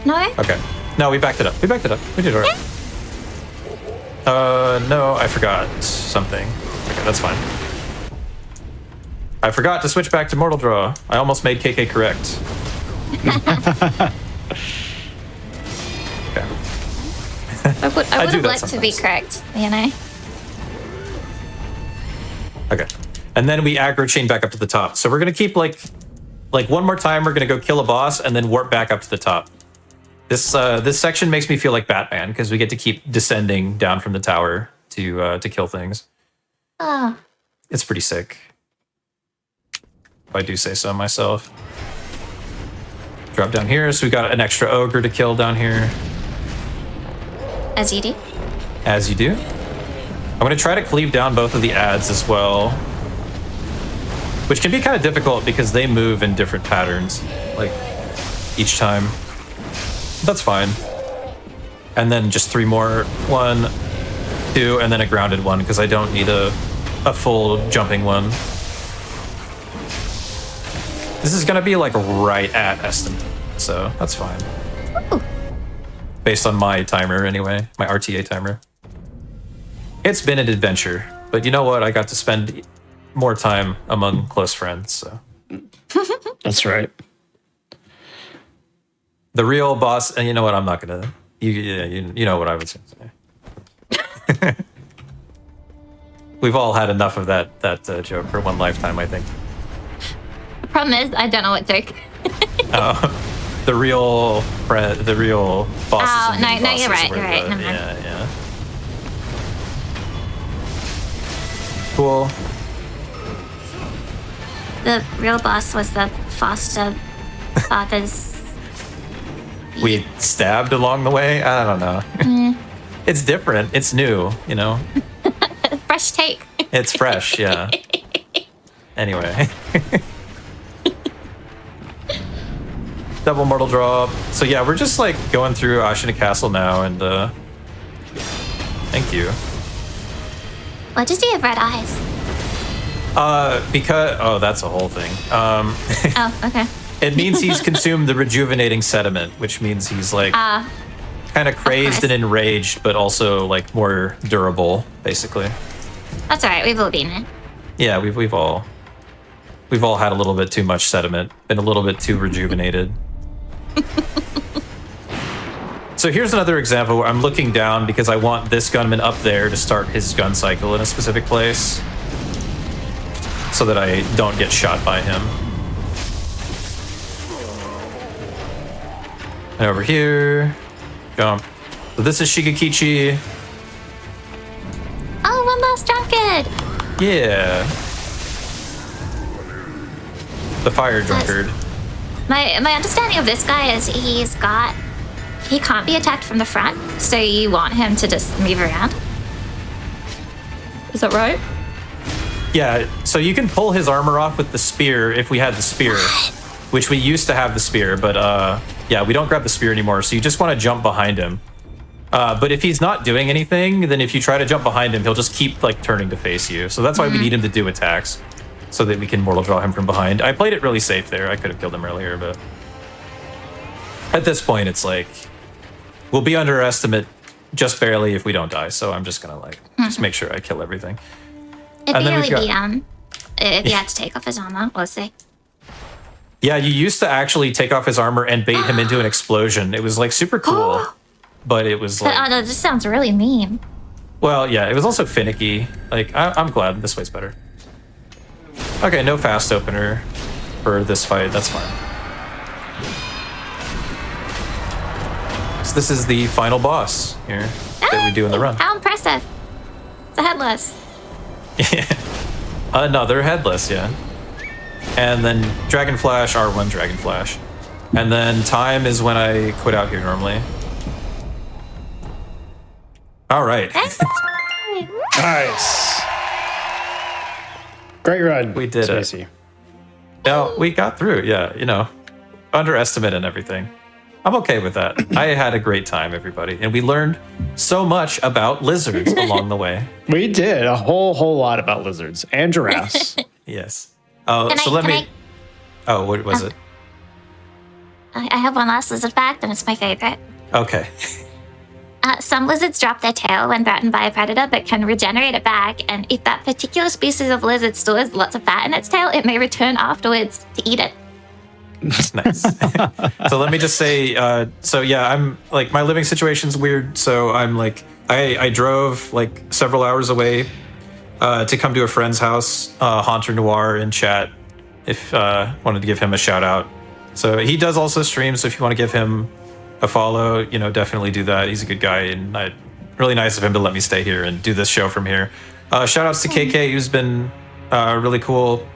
no? Okay. No, we backed it up. We did all right. No, I forgot something. Okay, that's fine. I forgot to switch back to Mortal Draw. I almost made KK correct. Okay. I would have liked to be sometimes. correct, you know? Okay. And then we aggro chain back up to the top. So we're going to keep like one more time. We're going to go kill a boss and then warp back up to the top. This section makes me feel like Batman because we get to keep descending down from the tower to kill things. Oh, It's pretty sick. If I do say so myself. Drop down here. So we got an extra ogre to kill down here. as you do. As you do. I'm going to try to cleave down both of the ads as well. Which can be kind of difficult because they move in different patterns, like each time. That's fine. And then just 3 more. 1, 2, and then a grounded one because I don't need a full jumping one. This is going to be like right at estimate, so that's fine. Ooh. Based on my timer anyway, my RTA timer. It's been an adventure, but you know what? I got to spend more time among close friends, so. That's right. The real boss, and you know what? I'm not gonna. You know what I was gonna say. We've all had enough of that joke for one lifetime, I think. The problem is, I don't know what joke. The real bosses. Oh, and no, mini you're bosses right, were you're right, never mind. Yeah. Cool. The real boss was the foster father's. We stabbed along the way. I don't know. It's different. It's new. You know. Fresh take. It's fresh. Yeah. Anyway. Double mortal draw. So yeah, we're just like going through Ashina Castle now, and thank you. What does he have red eyes? Because that's a whole thing. Oh, okay. It means he's consumed the rejuvenating sediment, which means he's like kind of crazed and enraged, but also like more durable, basically. That's all right. We've all been it. Yeah, we've all had a little bit too much sediment, been a little bit too rejuvenated. So here's another example where I'm looking down because I want this gunman up there to start his gun cycle in a specific place so that I don't get shot by him. And over here, jump. So this is Shigekichi. Oh, one last drunkard. Yeah. The fire drunkard. My understanding of this guy is he can't be attacked from the front, so you want him to just move around. Is that right? Yeah, so you can pull his armor off with the spear if we had the spear, which we used to have the spear, but yeah, we don't grab the spear anymore, so you just want to jump behind him. But if he's not doing anything, then if you try to jump behind him, he'll just keep like turning to face you. So that's why we need him to do attacks, so that we can mortal draw him from behind. I played it really safe there. I could have killed him earlier, but at this point, it's like we'll be underestimate just barely if we don't die. So I'm just gonna like just make sure I kill everything. It'd be really be if he had to take off his armor. We'll see. Yeah, you used to actually take off his armor and bait him into an explosion. It was like super cool, but it was like, But, this sounds really mean. well, yeah, it was also finicky. Like I'm glad this way's better. Okay, no fast opener for this fight. That's fine. So this is the final boss here that we do in the run. How impressive! It's a headless. Another headless, yeah. And then Dragon Flash, R1 Dragon Flash. And then time is when I quit out here normally. All right. Nice. Great run. We did it. Spacey. No, we got through. Yeah, you know, underestimate and everything. I'm okay with that. I had a great time, everybody. And we learned so much about lizards along the way. We did a whole lot about lizards and giraffes. Yes. Oh, Can so I- let can me. Oh, what was it? I have one last lizard fact, and it's my favorite. Okay. Some lizards drop their tail when threatened by a predator, but can regenerate it back. And if that particular species of lizard stores lots of fat in its tail, it may return afterwards to eat it. Nice. So let me just say, I'm like, my living situation's weird. So I'm like, I drove like several hours away to come to a friend's house, Haunter Noir in chat, if wanted to give him a shout out. So he does also stream. So if you want to give him a follow, definitely do that. He's a good guy, and really nice of him to let me stay here and do this show from here. Shout outs to KK, who's been really cool.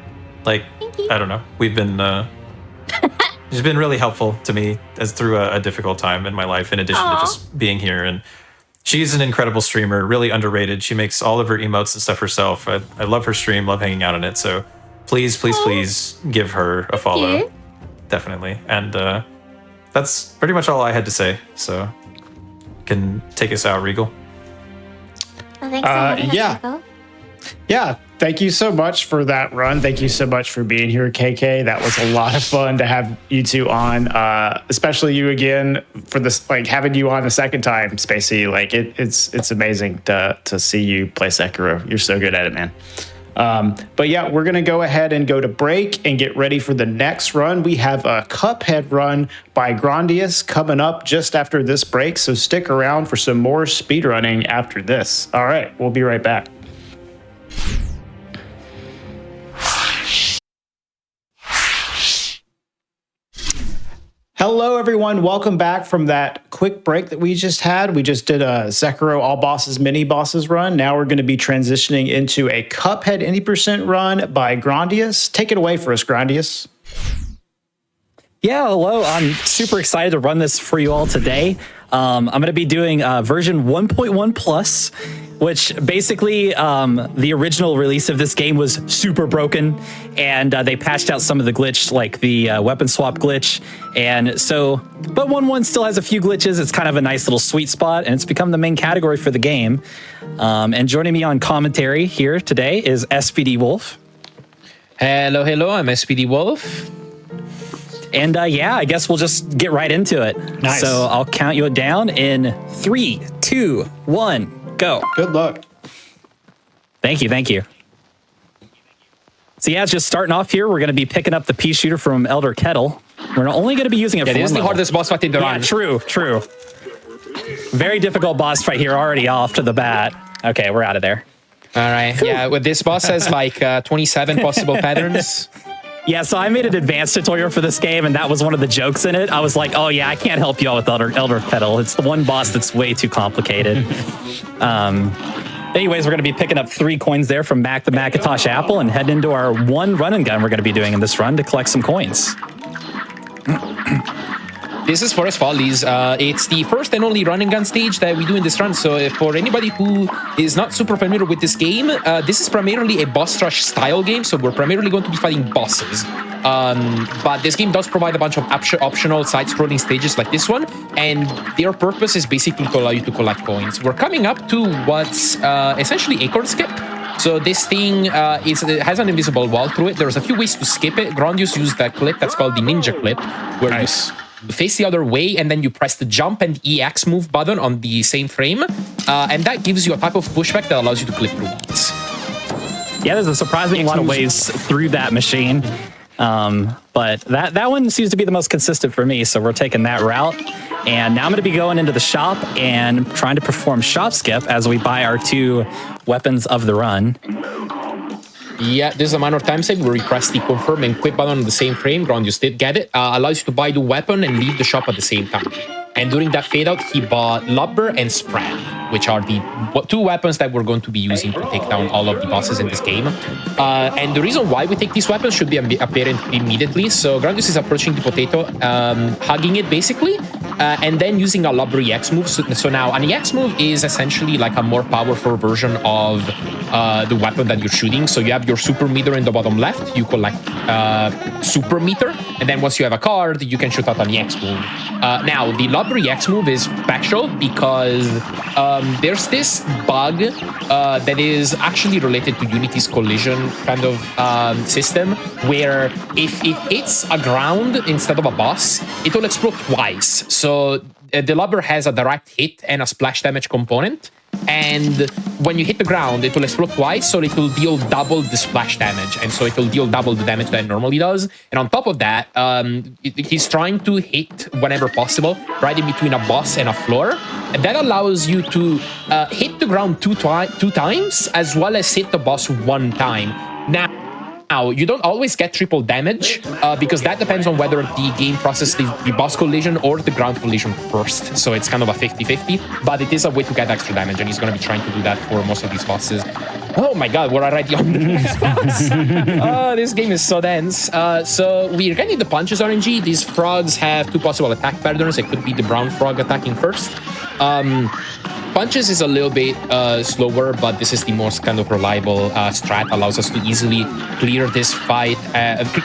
Like, I don't know, we've been he's been really helpful to me through a difficult time in my life, in addition to just being here. And she's an incredible streamer, really underrated. She makes all of her emotes and stuff herself. I love her stream, love hanging out on it. So please give her a follow. Definitely. And that's pretty much all I had to say. So can take us out, Regal. Well, thanks for having us, Regal. Yeah, thank you so much for that run. Thank you so much for being here, KK. That was a lot of fun to have you two on, especially you again for this, like having you on the second time, Spacey. Like it's amazing to see you play Sekiro. You're so good at it, man. But yeah, we're going to go ahead and go to break and get ready for the next run. We have a Cuphead run by Grandius coming up just after this break. So stick around for some more speedrunning after this. All right, we'll be right back. Hello, everyone. Welcome back from that quick break that we just had. We just did a Sekiro All Bosses Mini Bosses run. Now we're going to be transitioning into a Cuphead 80% run by Grandius. Take it away for us, Grandius. Yeah, hello. I'm super excited to run this for you all today. I'm going to be doing version 1.1 plus, which basically the original release of this game was super broken, and they patched out some of the glitch, like the weapon swap glitch. And so, but 1.1 still has a few glitches. It's kind of a nice little sweet spot, and it's become the main category for the game. And joining me on commentary here today is SPD Wolf. Hello, I'm SPD Wolf. And yeah, I guess we'll just get right into it. Nice. So I'll count you down in 3, 2, 1, go. Good luck. Thank you. So yeah, just starting off here, we're going to be picking up the pea shooter from Elder Kettle. We're only going to be using it for this is the hardest boss fight in the run. Yeah, true. Very difficult boss fight here already off to the bat. Okay, we're out of there. All right. Yeah, with this boss has like 27 possible patterns. Yeah, so I made an advanced tutorial for this game, and that was one of the jokes in it. I was like, oh yeah, I can't help you out with Elder Kettle. It's the one boss that's way too complicated. Anyways, we're going to be picking up 3 coins there from Mac the Macintosh Apple and heading into our one run and gun we're going to be doing in this run to collect some coins. This is Forest Follies. It's the first and only run and gun stage that we do in this run. So for anybody who is not super familiar with this game, this is primarily a boss rush style game. So we're primarily going to be fighting bosses. But this game does provide a bunch of optional side-scrolling stages like this one. And their purpose is basically to allow you to collect coins. We're coming up to what's essentially Acorn Skip. So this thing it has an invisible wall through it. There's a few ways to skip it. Grandius used that clip that's called the ninja clip, where you face the other way and then you press the jump and EX move button on the same frame. And that gives you a type of pushback that allows you to clip through walls. Yeah, there's a surprisingly lot of ways through that machine. But that one seems to be the most consistent for me, so we're taking that route. And now I'm going to be going into the shop and trying to perform shop skip as we buy our 2 weapons of the run. Yeah, this is a minor time save where you press the confirm and quit button on the same frame. Grandius did get it. Allows you to buy the weapon and leave the shop at the same time. And during that fade out, he bought Lubber and Sprat, which are the 2 weapons that we're going to be using to take down all of the bosses in this game. And the reason why we take these weapons should be apparent immediately. So Grandius is approaching the potato, hugging it basically, and then using a Lubber EX move. So now an EX move is essentially like a more powerful version of the weapon that you're shooting. So you have your super meter in the bottom left, you collect super meter, and then once you have a card, you can shoot out an EX move. Now, the Lubber EX move is special because there's this bug that is actually related to Unity's collision kind of system, where if it hits a ground instead of a boss, it will explode twice. So the lobber has a direct hit and a splash damage component. And when you hit the ground, it will explode twice, so it will deal double the splash damage. And so it will deal double the damage that it normally does. And on top of that, he's trying to hit whenever possible, right in between a boss and a floor. And that allows you to hit the ground two times, as well as hit the boss one time. Now, you don't always get triple damage because that depends on whether the game processes the boss collision or the ground collision first. So it's kind of a 50-50, but it is a way to get extra damage, and he's going to be trying to do that for most of these bosses. Oh my god, we're already on the next boss. Oh, this game is so dense. So we're getting the punches RNG. These frogs have two possible attack patterns. It could be the brown frog attacking first. Punches is a little bit slower, but this is the most kind of reliable strat. Allows us to easily clear this fight,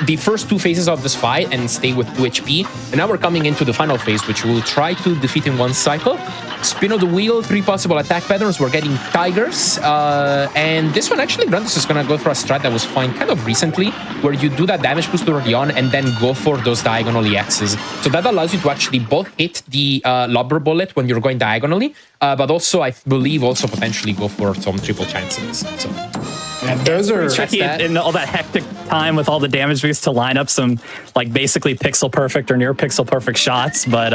the first two phases of this fight, and stay with 2 HP. And now we're coming into the final phase, which we'll try to defeat in one cycle. Spin of the wheel, 3 possible attack patterns. We're getting tigers. And this one, actually, Grandis is going to go for a strat that was found kind of recently, where you do that damage boost early on and then go for those diagonal EXs. So that allows you to actually both hit the lobber bullet when you're going diagonally, but also, I believe, also potentially go for some triple chances. So, and those are tricky in all that hectic time with all the damage boosts to line up some, like, basically pixel perfect or near pixel perfect shots, but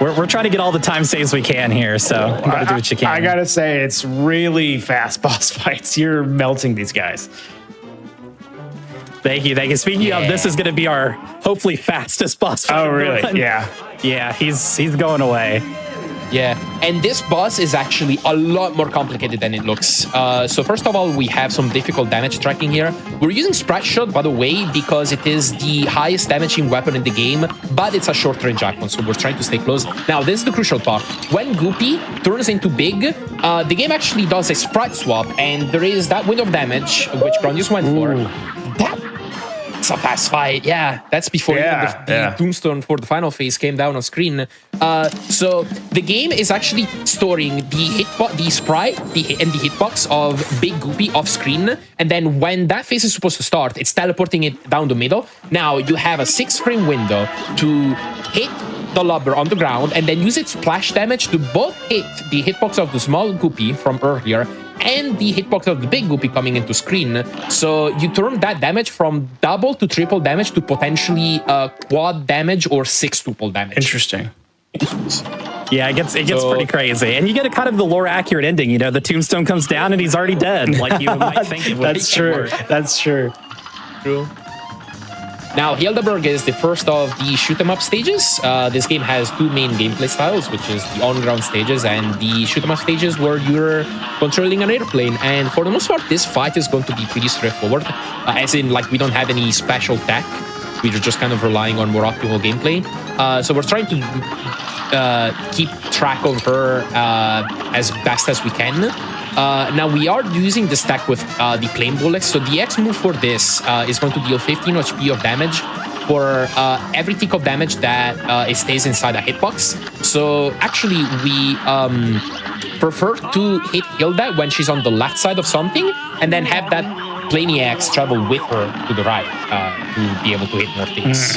we're trying to get all the time saves we can here, so you gotta do what you can. I gotta say, it's really fast boss fights. You're melting these guys. Thank you. Speaking of, this is going to be our hopefully fastest boss fight. Oh, really? Run. Yeah, he's going away. Yeah, and this boss is actually a lot more complicated than it looks. So first of all, we have some difficult damage tracking here. We're using Sprite Shot, by the way, because it is the highest damaging weapon in the game, but it's a short-range weapon, so we're trying to stay close. Now, this is the crucial part. When Goopy turns into Big, the game actually does a sprite swap, and there is that window of damage, which Grandius went for. It's a fast fight, yeah. That's before the tombstone for the final phase came down on screen. So the game is actually storing the sprite and the hitbox of Big Goopy off screen, and then when that phase is supposed to start, it's teleporting it down the middle. Now you have a 6-frame window to hit the lobber on the ground and then use its splash damage to both hit the hitbox of the small Goopy from earlier and the hitbox of the big Goopy coming into screen. So you turn that damage from double to triple damage to potentially quad damage or 6-tuple damage. Interesting. Yeah, it gets pretty crazy. And you get a kind of the lore accurate ending. You know, the tombstone comes down and he's already dead. Like you might think it would. That's true. That's true. True. Now, Hildeberg is the first of the shoot-'em-up stages. This game has 2 main gameplay styles, which is the on-ground stages and the shoot-'em-up stages where you're controlling an airplane. And for the most part, this fight is going to be pretty straightforward, as in, like, we don't have any special tech. We're just kind of relying on more optimal gameplay. So we're trying to keep track of her as best as we can. Now we are using the stack with the plane bullets. So the X move for this is going to deal 15 HP of damage for every tick of damage that it stays inside a hitbox. So actually we prefer to hit Hilda when she's on the left side of something and then have that plane EX travel with her to the right to be able to hit more things.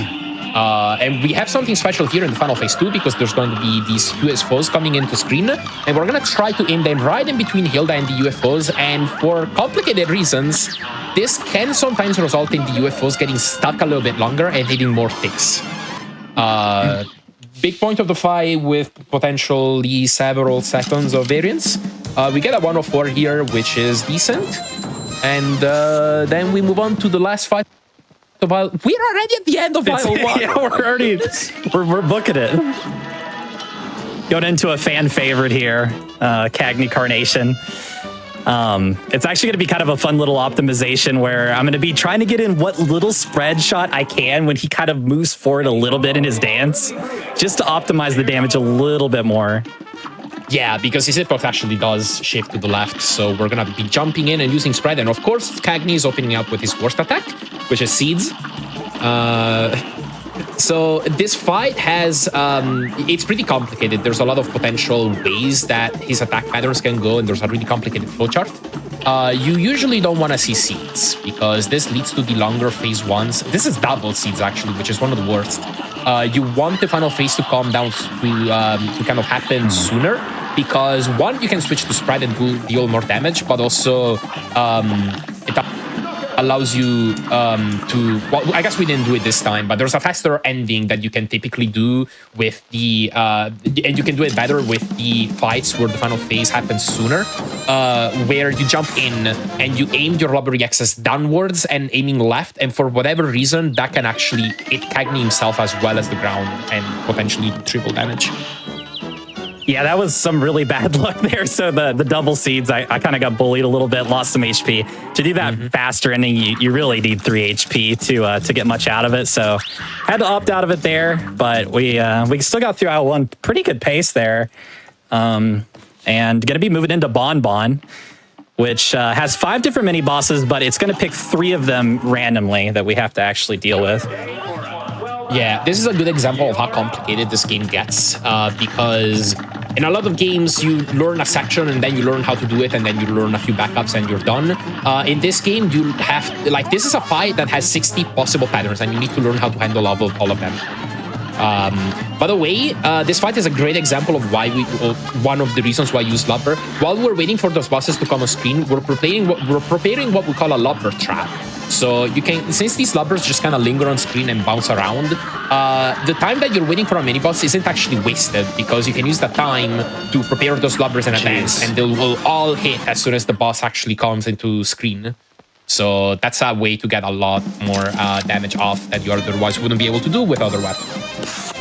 And we have something special here in the final phase 2 because there's going to be these UFOs coming into screen, and we're going to try to aim them right in between Hilda and the UFOs, and for complicated reasons, this can sometimes result in the UFOs getting stuck a little bit longer and hitting more ticks. Big point of the fight with potentially several seconds of variance. We get a 104 here, which is decent, and then we move on to the last fight. We're already at the end of Vial 1. Yeah, we're booking it. Going into a fan favorite here, Cagney Carnation. It's actually going to be kind of a fun little optimization where I'm going to be trying to get in what little spread shot I can when he kind of moves forward a little bit in his dance, just to optimize the damage a little bit more. Yeah, because his hitbox actually does shift to the left, so we're gonna be jumping in and using spread, and of course Cagney is opening up with his worst attack, which is Seeds. So this fight has, it's pretty complicated. There's a lot of potential ways that his attack patterns can go, and there's a really complicated flowchart. You usually don't want to see Seeds, because this leads to the longer phase 1s. This is double Seeds, actually, which is one of the worst. you want the final phase to calm down to kind of happen sooner, because one, you can switch to spread and deal more damage, but also it allows you to, well, I guess we didn't do it this time, but there's a faster ending that you can typically do with the, and you can do it better with the fights where the final phase happens sooner, where you jump in and you aim your lobber EXs downwards and aiming left, and for whatever reason, that can actually hit Cagney himself as well as the ground and potentially do triple damage. Yeah, that was some really bad luck there. So the double seeds, I kind of got bullied a little bit, lost some HP. To do that faster ending, you really need 3 HP to get much out of it. So had to opt out of it there, but we still got through out one pretty good pace there. And gonna be moving into Bon Bon, which has 5 different mini bosses, but it's gonna pick 3 of them randomly that we have to actually deal with. Yeah, this is a good example of how complicated this game gets, because in a lot of games, you learn a section and then you learn how to do it, and then you learn a few backups and you're done. In this game, you have, like, this is a fight that has 60 possible patterns, and you need to learn how to handle all of them. By the way, this fight is a great example of why one of the reasons why I use Lubber. While we're waiting for those bosses to come on screen, we're preparing what we call a Lubber trap. So you can, since these lubbers just kind of linger on screen and bounce around, the time that you're waiting for a mini boss isn't actually wasted, because you can use that time to prepare those lubbers in advance, and they will all hit as soon as the boss actually comes into screen. So that's a way to get a lot more damage off that you otherwise wouldn't be able to do with other weapons.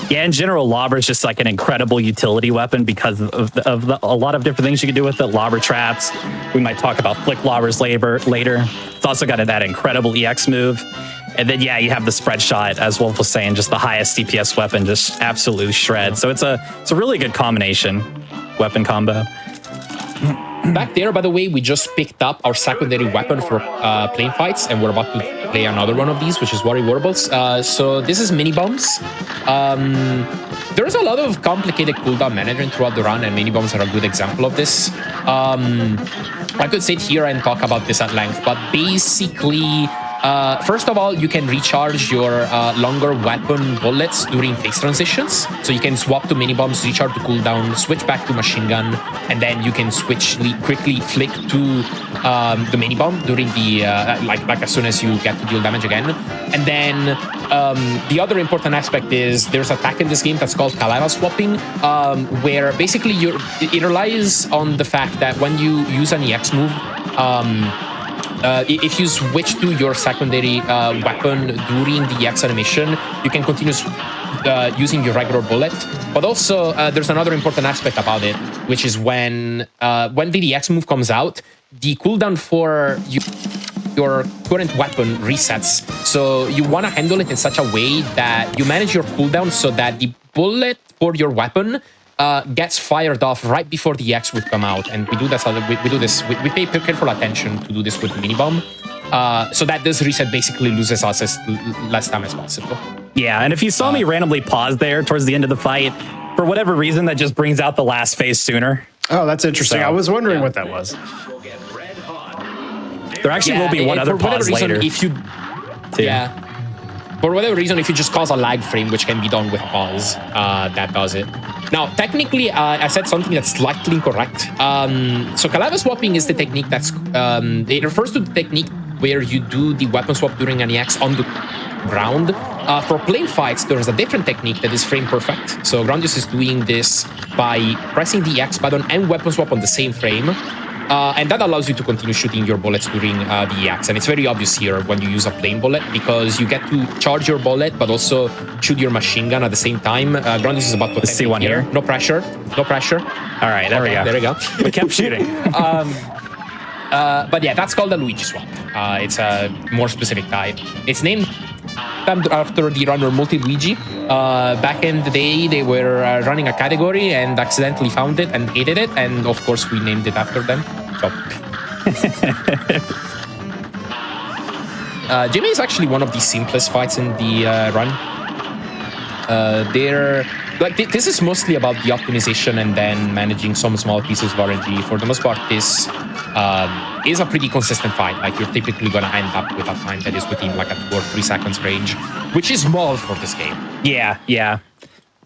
Yeah, in general, Lobber is just like an incredible utility weapon because of a lot of different things you can do with it. Lobber traps. We might talk about flick lobbers later. It's also got that incredible EX move. And then, yeah, you have the spread shot, as Wolf was saying, just the highest DPS weapon, just absolute shred. So it's a really good combination, weapon combo. Back there, by the way, we just picked up our secondary weapon for plane fights, and we're about to play another one of these, which is Worry Warbles. So this is mini bombs. There's a lot of complicated cooldown management throughout the run, and mini bombs are a good example of this. I could sit here and talk about this at length, but basically, first of all, you can recharge your longer weapon bullets during phase transitions. So you can swap to mini bombs, recharge to cooldown, switch back to machine gun, and then you can quickly flick to the mini bomb during the like as soon as you get to deal damage again. And then the other important aspect is there's a tech in this game that's called Kalava swapping, where basically it relies on the fact that when you use an EX move, if you switch to your secondary weapon during the EX animation, you can continue using your regular bullet. But also, there's another important aspect about it, which is when the EX move comes out, the cooldown for your current weapon resets. So you want to handle it in such a way that you manage your cooldown so that the bullet for your weapon gets fired off right before the EX would come out, and we do this. We pay careful attention to do this with the mini bomb, so that this reset basically loses us as less time as possible. Yeah, and if you saw me randomly pause there towards the end of the fight, for whatever reason, that just brings out the last phase sooner. Oh, that's interesting. I was wondering what that was. There actually will be one other pause later. For whatever reason, if you just cause a lag frame, which can be done with a pause, that does it. Now, technically, I said something that's slightly incorrect. So Kalava swapping is the technique that's... it refers to the technique where you do the weapon swap during an EX on the ground. For plane fights, there's a different technique that is frame perfect. So Groundius is doing this by pressing the EX button and weapon swap on the same frame. And that allows you to continue shooting your bullets during the EX. And it's very obvious here when you use a plain bullet, because you get to charge your bullet, but also shoot your machine gun at the same time. Groundus is about to see one here. No pressure. No pressure. All right, there we go. There we go. We kept shooting. But yeah, that's called a Luigi swap. It's a more specific type. It's named after the runner Multi-Luigi. Back in the day, they were running a category and accidentally found it and hated it, and of course we named it after them. So Jimmy is actually one of the simplest fights in the run. They're like this is mostly about the optimization and then managing some small pieces of RNG. For the most part, this is a pretty consistent fight. Like you're typically gonna end up with a time that is within like a 2 or 3 seconds range, which is small for this game. Yeah.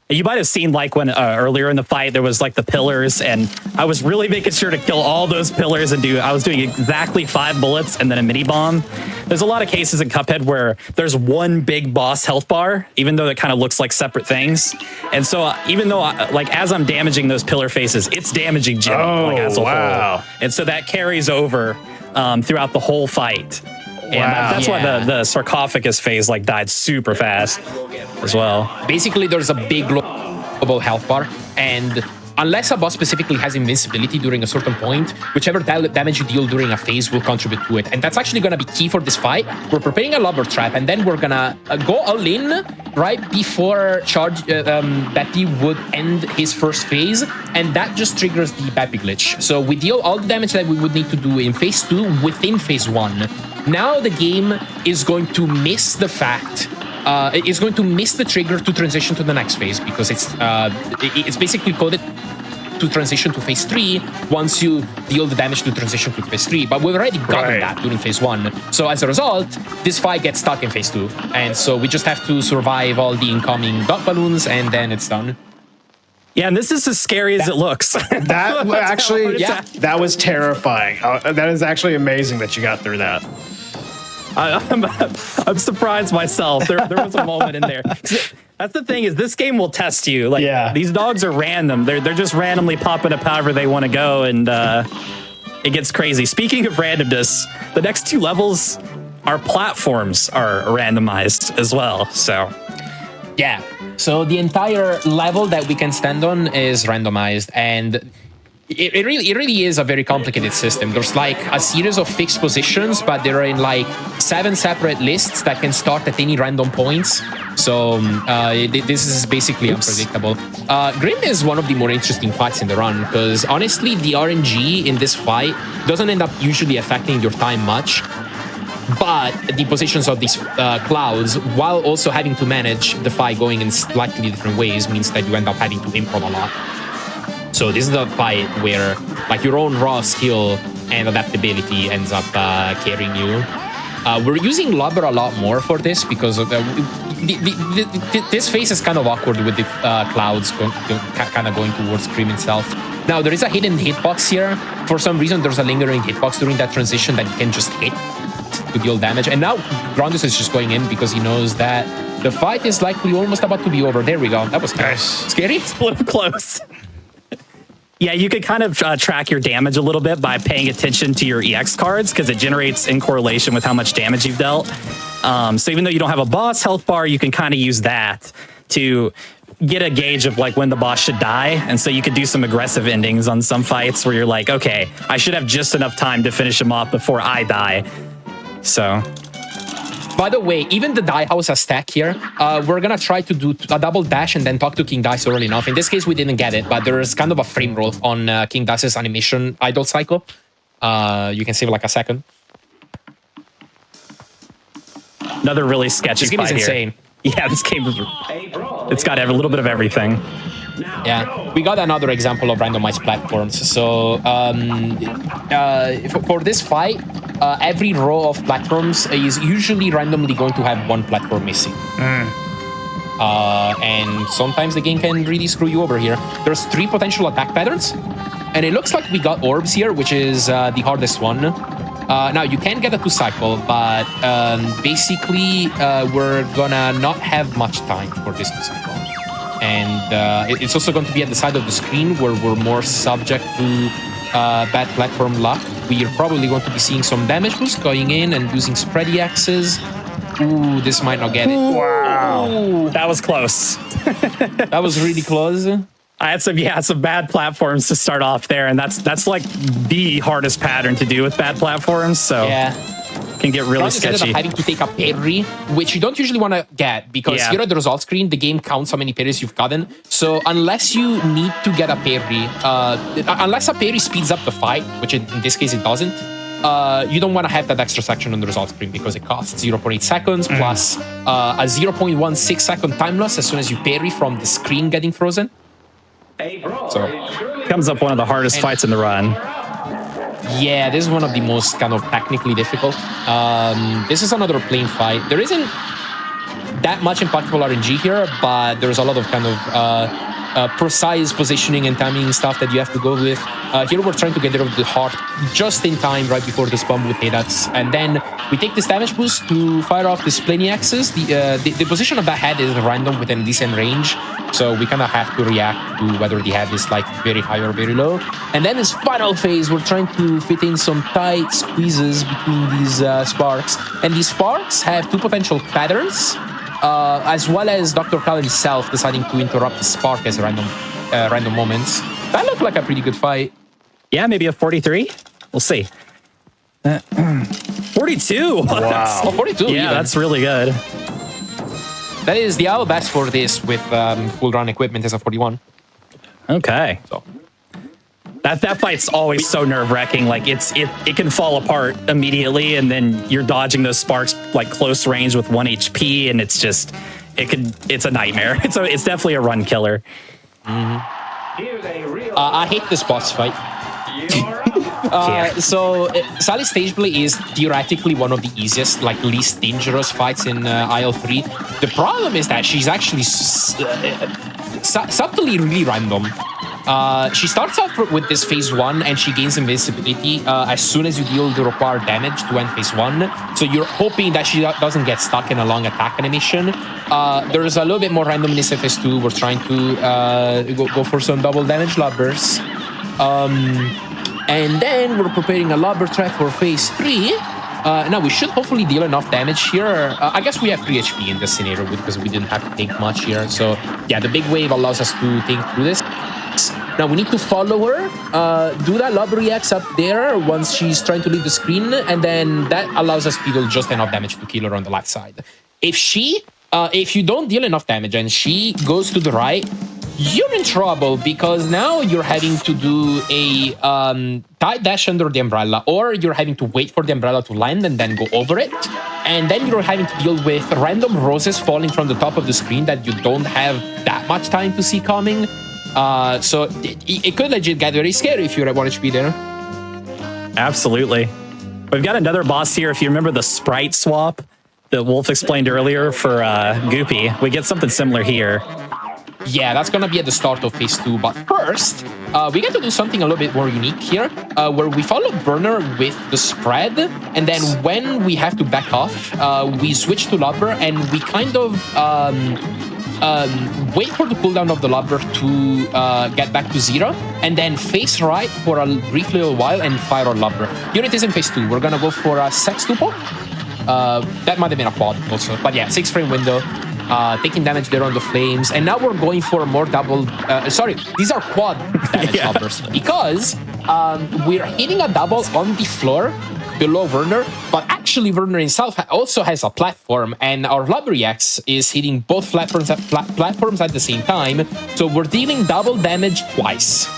You might have seen like when earlier in the fight there was like the pillars, and I was really making sure to kill all those pillars and I was doing exactly 5 bullets and then a mini bomb. There's a lot of cases in Cuphead where there's one big boss health bar, even though it kind of looks like separate things. And so even though like as I'm damaging those pillar faces, it's damaging Jimmy like as a whole. And so that carries over throughout the whole fight. And that's why the sarcophagus phase like died super fast as well. Basically, there's a big global health bar, and unless a boss specifically has invincibility during a certain point, whichever damage you deal during a phase will contribute to it. And that's actually going to be key for this fight. We're preparing a lobber trap, and then we're going to go all in right before Beppy would end his first phase, and that just triggers the Beppy glitch. So we deal all the damage that we would need to do in phase 2 within phase 1. Now the game is going to miss the fact it's going to miss the trigger to transition to the next phase, because it's basically coded to transition to phase 3 once you deal the damage to transition to phase 3. But we've already gotten that during phase 1. So as a result, this fight gets stuck in phase 2. And so we just have to survive all the incoming dot balloons, and then it's done. Yeah, and this is as scary as it looks. That actually, that was terrifying. That is actually amazing that you got through that. I'm surprised myself. There was a moment in there. That's the thing, is this game will test you. Like these dogs are random. They're just randomly popping up however they want to go, and it gets crazy. Speaking of randomness, the next 2 levels, our platforms are randomized as well. So yeah. So the entire level that we can stand on is randomized, and it really is a very complicated system. There's like a series of fixed positions, but they're in like 7 separate lists that can start at any random points. So this is basically unpredictable. Grim is one of the more interesting fights in the run, because honestly, the RNG in this fight doesn't end up usually affecting your time much. But the positions of these clouds, while also having to manage the fight going in slightly different ways, means that you end up having to improv a lot. So this is a fight where like your own raw skill and adaptability ends up carrying you. We're using Lubber a lot more for this, because of this phase is kind of awkward with the clouds kind of going towards Grim itself. Now, there is a hidden hitbox here. For some reason, there's a lingering hitbox during that transition that you can just hit to deal damage. And now Grandus is just going in because he knows that the fight is likely almost about to be over. There we go. That was nice. Scary. It's a little close. Yeah, you could kind of track your damage a little bit by paying attention to your EX cards, because it generates in correlation with how much damage you've dealt. So even though you don't have a boss health bar, you can kind of use that to get a gauge of like when the boss should die. And so you could do some aggressive endings on some fights where you're like, okay, I should have just enough time to finish him off before I die. So... By the way, even the Die House has stack here. We're gonna try to do a double dash and then talk to King Dice early enough. In this case, we didn't get it, but there's kind of a frame roll on King Dice's animation idle cycle. You can save like a second. Another really sketchy fight here. This game is insane. Yeah, this game is... It's got a little bit of everything. Yeah, we got another example of randomized platforms. So for this fight, every row of platforms is usually randomly going to have one platform missing. And sometimes the game can really screw you over here. There's 3 potential attack patterns, and it looks like we got orbs here, which is the hardest one. Now, you can get a 2-cycle, but basically we're gonna not have much time for this 2-cycle. And it's also going to be at the side of the screen where we're more subject to bad platform luck. We're probably going to be seeing some damage boost going in and using spready axes. Ooh, this might not get it. Wow. That was close. That was really close. I had some bad platforms to start off there, and that's like the hardest pattern to do with bad platforms. So yeah, can get really sketchy. Up having to take a parry, which you don't usually want to get, because here at the result screen, the game counts how many parries you've gotten. So unless you need to get a parry, unless a parry speeds up the fight, which in this case it doesn't, you don't want to have that extra section on the result screen, because it costs 0.8 seconds plus a 0.16 second time loss as soon as you parry from the screen getting frozen. So comes up one of the hardest fights in the run. Yeah, this is one of the most kind of technically difficult. This is another plane fight. There isn't that much impactful RNG here, but there's a lot of kind of precise positioning and timing stuff that you have to go with. Here we're trying to get rid of the heart just in time right before this bomb would hit us. And then we take this damage boost to fire off this Pliny axis. The position of that head is random within decent range, so we kind of have to react to whether the head is like very high or very low. And then this final phase, we're trying to fit in some tight squeezes between these sparks. And these sparks have two potential patterns, as well as Dr. Cal himself deciding to interrupt the spark as random moments. That looked like a pretty good fight. Yeah, maybe a 43. We'll see. 42. Wow. Oh, 42. Yeah, even. that's really good. That is the our best for this with full run equipment as a 41. Okay. So That fight's always so nerve-wracking. Like it can fall apart immediately, and then you're dodging those sparks like close range with 1 HP, and it's a nightmare. It's definitely a run killer. I hate this boss fight. So Sally's stage play is theoretically one of the easiest, like least dangerous fights in IL3. The problem is that she's actually subtly really random. She starts off with this phase 1 and she gains invincibility as soon as you deal the required damage to end phase 1. So you're hoping that she doesn't get stuck in a long attack animation. There's a little bit more randomness in phase 2. We're trying to go for some double damage lobbers. And then we're preparing a lobber trap for phase 3. Now we should hopefully deal enough damage here. I guess we have 3 HP in this scenario because we didn't have to take much here. So yeah, the big wave allows us to think through this. Now we need to follow her, do that lob reacts up there once she's trying to leave the screen, and then that allows us to deal just enough damage to kill her on the left side. If you don't deal enough damage and she goes to the right, you're in trouble because now you're having to do a tight dash under the umbrella, or you're having to wait for the umbrella to land and then go over it. And then you're having to deal with random roses falling from the top of the screen that you don't have that much time to see coming. So it could legit get very scary if you're at 1 HP there. Absolutely. We've got another boss here. If you remember the sprite swap that Wolf explained earlier for Goopy, we get something similar here. Yeah, that's gonna be at the start of phase 2. But first, we get to do something a little bit more unique here, where we follow Burner with the spread, and then when we have to back off, we switch to Lobber, and we kind of wait for the cooldown of the lobber to get back to 0, and then face right for a brief little while and fire our lobber. Here it is in phase 2. We're gonna go for a Sextuple. That might have been a quad also, but yeah, 6 frame window. Taking damage there on the flames, and now we're going for more double. Sorry, these are quad damage lobbers because we're hitting a double on the floor below Werner, but actually Werner himself also has a platform, and our lobber reacts is hitting both platforms at the same time, so we're dealing double damage twice,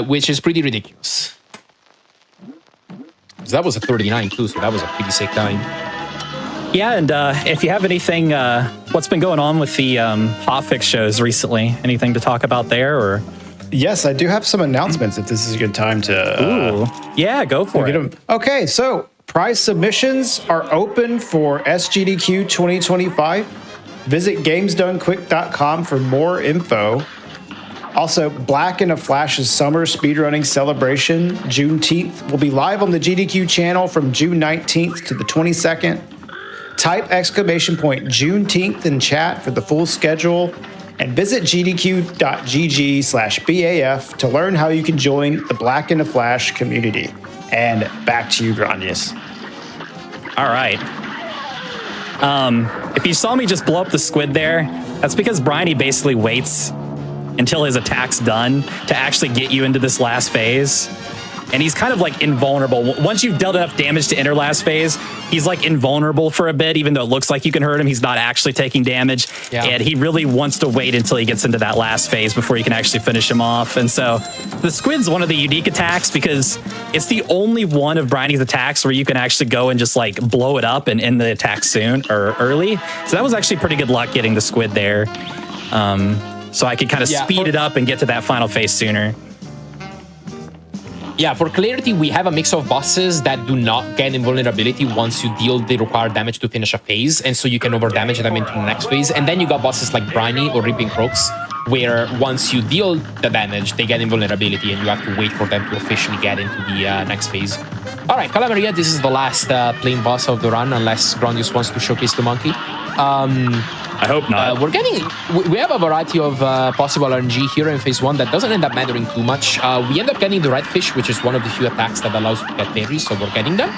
which is pretty ridiculous. So that was a 39 too, so that was a pretty sick time. Yeah, and if you have anything, what's been going on with the Hotfix shows recently? Anything to talk about there, or? Yes, I do have some announcements if this is a good time to... Ooh, yeah, go for it. Okay, so prize submissions are open for SGDQ 2025. Visit gamesdonequick.com for more info. Also, Black in a Flash's Summer Speedrunning Celebration, Juneteenth, will be live on the GDQ channel from June 19th to the 22nd. Type !Juneteenth in chat for the full schedule, and visit gdq.gg/BAF to learn how you can join the Black in a Flash community. And back to you, Granius. All right. If you saw me just blow up the squid there, that's because Bryony basically waits until his attack's done to actually get you into this last phase. And he's kind of like invulnerable. Once you've dealt enough damage to enter last phase, he's like invulnerable for a bit, even though it looks like you can hurt him. He's not actually taking damage. Yeah. And he really wants to wait until he gets into that last phase before you can actually finish him off. And so the squid's one of the unique attacks because it's the only one of Bryony's attacks where you can actually go and just like blow it up and end the attack soon or early. So that was actually pretty good luck getting the squid there. So I could kind of speed it up and get to that final phase sooner. Yeah, for clarity, we have a mix of bosses that do not get invulnerability once you deal the required damage to finish a phase, and so you can overdamage them into the next phase. And then you got bosses like Briny or Reaping Crooks, where once you deal the damage, they get invulnerability, and you have to wait for them to officially get into the next phase. All right, Calamaria, this is the last plain boss of the run, unless Grondius wants to showcase the monkey. I hope not. We have a variety of possible RNG here in phase 1 that doesn't end up mattering too much. We end up getting the redfish, which is one of the few attacks that allows you to get berries, so we're getting them.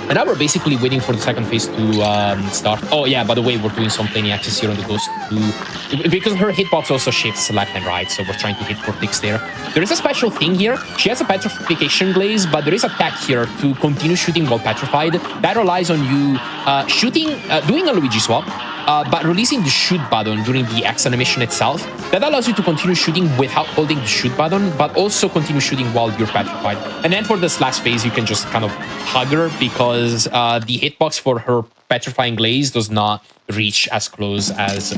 And now we're basically waiting for the second phase to start. Oh yeah, by the way, we're doing some planing access here on the Ghost too, because her hitbox also shifts left and right, so we're trying to hit for ticks there. There is a special thing here. She has a petrification glaze, but there is a tech here to continue shooting while petrified. That relies on you doing a Luigi swap, but releasing the shoot button during the X animation itself. That allows you to continue shooting without holding the shoot button, but also continue shooting while you're petrified. And then for this last phase, you can just kind of hug her, because the hitbox for her petrifying glaze does not reach as close as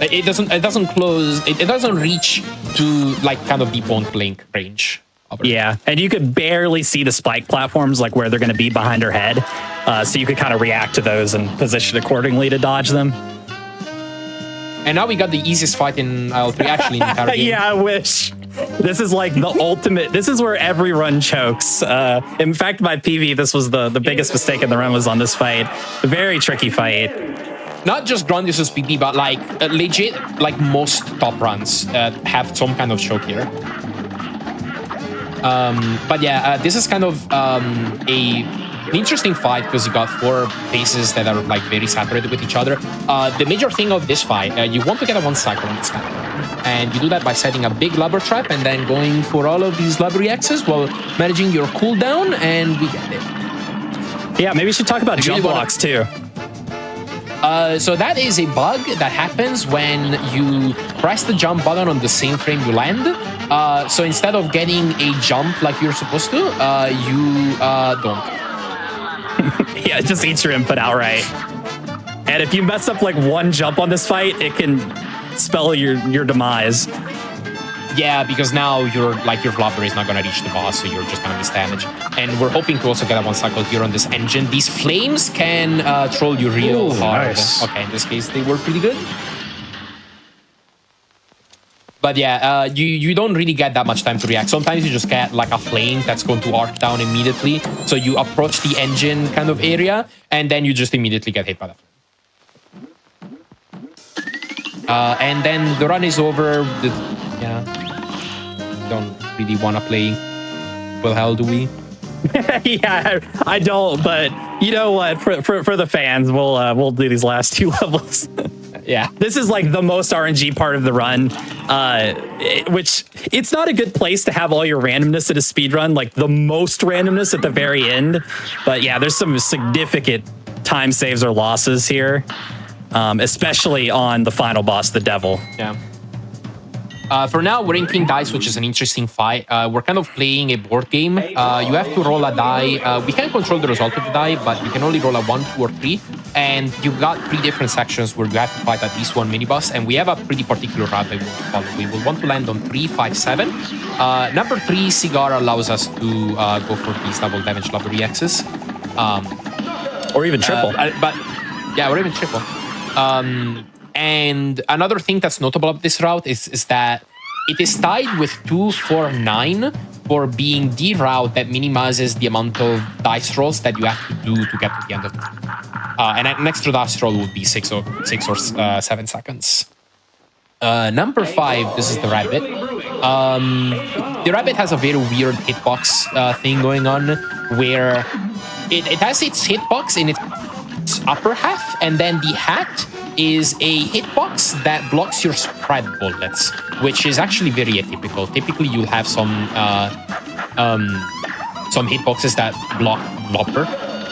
it doesn't reach to like kind of the point blank range. Yeah, and you could barely see the spike platforms, like where they're going to be behind her head. So you could kind of react to those and position accordingly to dodge them. And now we got the easiest fight in IL3 actually in the entire game. Yeah, I wish. This is like the ultimate. This is where every run chokes. In fact, my PV, this was the biggest mistake in the run was on this fight. A very tricky fight. Not just Grondius' PP, but like legit, like most top runs have some kind of choke here. But yeah, this is kind of an interesting fight because you got 4 phases that are like very separated with each other. The major thing of this fight, you want to get a 1 cycle on this guy. And you do that by setting a big lubber trap and then going for all of these lubber X's while managing your cooldown, and we get it. Yeah, maybe we should talk about jump blocks too. So that is a bug that happens when you press the jump button on the same frame you land. So instead of getting a jump like you're supposed to, you don't. Yeah, it just eats your input outright. And if you mess up like 1 jump on this fight, it can spell your demise. Yeah, because now your flopper is not going to reach the boss, so you're just going to miss damage. And we're hoping to also get a 1 cycle here on this engine. These flames can troll you real hard. Nice. Okay, in this case, they were pretty good. But yeah, you don't really get that much time to react. Sometimes you just get like a flame that's going to arc down immediately. So you approach the engine kind of area, and then you just immediately get hit by that. And then the run is over. Don't really want to play. Well, hell, do we? Yeah, I don't. But you know what? For the fans, we'll do these last 2 levels. Yeah, this is like the most RNG part of the run, which it's not a good place to have all your randomness at a speedrun, like the most randomness at the very end. But yeah, there's some significant time saves or losses here, especially on the final boss, the devil. Yeah. For now, we're in King Dice, which is an interesting fight. We're kind of playing a board game. You have to roll a die. We can control the result of the die, but you can only roll a 1, 2, or 3. And you've got 3 different sections where you have to fight at least 1 mini-boss. And we have a pretty particular route that we will follow. We will want to land on 3, 5, 7. Number 3, Cigar allows us to go for these double damage lubber EXs. Or even triple. Or even triple. And another thing that's notable about this route is that it is tied with 2, 4, 9 for being the route that minimizes the amount of dice rolls that you have to do to get to the end of the round. And an extra dice roll would be 6 or 7 seconds. Number 5, this is the rabbit. The rabbit has a very weird hitbox thing going on where it has its hitbox in its upper half, and then the hat is a hitbox that blocks your spread bullets, which is actually very atypical. Typically, you'll have some hitboxes that block lubber,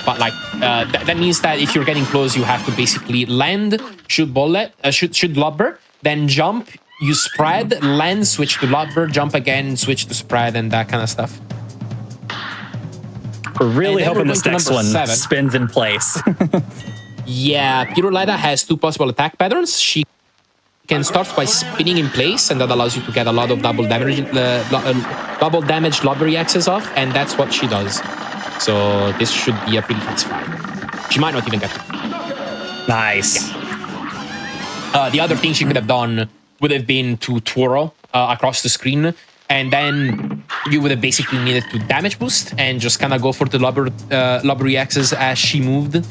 but like that means that if you're getting close, you have to basically land, shoot lubber, then jump, you spread, land, switch to lubber, jump again, switch to spread, and that kind of stuff. We're really hoping this next one spins in place. Yeah, Piruleta has 2 possible attack patterns. She can start by spinning in place, and that allows you to get a lot of double damage lobbery axes off, and that's what she does. So this should be a pretty fast fight. She might not even get it. Nice. The other thing she could have done would have been to twirl across the screen, and then you would have basically needed to damage boost and just kind of go for the lobbery axes as she moved.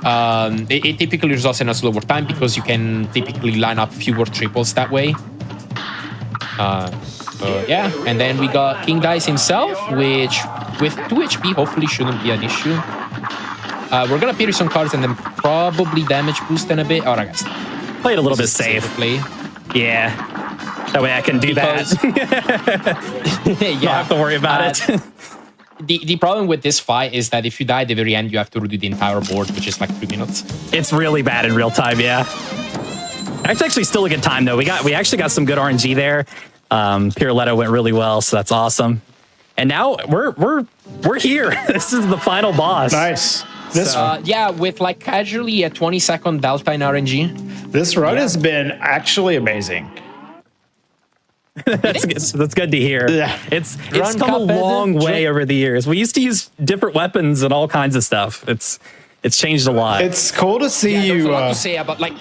It typically results in a slower time because you can typically line up fewer triples that way. Yeah, and then we got King Dice himself, which with 2 HP hopefully shouldn't be an issue. We're gonna parry some cards and then probably damage boost in a bit. Or I guess Played a little bit safe. play. Yeah. That way I can do that. Yeah, Don't have to worry about it. The problem with this fight is that if you die at the very end, you have to redo the entire board, which is like 3 minutes. It's really bad in real time, yeah. That's actually still a good time though. We actually got some good RNG there. Pirouletto went really well, so that's awesome. And now we're here. This is the final boss. Nice. This Yeah, with like casually a 20-second delta in RNG. this run has been actually amazing. That's good to hear. Yeah. It's Run come a Cuphead, long way over the years. We used to use different weapons and all kinds of stuff. It's changed a lot. It's cool to see There's a you. lot to say about like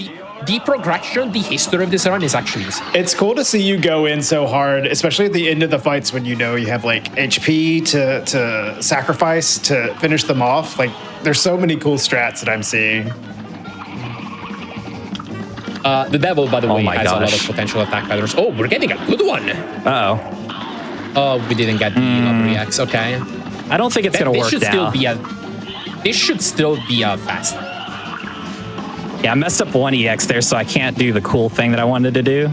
the progression, the history of this run is actually insane. It's cool to see you go in so hard, especially at the end of the fights when you know you have like HP to sacrifice to finish them off. Like, there's so many cool strats that I'm seeing. The devil, by the way, my has a lot gosh. of potential attack patterns. Oh, we're getting a good one. Uh-oh. Oh, we didn't get the lobbery axe. Okay. I don't think it's going to This work should now. this should still be a fast. Yeah, I messed up one EX there, so I can't do the cool thing that I wanted to do.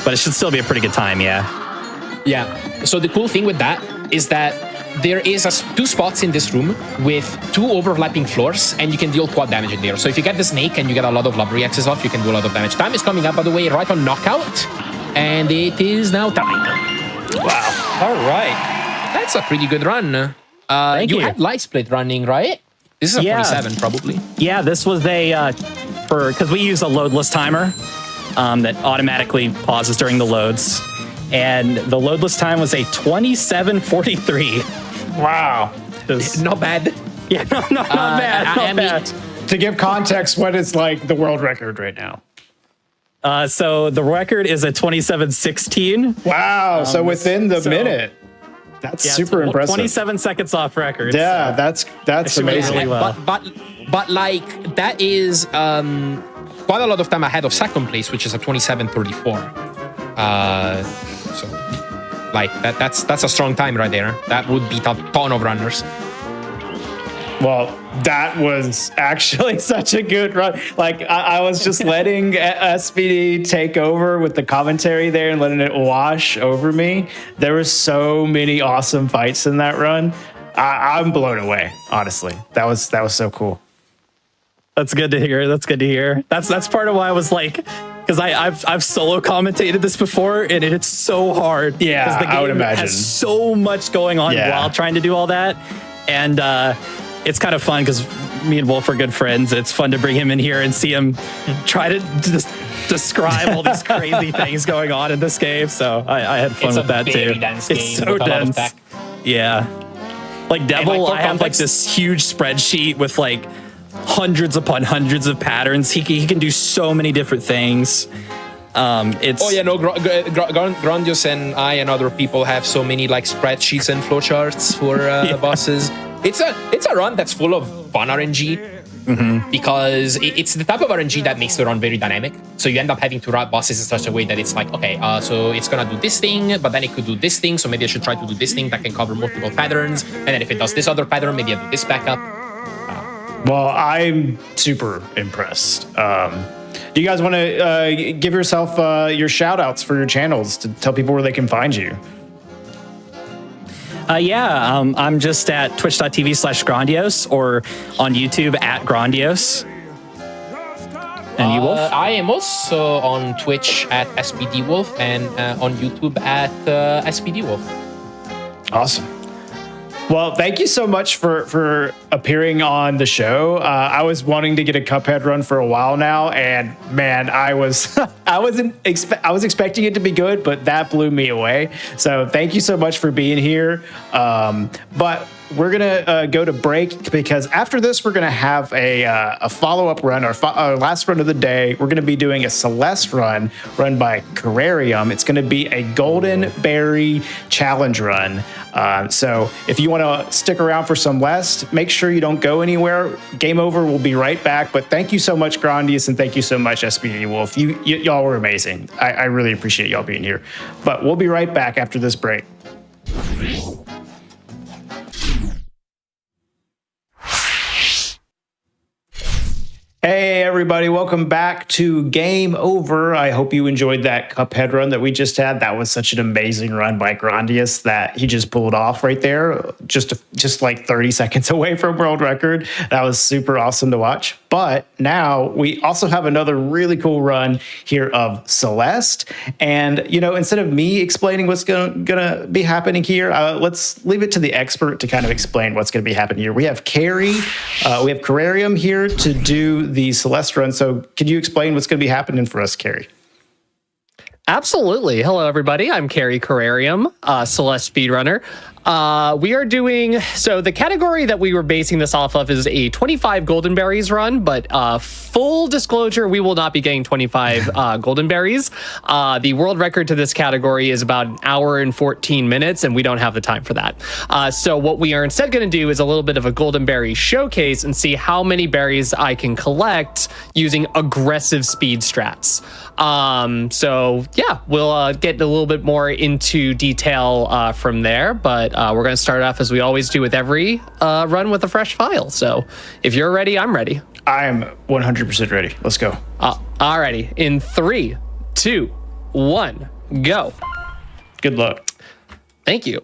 But it should still be a pretty good time, yeah. Yeah. So the cool thing with that is that there is 2 spots in this room with 2 overlapping floors, and you can deal quad damage in there. So if you get the snake and you get a lot of lobbery axes off, you can do a lot of damage. Time is coming up, by the way, right on knockout, and it is now time. Wow. All right. That's a pretty good run. Thank you. had light split running, right? This is a Yeah. 27 probably. Yeah, this was because we use a loadless timer that automatically pauses during the loads. And the loadless time was a 27:43. Wow. Not bad. Yeah, not bad. Not bad. To give context, what is like the world record right now? So the record is a 27:16. Wow. So within the so- minute. That's Yeah, super impressive. 27 seconds off record. Yeah, that's should be amazing. really well. But like that is quite a lot of time ahead of second place, which is a 27:34. So like that's a strong time right there. That would beat a ton of runners. Well, that was actually such a good run. Like, I was just letting SPD take over with the commentary there and letting it wash over me. There were so many awesome fights in that run. I'm blown away, honestly. That was so cool. That's good to hear. That's good to hear. That's part of why I was like, because I've solo commentated this before, and it's so hard. Yeah, 'cause the game I would imagine. has so much going on Yeah. while trying to do all that, and it's kind of fun because me and Wolf are good friends. It's fun to bring him in here and see him try to just describe all these crazy things going on in this game. So I had fun It's with a that very too. dense It's game so with a lot of dense. tech. Yeah. Like Devil, like, for I have like context- this huge spreadsheet with like hundreds upon hundreds of patterns. He can do so many different things. It's Oh yeah, no, Grandios and I and other people have so many like spreadsheets and flowcharts for bosses. It's a run that's full of fun RNG because it's the type of RNG that makes the run very dynamic. So you end up having to route bosses in such a way that it's like, okay, so it's gonna do this thing, but then it could do this thing. So maybe I should try to do this thing that can cover multiple patterns. And then if it does this other pattern, maybe I do this backup. Well, I'm super impressed. Do you guys want to give yourself your shout outs for your channels to tell people where they can find you? I'm just at twitch.tv/Grandios or on YouTube at Grandios. And you, Wolf? I am also on Twitch at SPDWolf and on YouTube at SPDWolf. Awesome. Well, thank you so much for appearing on the show. I was wanting to get a Cuphead run for a while now, and man, I was I was expecting it to be good, but that blew me away. So thank you so much for being here. But we're gonna go to break because after this, we're gonna have a follow-up run, our last run of the day. We're gonna be doing a Celeste run by Carrarium. It's gonna be a Golden Berry challenge run. So if you want to stick around for some Celeste, make sure you don't go anywhere. Game Over will be right back. But thank you so much, Grandius, and thank you so much, SPD Wolf. Y'all were amazing. I really appreciate y'all being here. But we'll be right back after this break. Hey everybody, welcome back to Game Over. I hope you enjoyed that Cuphead run that we just had. That was such an amazing run by Grandius that he just pulled off right there, just like 30 seconds away from world record. That was super awesome to watch. But now we also have another really cool run here of Celeste. And, you know, instead of me explaining what's gonna be happening here, let's leave it to the expert to kind of explain what's gonna be happening here. We have Carrie, we have Carrarium here to do the Celeste run. So can you explain what's going to be happening for us, Carrie? Absolutely. Hello, everybody. I'm Carrie Carrarium, Celeste speedrunner. We are doing, so the category that we were basing this off of is a 25 Golden Berries run, but full disclosure, we will not be getting 25 Golden Berries. The world record to this category is about an hour and 14 minutes, and we don't have the time for that. So what we are instead going to do is a little bit of a Golden Berry showcase and see how many berries I can collect using aggressive speed strats. So yeah, we'll get a little bit more into detail from there, but we're going to start off as we always do with every run with a fresh file. So if you're ready, I'm ready. I am 100% ready. Let's go. Alrighty. In 3, 2, 1, go. Good luck. Thank you.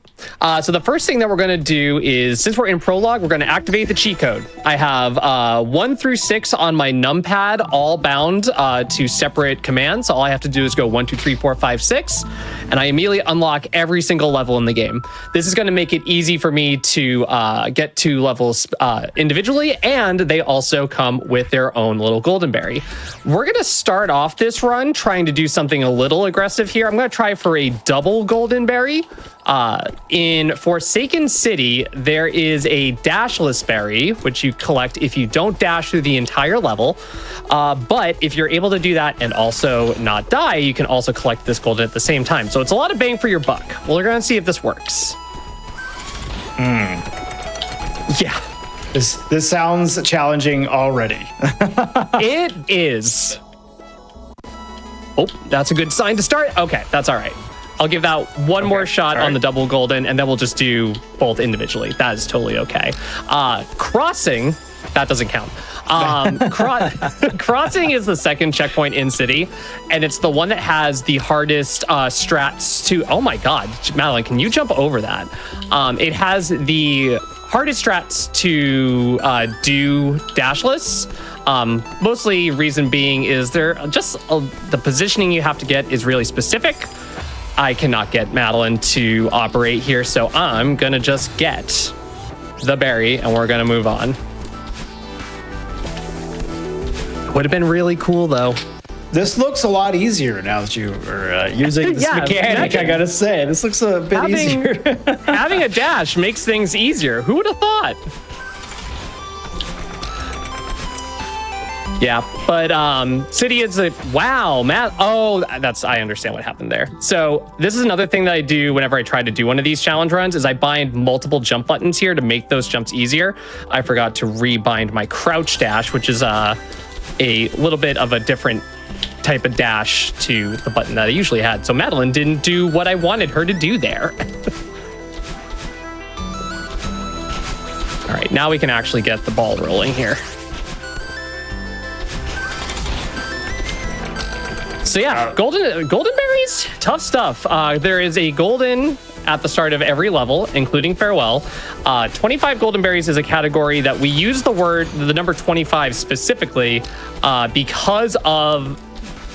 So the first thing that we're going to do is, since we're in prologue, we're going to activate the cheat code. I have 1 through 6 on my numpad, all bound to separate commands. So all I have to do is go 1, 2, 3, 4, 5, 6, and I immediately unlock every single level in the game. This is going to make it easy for me to get to levels individually, and they also come with their own little golden berry. We're going to start off this run trying to do something a little aggressive here. I'm going to try for a double golden berry. In Forsaken City, there is a dashless berry, which you collect if you don't dash through the entire level. But if you're able to do that and also not die, you can also collect this golden at the same time. So it's a lot of bang for your buck. Well, we're going to see if this works. Yeah. This sounds challenging already. It is. Oh, that's a good sign to start. Okay, that's all right. I'll give that one more shot on the double golden, and then we'll just do both individually. That is totally okay. Crossing, that doesn't count. Crossing is the second checkpoint in City, and it's the one that has the hardest strats to... Oh my god, Madeline, can you jump over that? It has the hardest strats to do dashless. Mostly reason being is they're just the positioning you have to get is really specific. I cannot get Madeline to operate here, so I'm gonna just get the berry and we're gonna move on. Would have been really cool though. This looks a lot easier now that you are using this mechanic, I gotta say. This looks a bit easier. Having a dash makes things easier. Who would have thought? Yeah, but City is a... Wow, Matt. Oh, I understand what happened there. So this is another thing that I do whenever I try to do one of these challenge runs is I bind multiple jump buttons here to make those jumps easier. I forgot to rebind my crouch dash, which is a little bit of a different type of dash to the button that I usually had. So Madeline didn't do what I wanted her to do there. All right, now we can actually get the ball rolling here. So yeah, golden berries, tough stuff. There is a golden at the start of every level, including farewell. 25 golden berries is a category that we use the number 25 specifically because of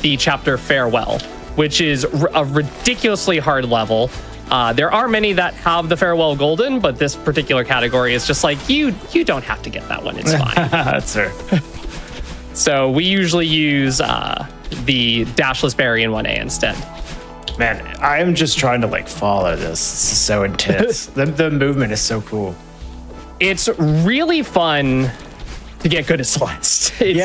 the chapter farewell, which is a ridiculously hard level. There are many that have the Farewell Golden, but this particular category is just like, you don't have to get that one. It's fine. That's fair. So we usually use the Dashless Berry in 1A instead. Man, I am just trying to like follow this. This is so intense. The movement is so cool. It's really fun to get good at Celeste. It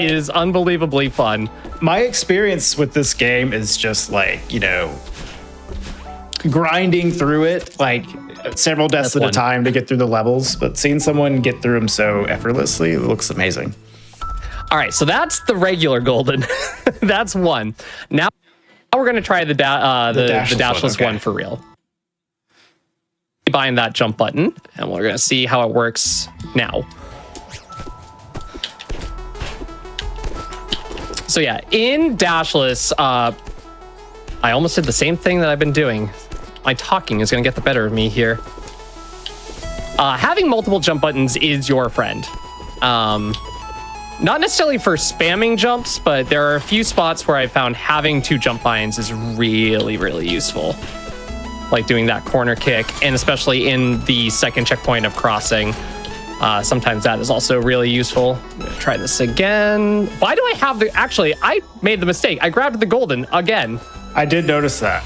is unbelievably fun. My experience with this game is just like, grinding through it, like several deaths at a time to get through the levels. But seeing someone get through them so effortlessly looks amazing. All right, so that's the regular golden. That's one. Now we're going to try the dashless one for real. Buying that jump button, and we're going to see how it works now. So yeah, in dashless, I almost did the same thing that I've been doing. My talking is going to get the better of me here. Having multiple jump buttons is your friend. Not necessarily for spamming jumps, but there are a few spots where I found having 2 jump vines is really, really useful. Like doing that corner kick, and especially in the second checkpoint of crossing. Sometimes that is also really useful. I'm gonna try this again. Why do I have actually, I made the mistake. I grabbed the golden again. I did notice that.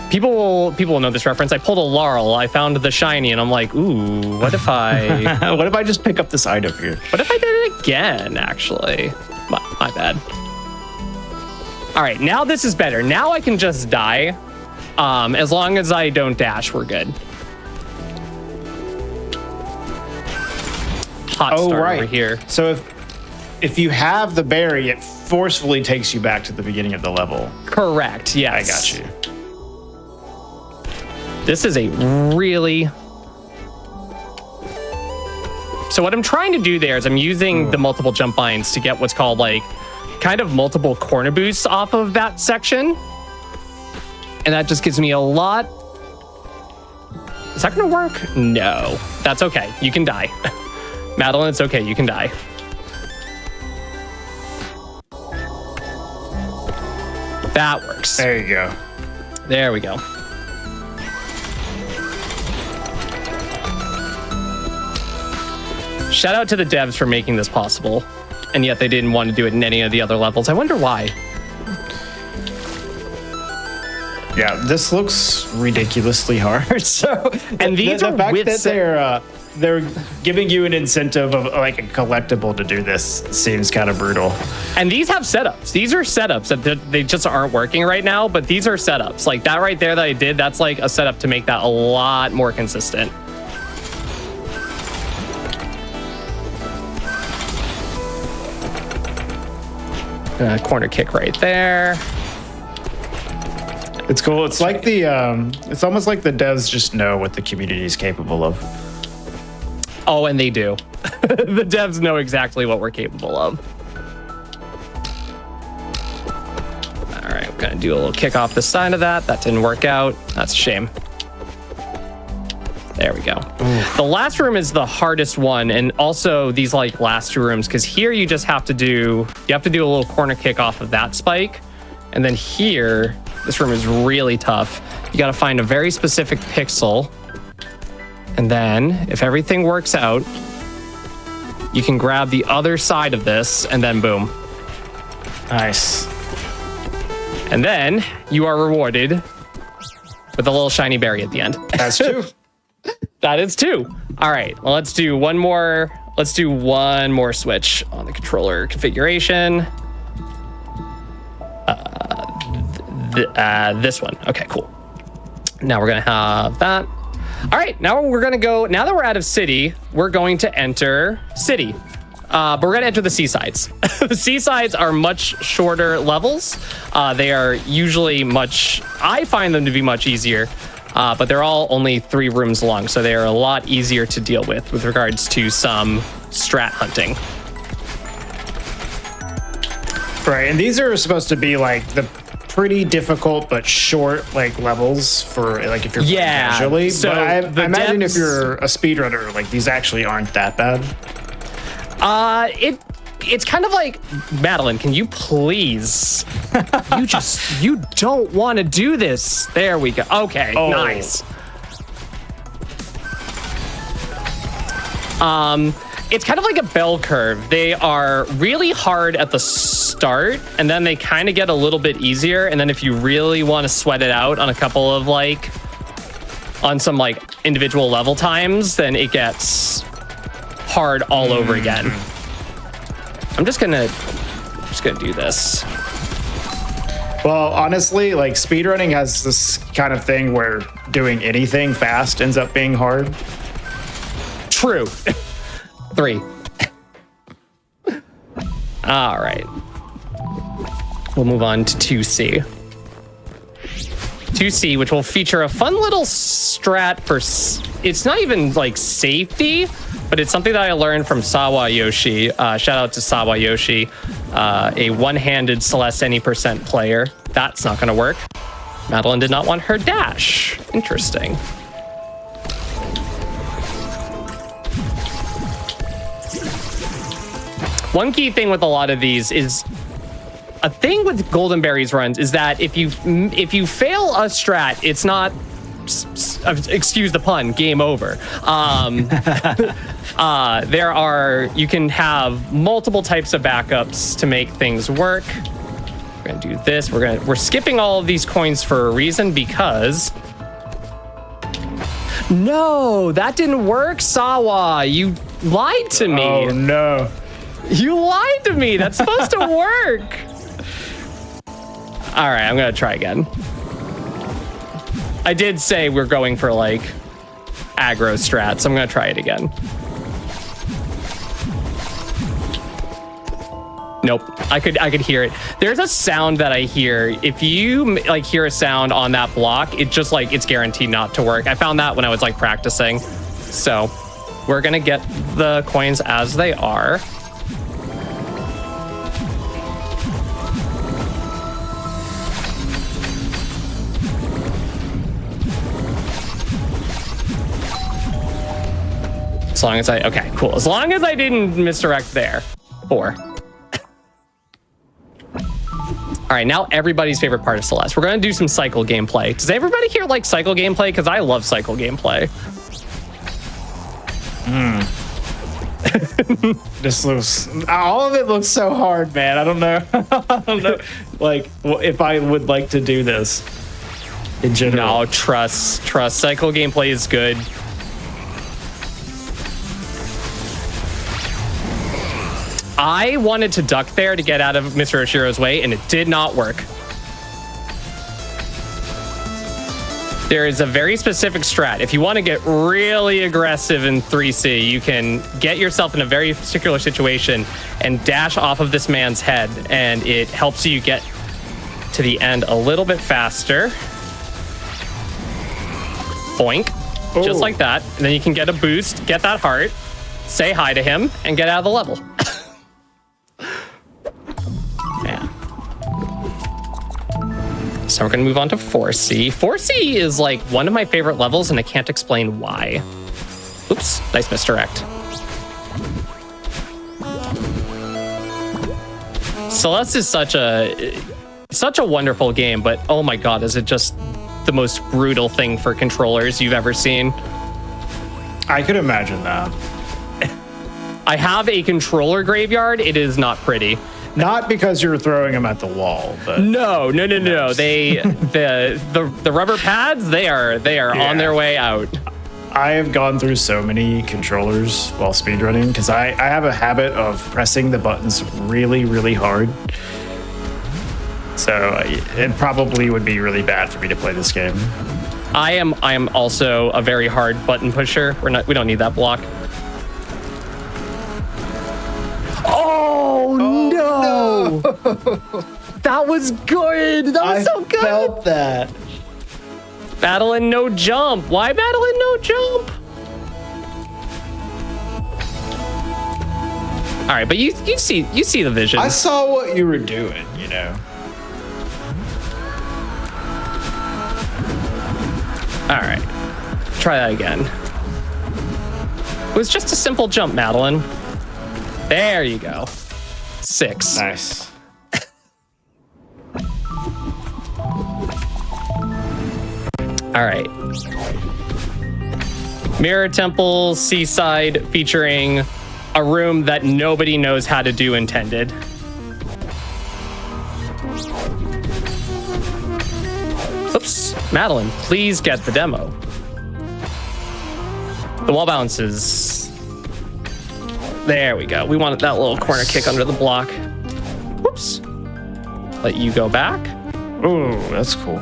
People will know this reference. I pulled a Laurel. I found the shiny, and I'm like, ooh, what if I... what if I just pick up this item here? What if I did it again, actually? My bad. All right, now this is better. Now I can just die. As long as I don't dash, we're good. Hot start over here. So if you have the berry, it forcefully takes you back to the beginning of the level. Correct, yes. I got you. This is a really... So what I'm trying to do there is I'm using the multiple jump vines to get what's called like kind of multiple corner boosts off of that section. And that just gives me a lot. Is that gonna work? No, that's okay. You can die. Madeline, it's okay, you can die. That works. There you go. There we go. Shout out to the devs for making this possible, and yet they didn't want to do it in any of the other levels. I wonder why. Yeah, this looks ridiculously hard. So, and these the are fact with that they're giving you an incentive of like a collectible to do this seems kind of brutal. And these have setups. These are setups that they just aren't working right now, but these are setups. Like that right there that I did, that's like a setup to make that a lot more consistent. Corner kick right there. It's cool. It's like it's almost like the devs just know what the community is capable of. Oh, and they do. The devs know exactly what we're capable of. All right, I'm gonna do a little kick off the side of that. That didn't work out. That's a shame. There we go. The last room is the hardest one, and also these like last 2 rooms, because here you just have to do a little corner kick off of that spike, and then here this room is really tough. You got to find a very specific pixel, and then if everything works out, you can grab the other side of this, and then boom. Nice. And then you are rewarded with a little shiny berry at the end. That's 2. That is 2. All right, well, let's do one more. Let's do one more switch on the controller configuration. This one. Okay, cool. Now we're gonna have that. All right, now we're gonna go. Now that we're out of city, we're going to enter city. But we're gonna enter the seasides. The seasides are much shorter levels. They are usually I find them to be much easier. But they're all only 3 rooms long, so they are a lot easier to deal with regards to some strat hunting. Right, and these are supposed to be like the pretty difficult but short like levels for like if you're playing casually. So but I imagine if you're a speedrunner, like these actually aren't that bad. It's kind of like, Madeline, can you please You don't want to do this. There we go. Okay, nice. It's kind of like a bell curve. They are really hard at the start, and then they kind of get a little bit easier. And then if you really want to sweat it out on a couple of on some individual level times, then it gets hard all over again. I'm just gonna do this. Well, honestly, speedrunning has this kind of thing where doing anything fast ends up being hard. True. 3. All right. We'll move on to 2C. 2C, which will feature a fun little strat for... It's not even safety, but it's something that I learned from Sawa Yoshi. Shout out to Sawa Yoshi, a one-handed Celeste any % player. That's not going to work. Madeline did not want her dash. Interesting. One key thing with a lot of these is a thing with Golden Berries runs is that if you fail a strat, it's not, excuse the pun, game over. You can have multiple types of backups to make things work. We're gonna do this. We're skipping all of these coins for a reason because. No, that didn't work, Sawa. You lied to me. Oh no. You lied to me. That's supposed to work. All right, I'm gonna try again. I did say we're going for aggro strats, so I'm gonna try it again. Nope, I could hear it. There's a sound that I hear. If you hear a sound on that block, it just it's guaranteed not to work. I found that when I was practicing. So we're gonna get the coins as they are. As long as okay, cool. As long as I didn't misdirect there. 4. All right, now everybody's favorite part of Celeste. We're gonna do some cycle gameplay. Does everybody here like cycle gameplay? Because I love cycle gameplay. This looks, all of it looks so hard, man. I don't know. I don't know, if I would like to do this in general. No, trust. Cycle gameplay is good. I wanted to duck there to get out of Mr. Oshiro's way, and it did not work. There is a very specific strat. If you want to get really aggressive in 3C, you can get yourself in a very particular situation and dash off of this man's head, and it helps you get to the end a little bit faster. Boink. Ooh. Just like that. And then you can get a boost, get that heart, say hi to him, and get out of the level. Yeah. So we're gonna move on to 4C. 4C is one of my favorite levels, and I can't explain why. Oops, nice misdirect. Celeste is such a wonderful game, but oh my god, is it just the most brutal thing for controllers you've ever seen? I could imagine that. I have a controller graveyard. It is not pretty. Not because you're throwing them at the wall, but No. They the rubber pads, they are on their way out. I have gone through so many controllers while speedrunning because I have a habit of pressing the buttons really, really hard. So it probably would be really bad for me to play this game. I am also a very hard button pusher. We don't need that block. Oh no! That was good. That was so good. I felt that. Battle and no jump. Why battle and no jump? All right, but you see the vision. I saw what you were doing, you know. All right, try that again. It was just a simple jump, Madeline. There you go. 6. Nice. All right. Mirror Temple Seaside featuring a room that nobody knows how to do intended. Oops. Madeline, please get the demo. The wall bounces. There we go. We wanted that little corner kick under the block. Whoops. Let you go back. Ooh, that's cool.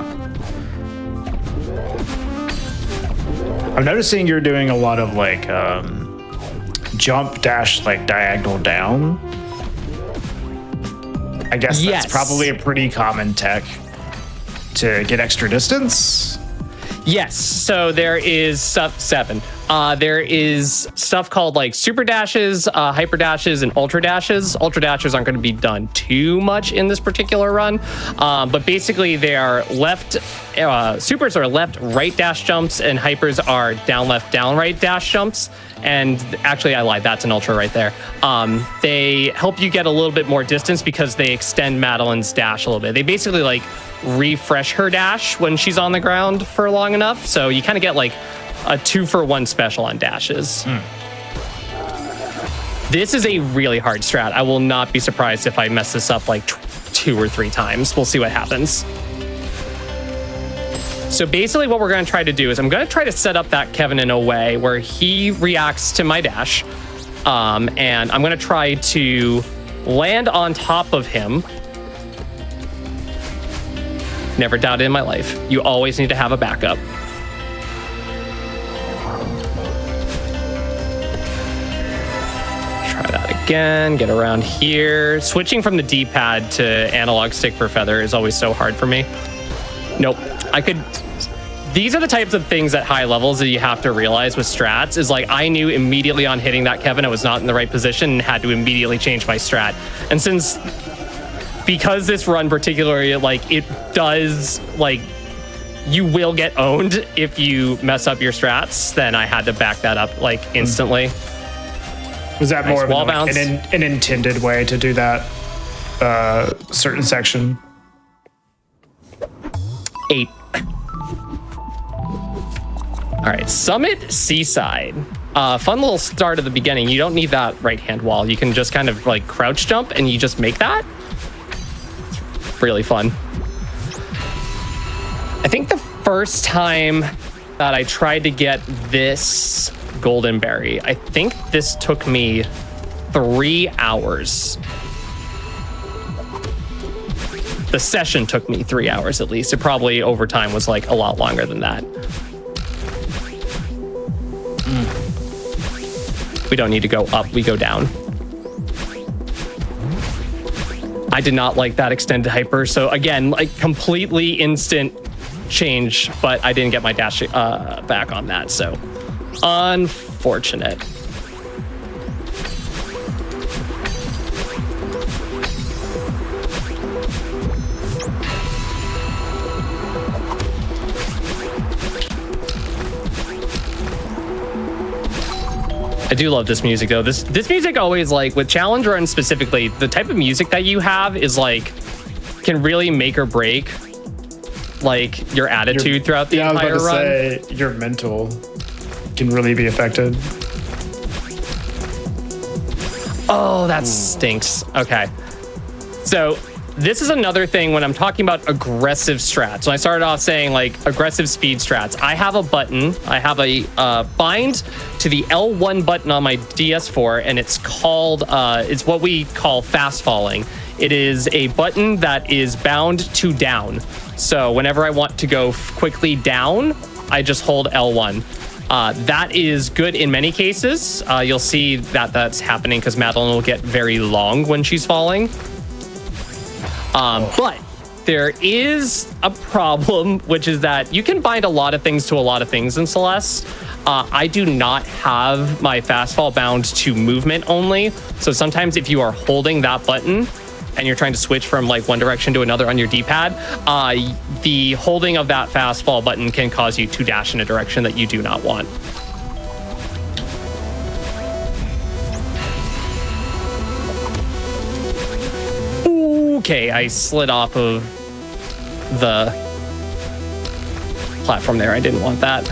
I'm noticing you're doing a lot of like jump dash, like diagonal down. I guess that's probably a pretty common tech to get extra distance. Yes, so there is stuff 7. There is stuff called like super dashes, hyper dashes, and ultra dashes. Ultra dashes aren't going to be done too much in this particular run, but basically they are left. Supers are left right dash jumps, and hypers are down left down right dash jumps. And actually, I lied. That's an ultra right there. They help you get a little bit more distance because they extend Madeline's dash a little bit. They basically like refresh her dash when she's on the ground for long enough. So you kind of get like a 2-for-1 special on dashes. This is a really hard strat. I will not be surprised if I mess this up like 2 or 3 times. We'll see what happens. So basically what we're going to try to do is I'm going to try to set up that Kevin in a way where he reacts to my dash. And I'm going to try to land on top of him. Never doubted in my life. You always need to have a backup. Try that again. Get around here. Switching from the D-pad to analog stick for feather is always so hard for me. Nope. I could... These are the types of things at high levels that you have to realize with strats is like I knew immediately on hitting that Kevin I was not in the right position and had to immediately change my strat. And because this run particularly, like it does, like you will get owned if you mess up your strats, then I had to back that up like instantly. Was that more wall of bounce? An intended way to do that certain section? 8. All right, Summit Seaside. Fun little start at the beginning. You don't need that right-hand wall. You can just kind of like crouch jump and you just make that. It's really fun. I think the first time that I tried to get this golden berry, I think this took me 3 hours. The session took me 3 hours at least. It probably over time was like a lot longer than that. We don't need to go up, we go down. I did not like that extended hyper. So again, like completely instant change, but I didn't get my dash back on that. So unfortunate. I do love this music though. This music always, like with challenge runs specifically, the type of music that you have is like can really make or break like your attitude throughout the entire run. Say your mental can really be affected. Oh, that stinks. Okay. So this is another thing when I'm talking about aggressive strats. When I started off saying like aggressive speed strats, I have a button. I have a bind to the L1 button on my DS4, and it's called, it's what we call fast falling. It is a button that is bound to down. So whenever I want to go quickly down, I just hold L1. That is good in many cases. You'll see that that's happening because Madeline will get very long when she's falling. But there is a problem, which is that you can bind a lot of things to a lot of things in Celeste. I do not have my fast fall bound to movement only. So sometimes if you are holding that button and you're trying to switch from like one direction to another on your D-pad, the holding of that fast fall button can cause you to dash in a direction that you do not want. Okay, I slid off of the platform there. I didn't want that.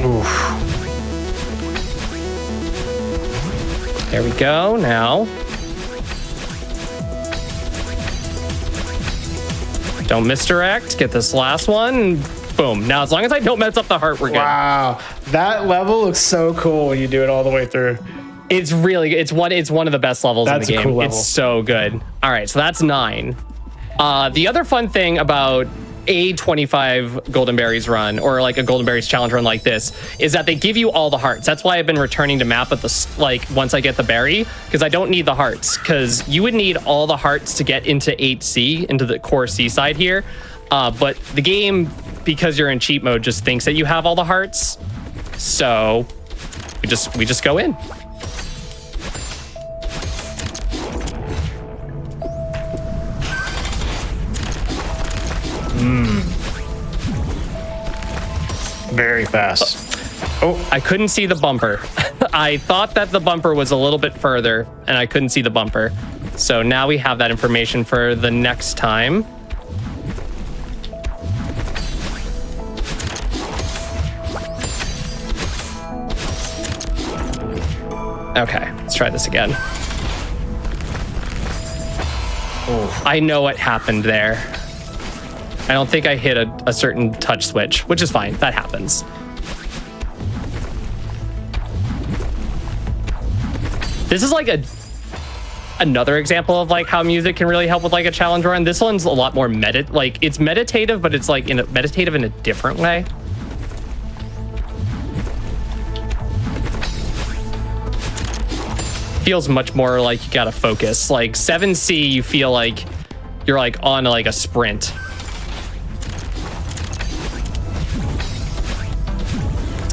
Oof. There we go. Now. Don't misdirect. Get this last one. And boom. Now, as long as I don't mess up the heart, we're good. Wow. That level looks so cool when you do it all the way through. It's really good. It's one of the best levels That's in the a game. cool level. It's so good. All right, so that's 9. The other fun thing about a 25 Golden Berries run, or like a Golden Berries challenge run like this, is that they give you all the hearts. That's why I've been returning to map at the once I get the berry, because I don't need the hearts, because you would need all the hearts to get into 8C, into the core C side here. But the game, because you're in cheat mode, just thinks that you have all the hearts. So we just go in. Very fast. Oh, I couldn't see the bumper. I thought that the bumper was a little bit further, and I couldn't see the bumper. So now we have that information for the next time. Okay, let's try this again. Oh. I know what happened there. I don't think I hit a certain touch switch, which is fine. That happens. This is like another example of like how music can really help with like a challenge run. This one's a lot more it's meditative, but it's like meditative in a different way. Feels much more like you gotta focus. Like 7C, you feel like you're like on like a sprint.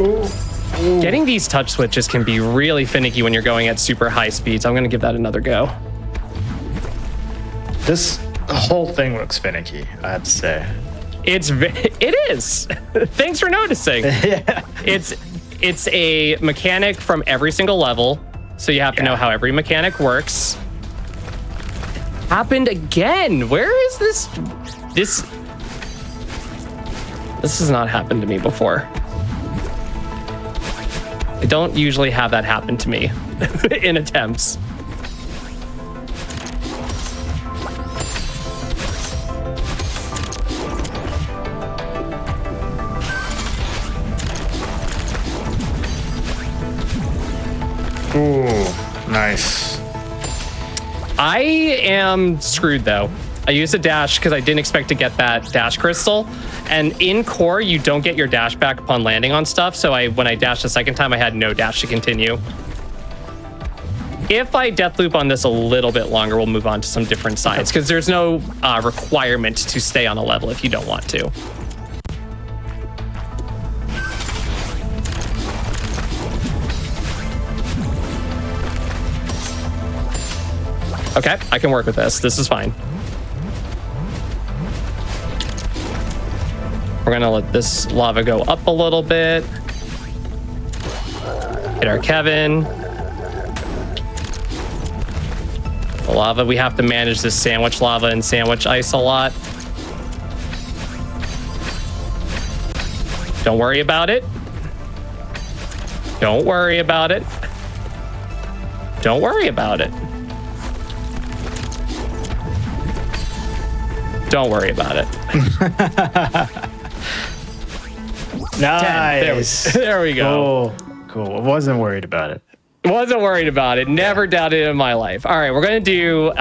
Ooh. Getting these touch switches can be really finicky when you're going at super high speeds. I'm gonna give that another go. This whole thing looks finicky, I have to say. It is. Thanks for noticing. Yeah. It's a mechanic from every single level, so you have to know how every mechanic works. Happened again. Where is this? This has not happened to me before. I don't usually have that happen to me in attempts. Ooh, nice. I am screwed though. I used a dash because I didn't expect to get that dash crystal. And in core, you don't get your dash back upon landing on stuff. So when I dashed the second time, I had no dash to continue. If I death loop on this a little bit longer, we'll move on to some different sides because there's no requirement to stay on a level if you don't want to. Okay, I can work with this. This is fine. We're gonna let this lava go up a little bit. Hit our Kevin. The lava, we have to manage this sandwich lava and sandwich ice a lot. Don't worry about it. Don't worry about it. Don't worry about it. Don't worry about it. Nice. There we go. Cool. I wasn't worried about it. Wasn't worried about it. Never doubted it in my life. All right, we're going to do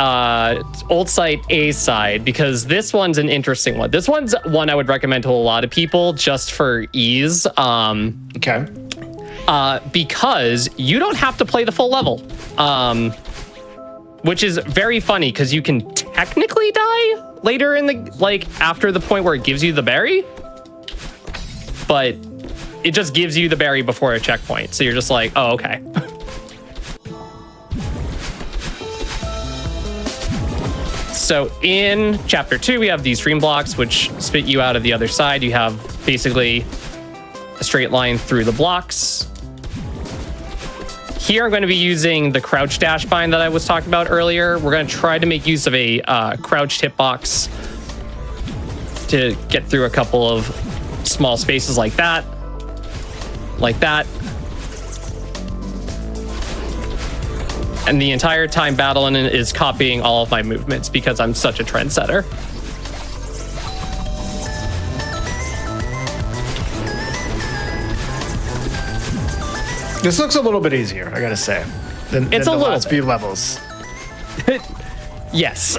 old site A side because this one's an interesting one. This one's one I would recommend to a lot of people just for ease. Okay. Because you don't have to play the full level. Which is very funny because you can technically die later in the, after the point where it gives you the berry. But it just gives you the berry before a checkpoint. So you're just like, oh, okay. So in chapter 2, we have these stream blocks, which spit you out of the other side. You have basically a straight line through the blocks. Here I'm going to be using the crouch dash bind that I was talking about earlier. We're going to try to make use of a crouched hitbox to get through a couple of small spaces like that. Like that. And the entire time Battling is copying all of my movements because I'm such a trendsetter. This looks a little bit easier, I gotta say, than It's the a little last bit. few levels. Yes.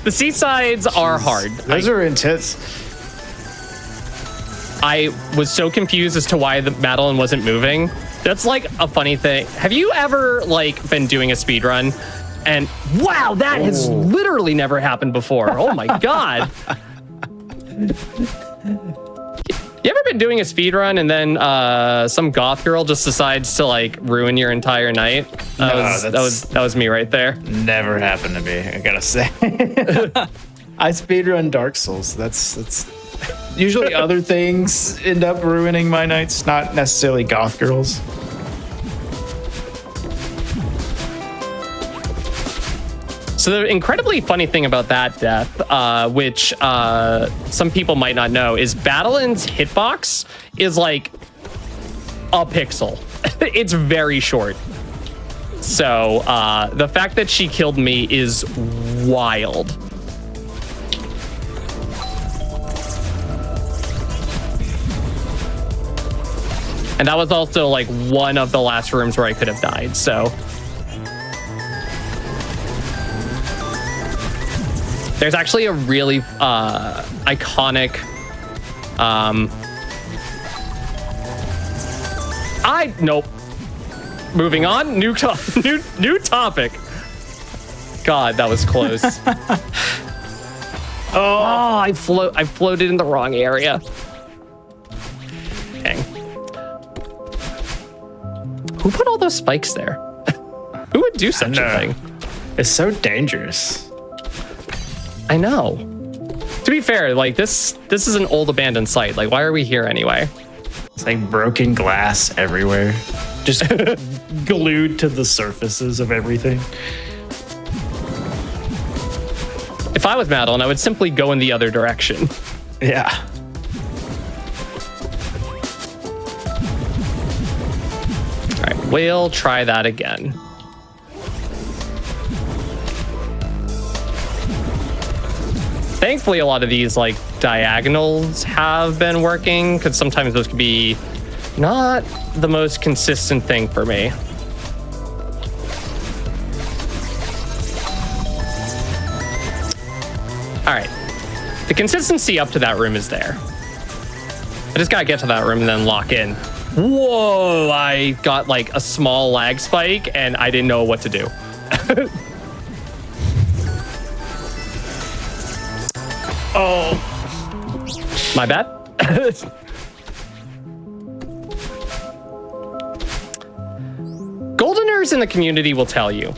The seasides are hard. Those are intense. I was so confused as to why the Madeline wasn't moving. That's like a funny thing. Have you ever like been doing a speed run and wow, that has literally never happened before. Oh my God. You ever been doing a speed run and then some goth girl just decides to like ruin your entire night? That was me right there. Never happened to me, I gotta say. I speedrun Dark Souls. That's usually other things end up ruining my nights, not necessarily goth girls. So the incredibly funny thing about that death, which some people might not know, is Battlin's hitbox is like a pixel. It's very short. So the fact that she killed me is wild. And that was also like one of the last rooms where I could have died, so. There's actually a really iconic, nope. Moving on, new topic. God, that was close. I floated in the wrong area. Dang. Who put all those spikes there? Who would do such a thing? It's so dangerous. I know. To be fair, like this is an old abandoned site. Like, why are we here anyway? It's like broken glass everywhere. Just glued to the surfaces of everything. If I was Madeline, I would simply go in the other direction. Yeah. All right, we'll try that again. Thankfully, a lot of these like diagonals have been working because sometimes those could be not the most consistent thing for me. All right, the consistency up to that room is there. I just gotta get to that room and then lock in. Whoa, I got like a small lag spike and I didn't know what to do. Oh, my bad. Goldeners in the community will tell you,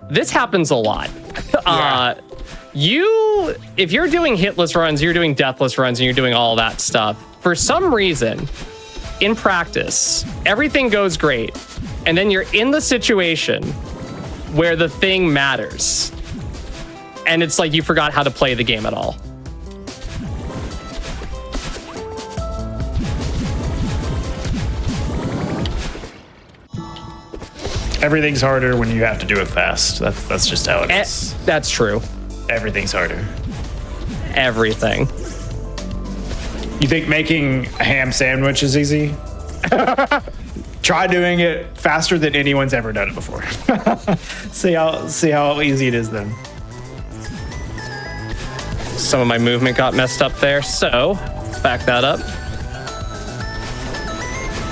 this happens a lot. Yeah. If you're doing hitless runs, you're doing deathless runs, and you're doing all that stuff, for some reason, in practice, everything goes great. And then you're in the situation where the thing matters. And it's like you forgot how to play the game at all. Everything's harder when you have to do it fast. That's just how it is. That's true. Everything's harder. Everything. You think making a ham sandwich is easy? Try doing it faster than anyone's ever done it before. see how easy it is then. Some of my movement got messed up there, so back that up.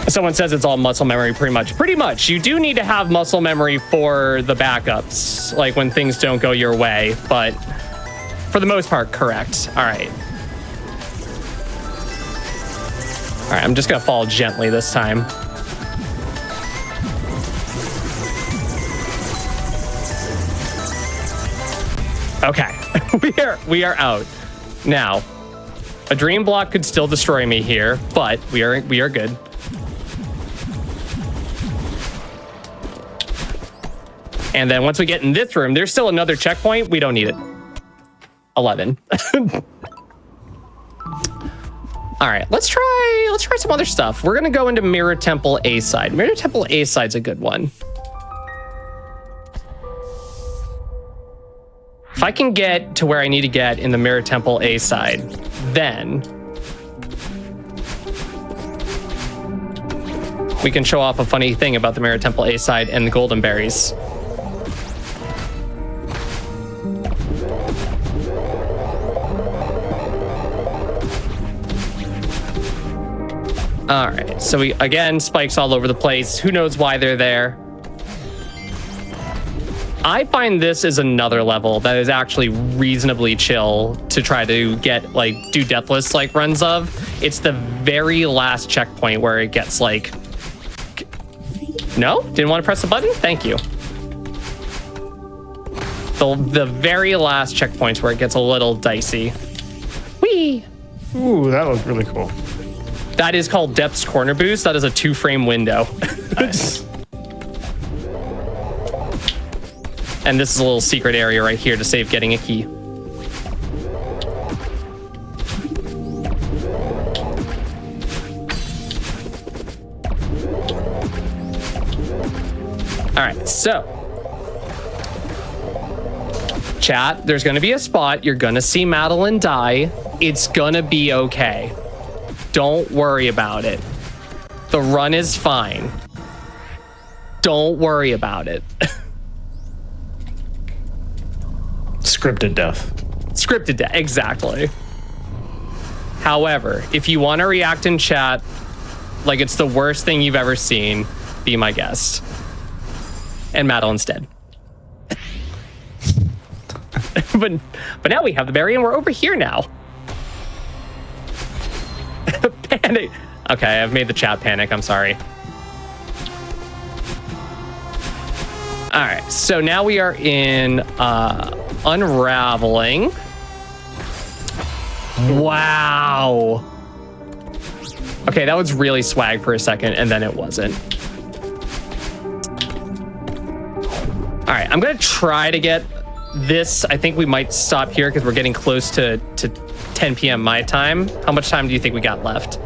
Someone says it's all muscle memory, pretty much. Pretty much. You do need to have muscle memory for the backups, like when things don't go your way, but for the most part, correct. All right. All right, I'm just gonna fall gently this time. Okay, we are out. Now, a dream block could still destroy me here, but we are good. And then once we get in this room, there's still another checkpoint. We don't need it. 11. All right, let's try some other stuff. We're gonna go into Mirror Temple A side. Mirror Temple A side's a good one. If I can get to where I need to get in the Mirror Temple A side, then we can show off a funny thing about the Mirror Temple A side and the golden berries. All right, so we, again, spikes all over the place. Who knows why they're there? I find this is another level that is actually reasonably chill to try to get, like, do deathless, like, runs of. It's the very last checkpoint where it gets, like... No? Didn't want to press the button? Thank you. The very last checkpoints where it gets a little dicey. Whee! Ooh, that looks really cool. That is called Depth's Corner Boost. That is a 2-frame window. Nice. And this is a little secret area right here to save getting a key. All right, so. Chat, there's gonna be a spot. You're gonna see Madeline die. It's gonna be okay. Don't worry about it. The run is fine. Don't worry about it. Scripted death. Scripted death, exactly. However, if you want to react in chat like it's the worst thing you've ever seen, be my guest. And Madeline's dead. but now we have the berry and we're over here now. Panic. Okay, I've made the chat panic. I'm sorry. All right, so now we are in unraveling. Wow. Okay, that was really swag for a second, and then it wasn't. All right, I'm gonna try to get this. I think we might stop here because we're getting close to 10 p.m. my time. How much time do you think we got left?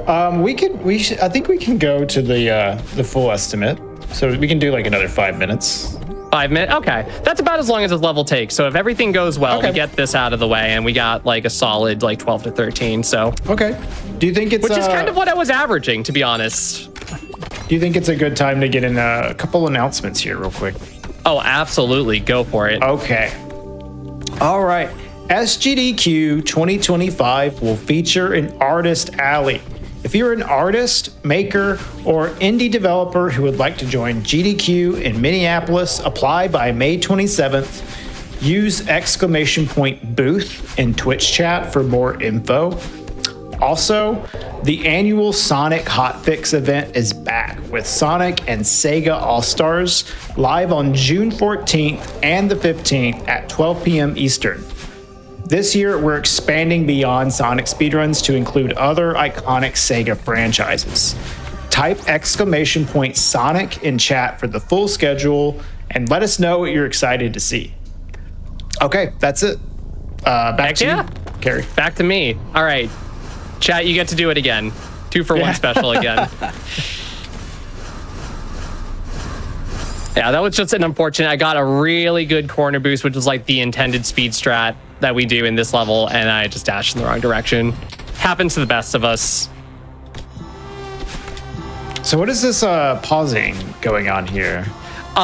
I think we can go to the full estimate. So we can do like another 5 minutes. 5 minutes? Okay. That's about as long as this level takes. So if everything goes well, we get this out of the way and we got like a solid like 12 to 13. So okay. Do you think it's which is kind of what I was averaging, to be honest. Do you think it's a good time to get in a couple announcements here real quick? Oh, absolutely. Go for it. Okay. All right. SGDQ 2025 will feature an artist alley. If you're an artist, maker, or indie developer who would like to join GDQ in Minneapolis, apply by May 27th. Use !booth in Twitch chat for more info. Also, the annual Sonic Hotfix event is back with Sonic and Sega All-Stars live on June 14th and the 15th at 12 p.m. Eastern. This year, we're expanding beyond Sonic speedruns to include other iconic Sega franchises. Type !Sonic in chat for the full schedule and let us know what you're excited to see. Okay, that's it. Back to you, Carrie. Back to me. All right. Chat, you get to do it again. 2-for-1 special again. Yeah, that was just an unfortunate. I got a really good corner boost, which was like the intended speed strat that we do in this level, and I just dashed in the wrong direction. Happens to the best of us. So what is this pausing going on here?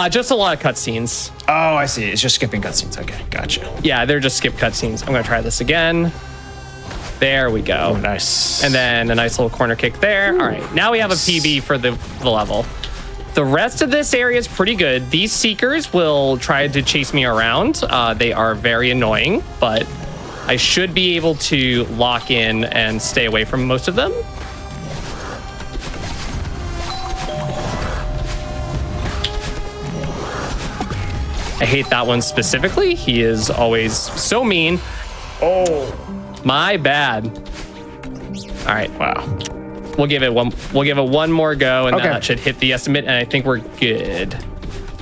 Just a lot of cutscenes. Oh, I see. It's just skipping cutscenes. Okay, gotcha. Yeah, they're just skip cutscenes. I'm gonna try this again. There we go. Oh, nice. And then a nice little corner kick there. All right, now we have a PB for the level. The rest of this area is pretty good. These seekers will try to chase me around. They are very annoying, but I should be able to lock in and stay away from most of them. I hate that one specifically. He is always so mean. Oh, my bad. All right, wow. We'll give it one more go, and that should hit the estimate, and I think we're good.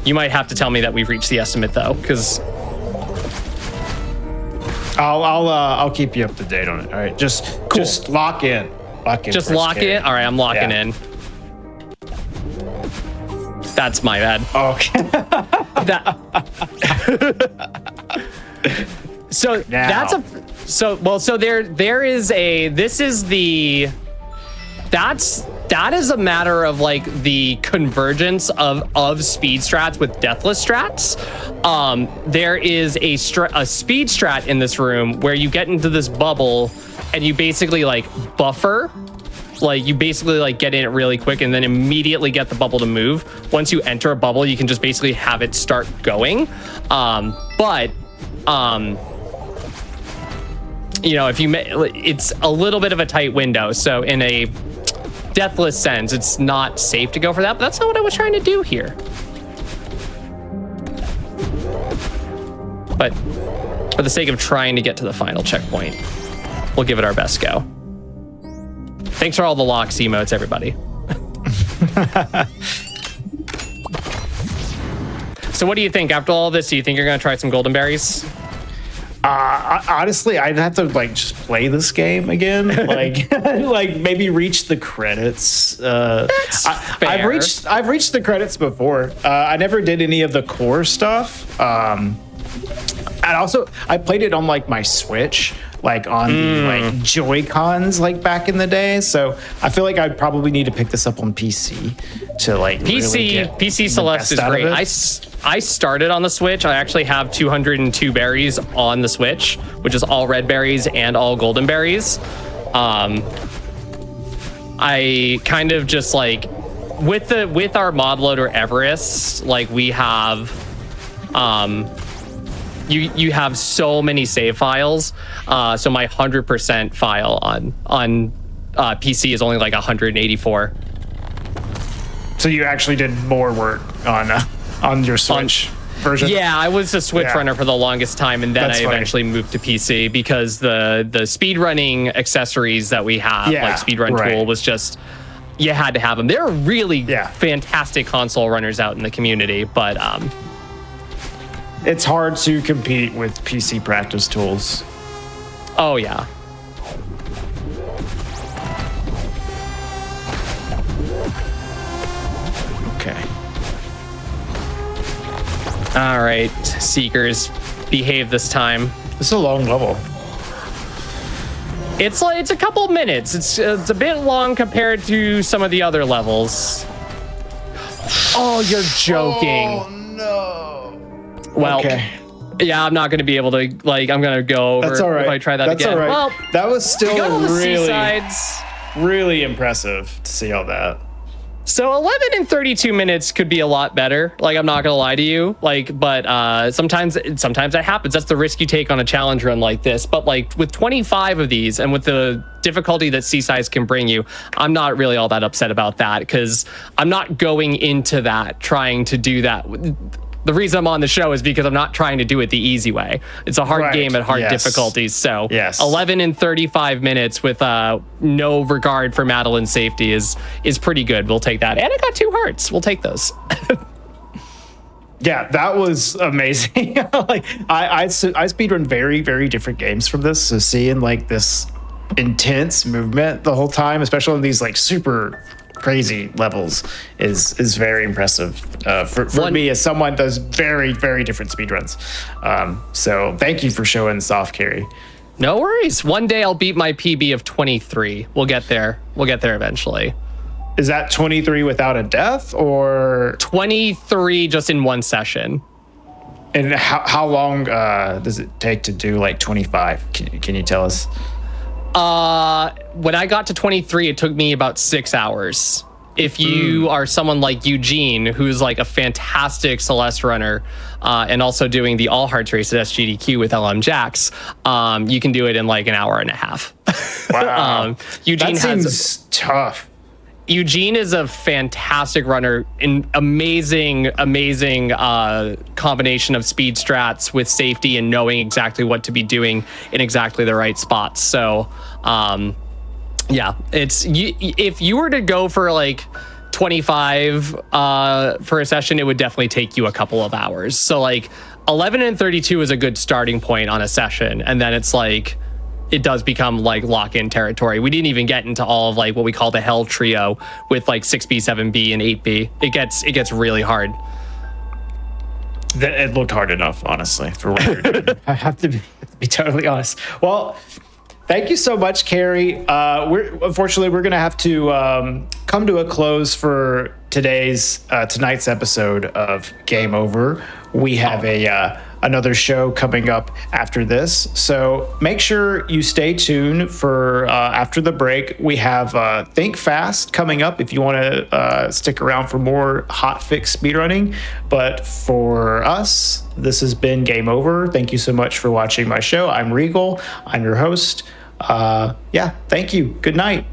You might have to tell me that we've reached the estimate though, because I'll keep you up to date on it. All right, just lock in. Just lock it. All right, I'm locking in. That's my bad. Okay. So now. that's a so there is a that is a matter of like the convergence of speed strats with deathless strats. There is a speed strat in this room where you get into this bubble and you basically like buffer. Like you basically like get in it really quick and then immediately get the bubble to move. Once you enter a bubble, you can just basically have it start going. You know, if you it's a little bit of a tight window. So in a deathless sense, it's not safe to go for that, but that's not what I was trying to do here. But for the sake of trying to get to the final checkpoint, we'll give it our best go. Thanks for all the locks emotes, everybody. So what do you think after all this? Do you think you're going to try some golden berries? Honestly, I'd have to like just play this game again, like like maybe reach the credits. I've reached the credits before. I never did any of the core stuff. And also I played it on like my Switch, like on the like Joy-Cons like back in the day. So I feel like I'd probably need to pick this up on PC to like PC Celeste is great. I started on the Switch. I actually have 202 berries on the Switch, which is all red berries and all golden berries. I kind of just like with our mod loader Everest, like we have you have so many save files. So my 100% file on PC is only like 184. So you actually did more work on your Switch version? Yeah, I was a Switch runner for the longest time, and then I eventually moved to PC because the speedrunning accessories that we have, like Speedrun Tool, was just, you had to have them. There are really fantastic console runners out in the community, but it's hard to compete with PC practice tools. Oh yeah. Okay. All right, Seekers, behave this time. This is a long level. It's a couple minutes. It's a bit long compared to some of the other levels. Oh, you're joking. Oh no. Well, yeah, I'm not going to be able to, like, I'm going to go over That's all right. if I try that That's again. All right. Well, that was still seasides. really impressive to see all that. So 11 and 32 minutes could be a lot better. Like, I'm not going to lie to you. Like, but sometimes that happens. That's the risk you take on a challenge run like this. But like with 25 of these and with the difficulty that Seasides can bring you, I'm not really all that upset about that because I'm not going into that trying to do that. The reason I'm on the show is because I'm not trying to do it the easy way. It's a hard game at hard difficulties. So 11 and 35 minutes with no regard for Madeline's safety is pretty good. We'll take that. And I got 2 hearts. We'll take those. Yeah, that was amazing. Like I speedrun very, very different games from this. So seeing like this intense movement the whole time, especially on these like super crazy levels, is very impressive for me as someone that does very, very different speedruns. So thank you for showing soft carry. No worries. One day I'll beat my PB of 23. We'll get there. We'll get there eventually. Is that 23 without a death or 23 just in one session? And how long does it take to do like 25? Can you tell us? When I got to 23, it took me about 6 hours. If you are someone like Eugene, who's like a fantastic Celeste runner, and also doing the All Hearts race at SGDQ with LM Jax, you can do it in like an hour and a half. Wow. Eugene that seems tough. Eugene is a fantastic runner, an amazing combination of speed strats with safety and knowing exactly what to be doing in exactly the right spots. So, yeah, if you were to go for like 25 for a session, it would definitely take you a couple of hours. So like 11 and 32 is a good starting point on a session, and then it's like it does become like lock-in territory. We didn't even get into all of like what we call the hell trio with like 6B, 7B, and 8B. It gets really hard. It looked hard enough, honestly, for what you're doing. I have to be totally honest. Well, thank you so much, Carrie. Unfortunately, we're going to have to come to a close for tonight's episode of Game Over. We have another show coming up after this, so make sure you stay tuned for after the break. We have Think Fast coming up if you want to stick around for more hotfix speedrunning. But for us, this has been Game Over. Thank you so much for watching my show. I'm Regal. I'm your host. Thank you. Good night.